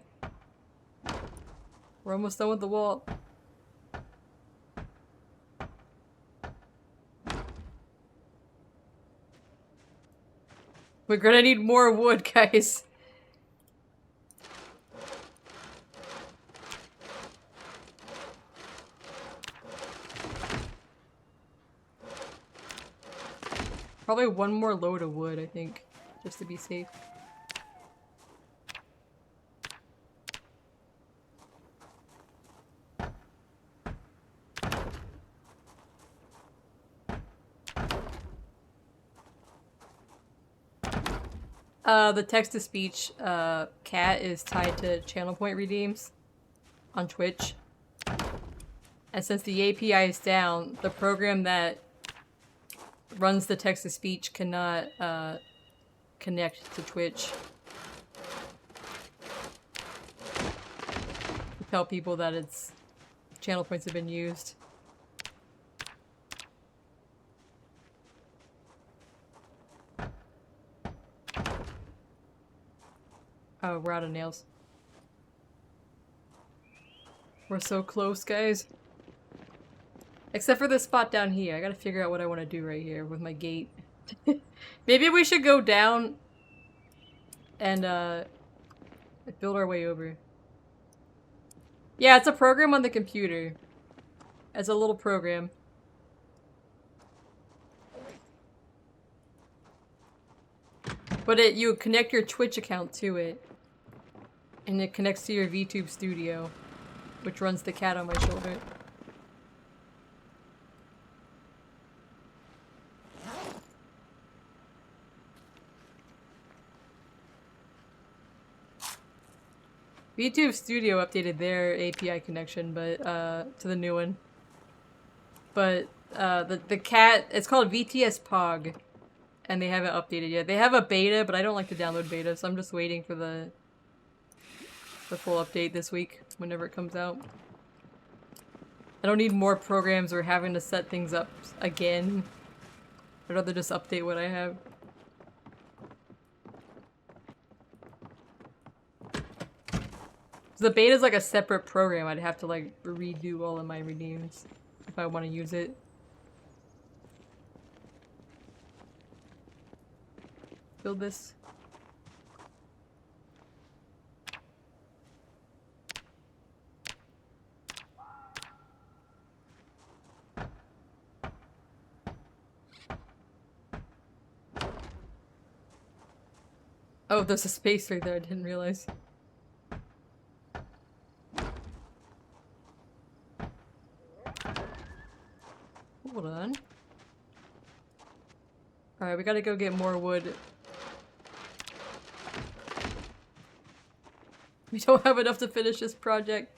We're almost done with the wall. We're gonna need more wood, guys. Probably one more load of wood, I think, just to be safe. The text-to-speech cat is tied to channel point redeems on Twitch. And since the API is down, the program that runs the text-to-speech cannot connect to Twitch. tell people that its channel points have been used. Oh, we're out of nails. We're so close, guys. Except for this spot down here. I gotta figure out what I want to do right here with my gate. Maybe we should go down and build our way over. Yeah, it's a program on the computer. It's a little program. But you connect your Twitch account to it. And it connects to your VTube studio, which runs the cat on my shoulder. VTube Studio updated their API connection, but to the new one. But the cat, it's called VTS Pog, and they haven't updated yet. They have a beta, but I don't like to download beta, so I'm just waiting for the full update this week, whenever it comes out. I don't need more programs or having to set things up again. I'd rather just update what I have. So the beta is like a separate program. I'd have to like redo all of my redeems if I want to use it. Build this. Oh, there's a space right there. I didn't realize. Hold on. Alright, we gotta go get more wood. We don't have enough to finish this project.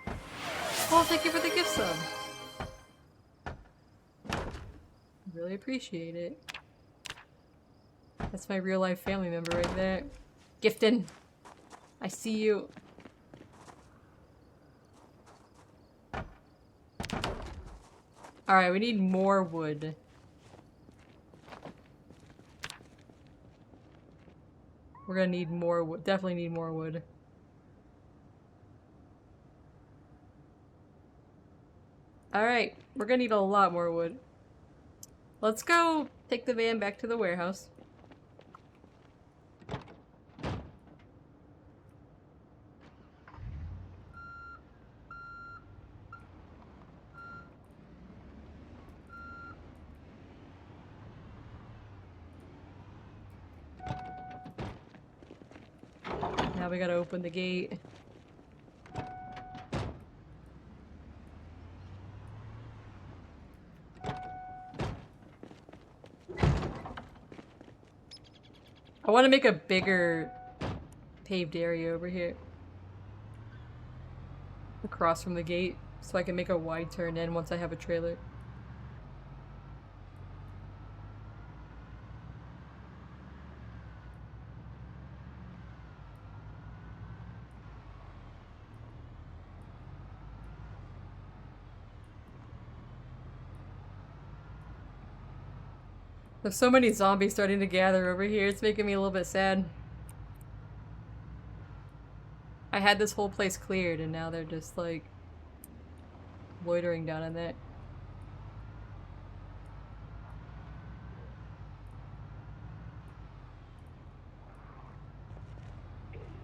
Oh, thank you for the gift sub. Really appreciate it. That's my real life family member right there. Giftin. I see you. Alright, we need more wood. We're gonna need more wood. Definitely need more wood. Alright, we're gonna need a lot more wood. Let's go take the van back to the warehouse. Now we gotta open the gate. I want to make a bigger paved area over here. Across from the gate, so I can make a wide turn in once I have a trailer. There's so many zombies starting to gather over here, it's making me a little bit sad. I had this whole place cleared and now they're just like loitering down in there.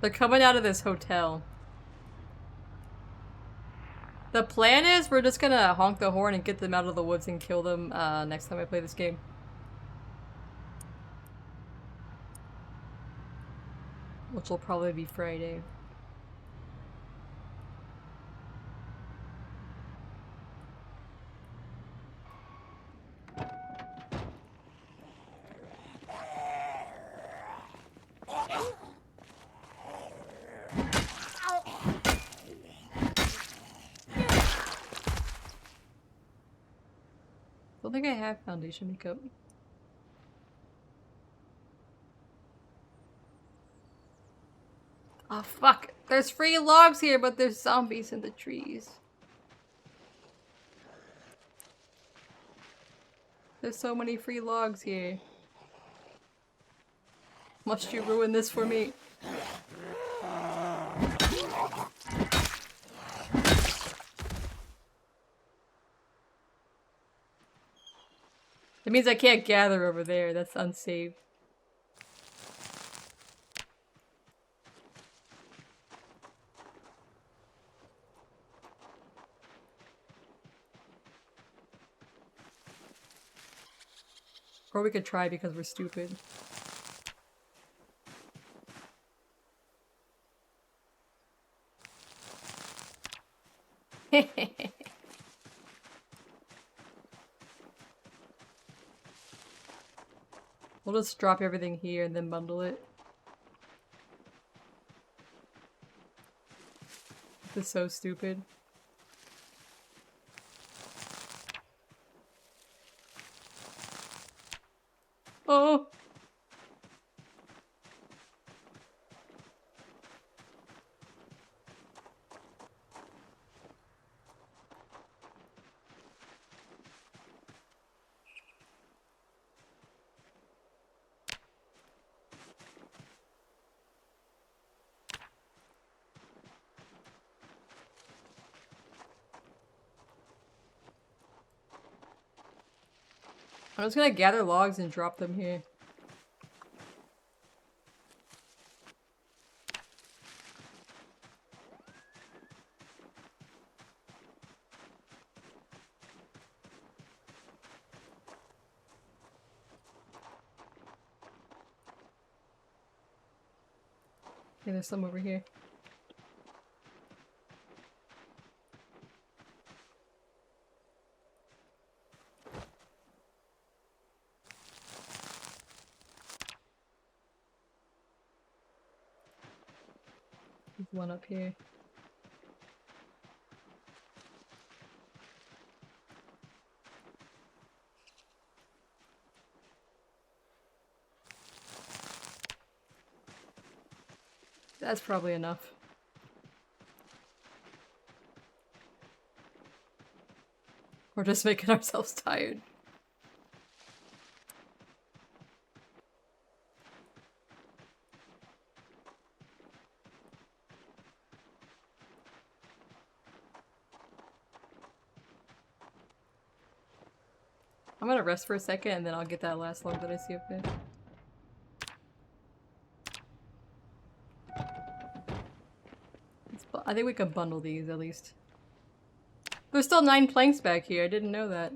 They're coming out of this hotel. The plan is we're just gonna honk the horn and get them out of the woods and kill them next time I play this game. Which will probably be Friday. Don't think I have foundation makeup. Oh fuck. There's free logs here, but there's zombies in the trees. There's so many free logs here. Must you ruin this for me? That means I can't gather over there. That's unsafe. Or we could try because we're stupid. We'll just drop everything here and then bundle it. This is so stupid. Oh! I'm just gonna gather logs and drop them here. Okay, there's some over here. There's one up here. That's probably enough. We're just making ourselves tired. I'm gonna rest for a second and then I'll get that last log that I see up there. I think we can bundle these at least. There's still 9 planks back here. I didn't know that.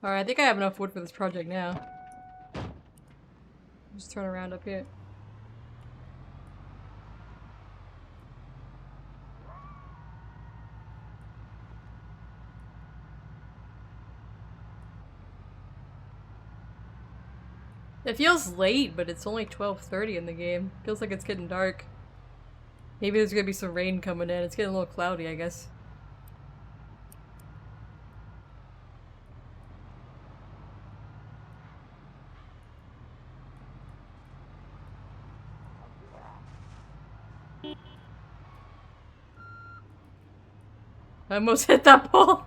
Alright, I think I have enough wood for this project now. Just turn around up here. It feels late, but it's only 12:30 in the game. Feels like it's getting dark. Maybe there's gonna be some rain coming in. It's getting a little cloudy, I guess. I almost hit that pole.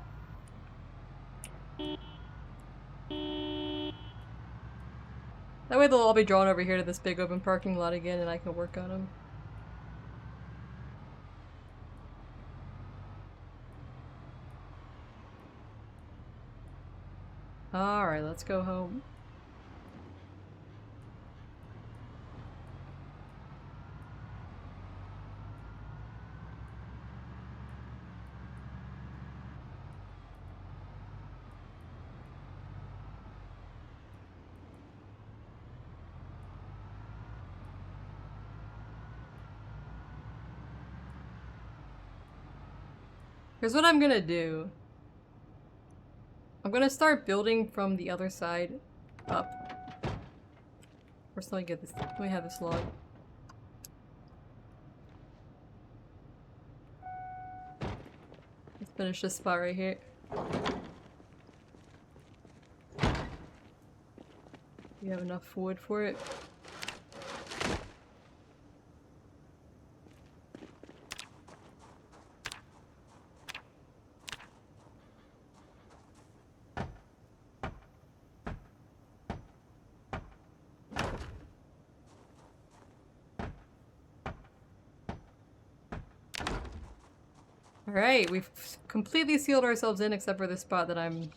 That way they'll all be drawn over here to this big open parking lot again and I can work on them. Alright, let's go home. Here's what I'm gonna do. I'm gonna start building from the other side up. First, let me get this. Let me have this log. Let's finish this spot right here. You have enough wood for it? Alright, we've completely sealed ourselves in except for this spot that I'm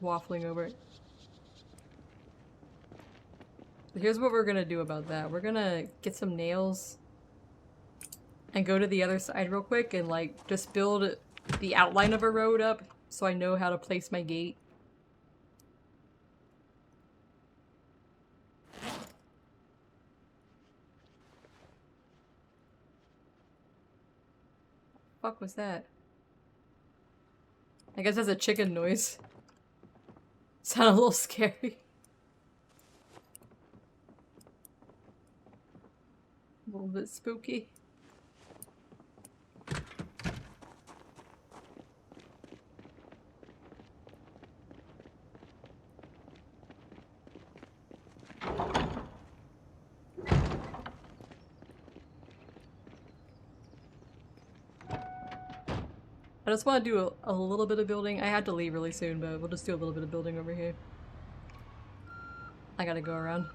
waffling over. So here's what we're gonna do about that. We're gonna get some nails and go to the other side real quick and like just build the outline of a road up so I know how to place my gate. Fuck was that? I guess that's a chicken noise. Sounded a little scary. A little bit spooky. I just want to do a little bit of building. I had to leave really soon, but we'll just do a little bit of building over here. I gotta go around.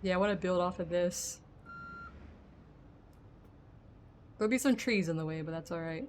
Yeah, I want to build off of this. There'll be some trees in the way, but that's alright.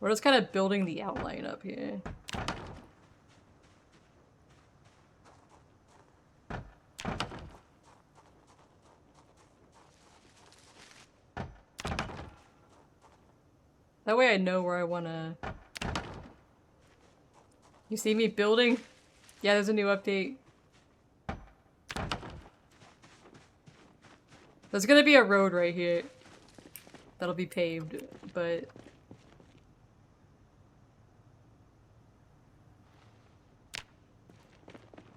We're just kind of building the outline up here. That way I know where I wanna... You see me building? Yeah, there's a new update. There's gonna be a road right here that'll be paved, but...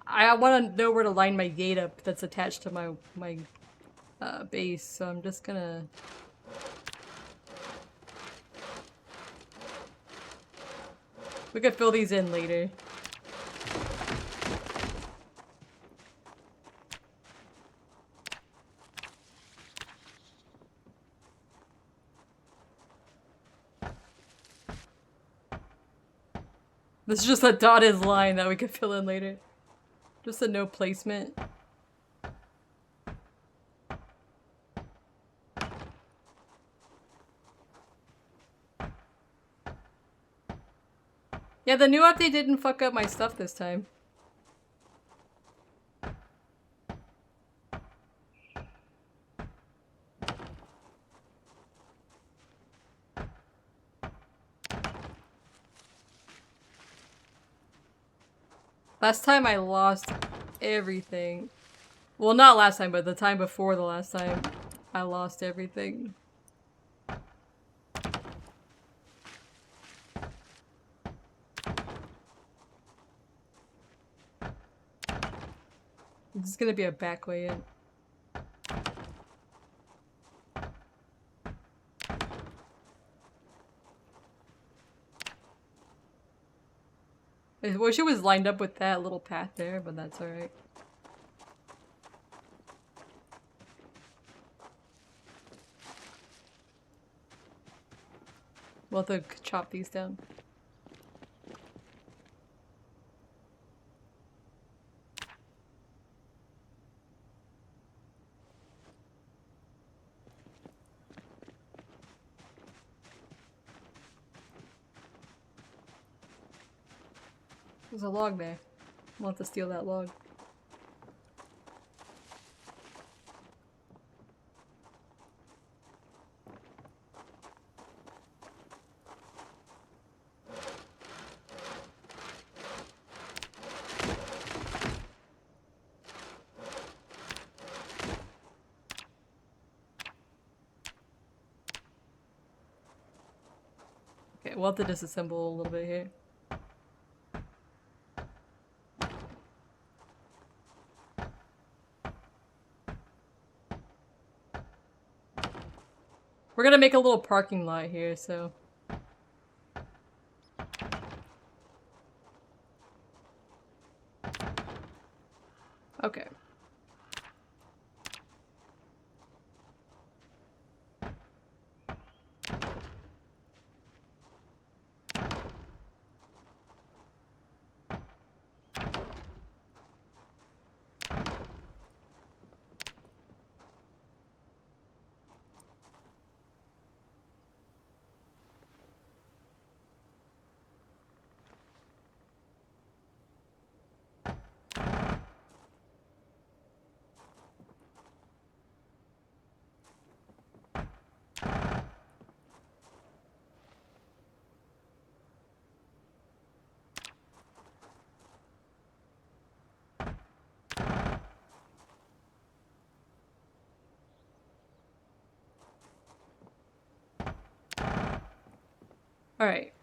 I want to know where to line my gate up that's attached to my base, so I'm just gonna... We could fill these in later. This is just a dotted line that we could fill in later. Just a no placement. Yeah, the new update didn't fuck up my stuff this time. Last time I lost everything. Well, not last time, but the time before the last time I lost everything. This is gonna be a back way in. I wish it was lined up with that little path there, but that's alright. We'll have to chop these down. There's a log there. We'll have to steal that log. Okay, we'll have to disassemble a little bit here. We're gonna make a little parking lot here, so... Okay. Alright.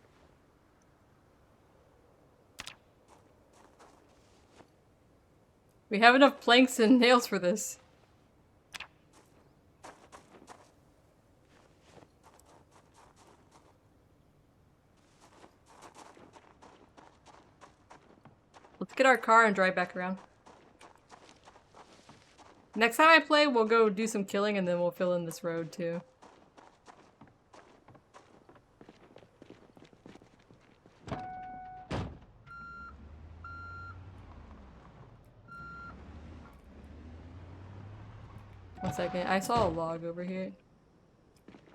We have enough planks and nails for this. Let's get our car and drive back around. Next time I play, we'll go do some killing and then we'll fill in this road too. One second, I saw a log over here.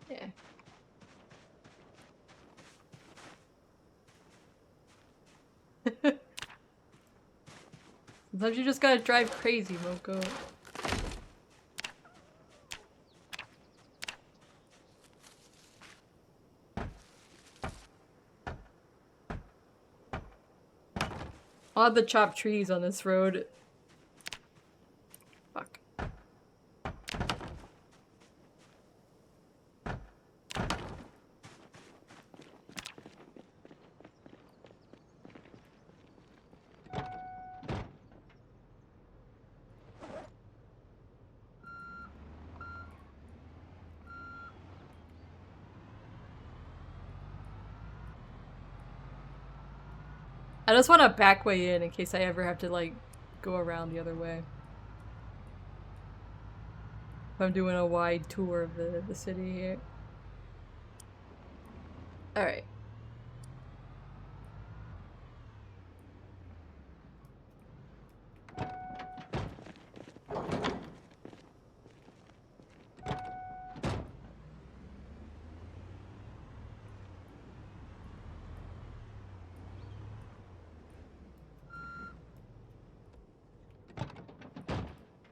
Yeah. Sometimes you just gotta drive crazy, Moko. I'll have to chop trees on this road. Fuck. I just want to back way in case I ever have to, like, go around the other way. If I'm doing a wide tour of the city here. Alright.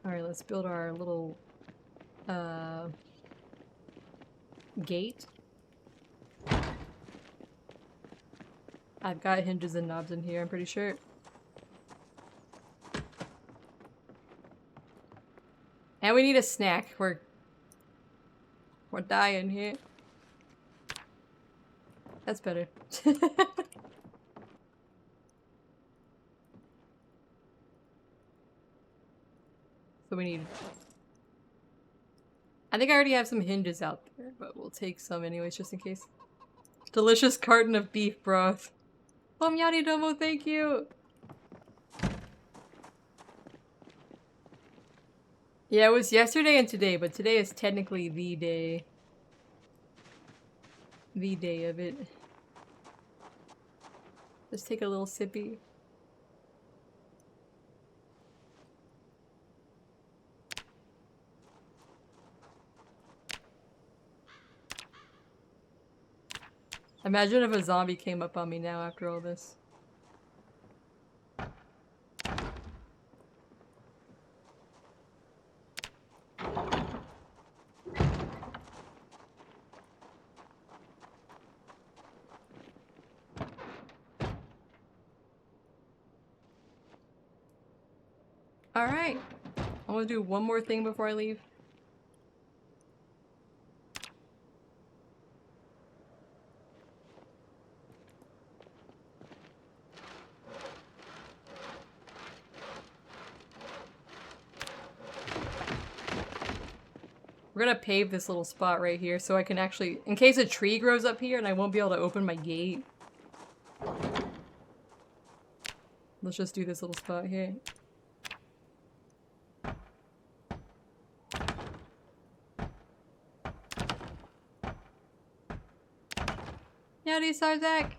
Alright, let's build our little gate. I've got hinges and knobs in here, I'm pretty sure. And we need a snack. We're dying here. That's better. So we need... I think I already have some hinges out there, but we'll take some anyways, just in case. Delicious carton of beef broth. Oh, MEOWDY Domo, thank you! Yeah, it was yesterday and today, but today is technically the day. The day of it. Just take a little sippy. Imagine if a zombie came up on me now after all this. Alright. I want to do one more thing before I leave. We're gonna pave this little spot right here so I can actually, in case a tree grows up here and I won't be able to open my gate. Let's just do this little spot here. Howdy, Sarzak!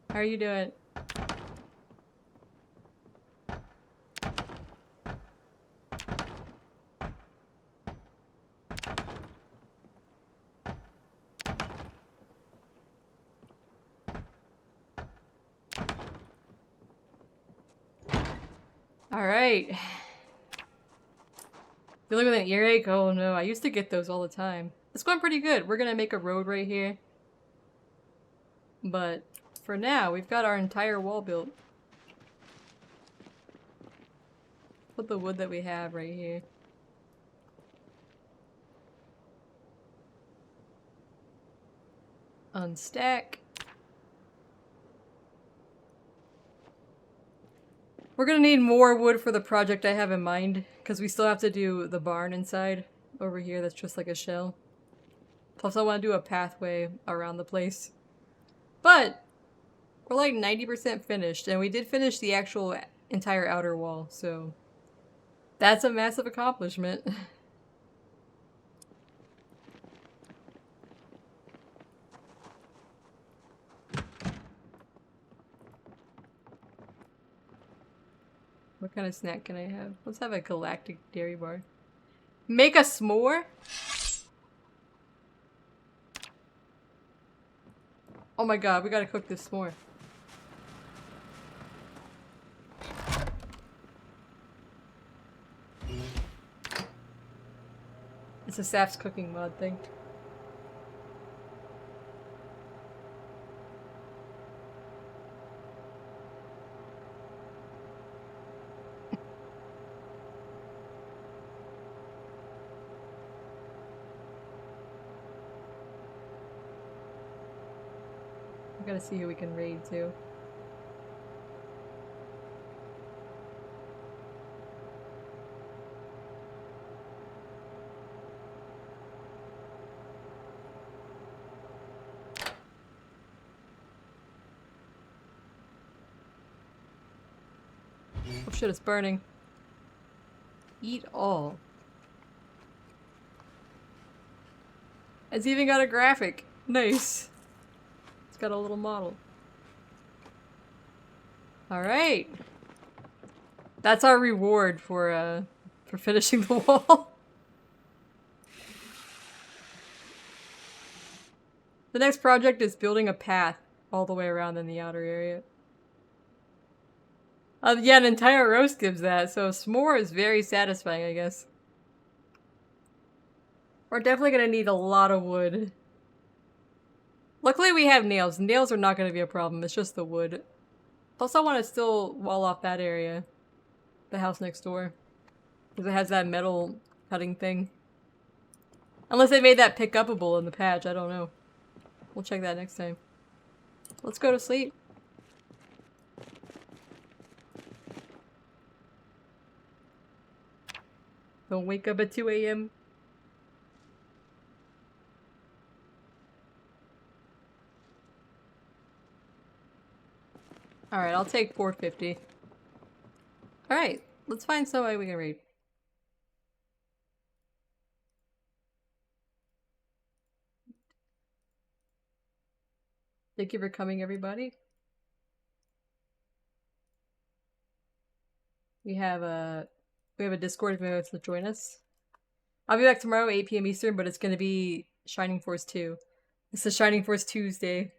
How are you doing? Alright. Dealing with an earache? Oh no, I used to get those all the time. It's going pretty good. We're gonna make a road right here. But for now, we've got our entire wall built. Put the wood that we have right here. Unstack. We're gonna need more wood for the project I have in mind, because we still have to do the barn inside over here that's just like a shell. Plus I want to do a pathway around the place. But we're like 90% finished, and we did finish the actual entire outer wall, so that's a massive accomplishment. What kind of snack can I have? Let's have a galactic dairy bar. Make a s'more? Oh my god, we gotta cook this s'more. It's a Saf's cooking mod thing. We gotta see who we can raid too. Oh shit, it's burning. Eat all. It's even got a graphic. Nice. It's got a little model. Alright. That's our reward for finishing the wall. The next project is building a path all the way around in the outer area. Yeah, an entire roast gives that, so s'more is very satisfying, I guess. We're definitely gonna need a lot of wood. Luckily we have nails. Nails are not gonna be a problem, it's just the wood. Plus I want to still wall off that area. The house next door. Because it has that metal cutting thing. Unless they made that pick upable in the patch, I don't know. We'll check that next time. Let's go to sleep. Don't wake up at 2 a.m. Alright, I'll take 450. Alright, let's find somebody we can read. Thank you for coming, everybody. We have a Discord if you want to join us. I'll be back tomorrow, 8 p.m. Eastern, but it's gonna be Shining Force 2. It's a Shining Force Tuesday.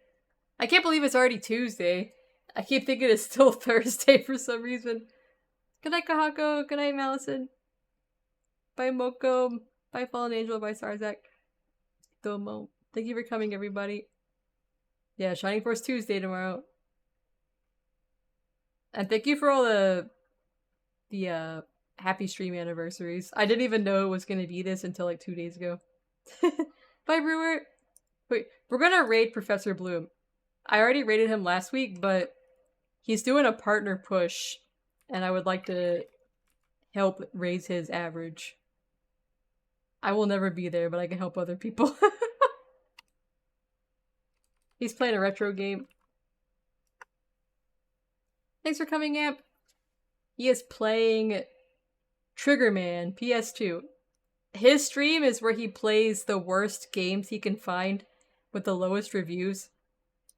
I can't believe it's already Tuesday. I keep thinking it's still Thursday for some reason. Good night, Kahako. Good night, Malison. Bye, Moko. Bye, Fallen Angel. Bye, Sarzak. Domo. Thank you for coming, everybody. Yeah, Shining Force Tuesday tomorrow. And thank you for all the happy stream anniversaries. I didn't even know it was gonna be this until like 2 days ago. Bye, Brewer. Wait, we're gonna raid Professor Bloom. I already raided him last week, but he's doing a partner push, and I would like to help raise his average. I will never be there, but I can help other people. He's playing a retro game. Thanks for coming, Amp. He is playing Triggerman PS2. His stream is where he plays the worst games he can find with the lowest reviews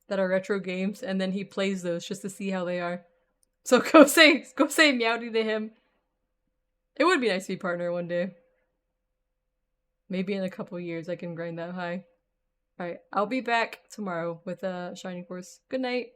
that are retro games, and then he plays those just to see how they are. So go say MEOWDY to him. It would be nice to be partner one day. Maybe in a couple years I can grind that high. Alright, I'll be back tomorrow with Shining Force. Good night.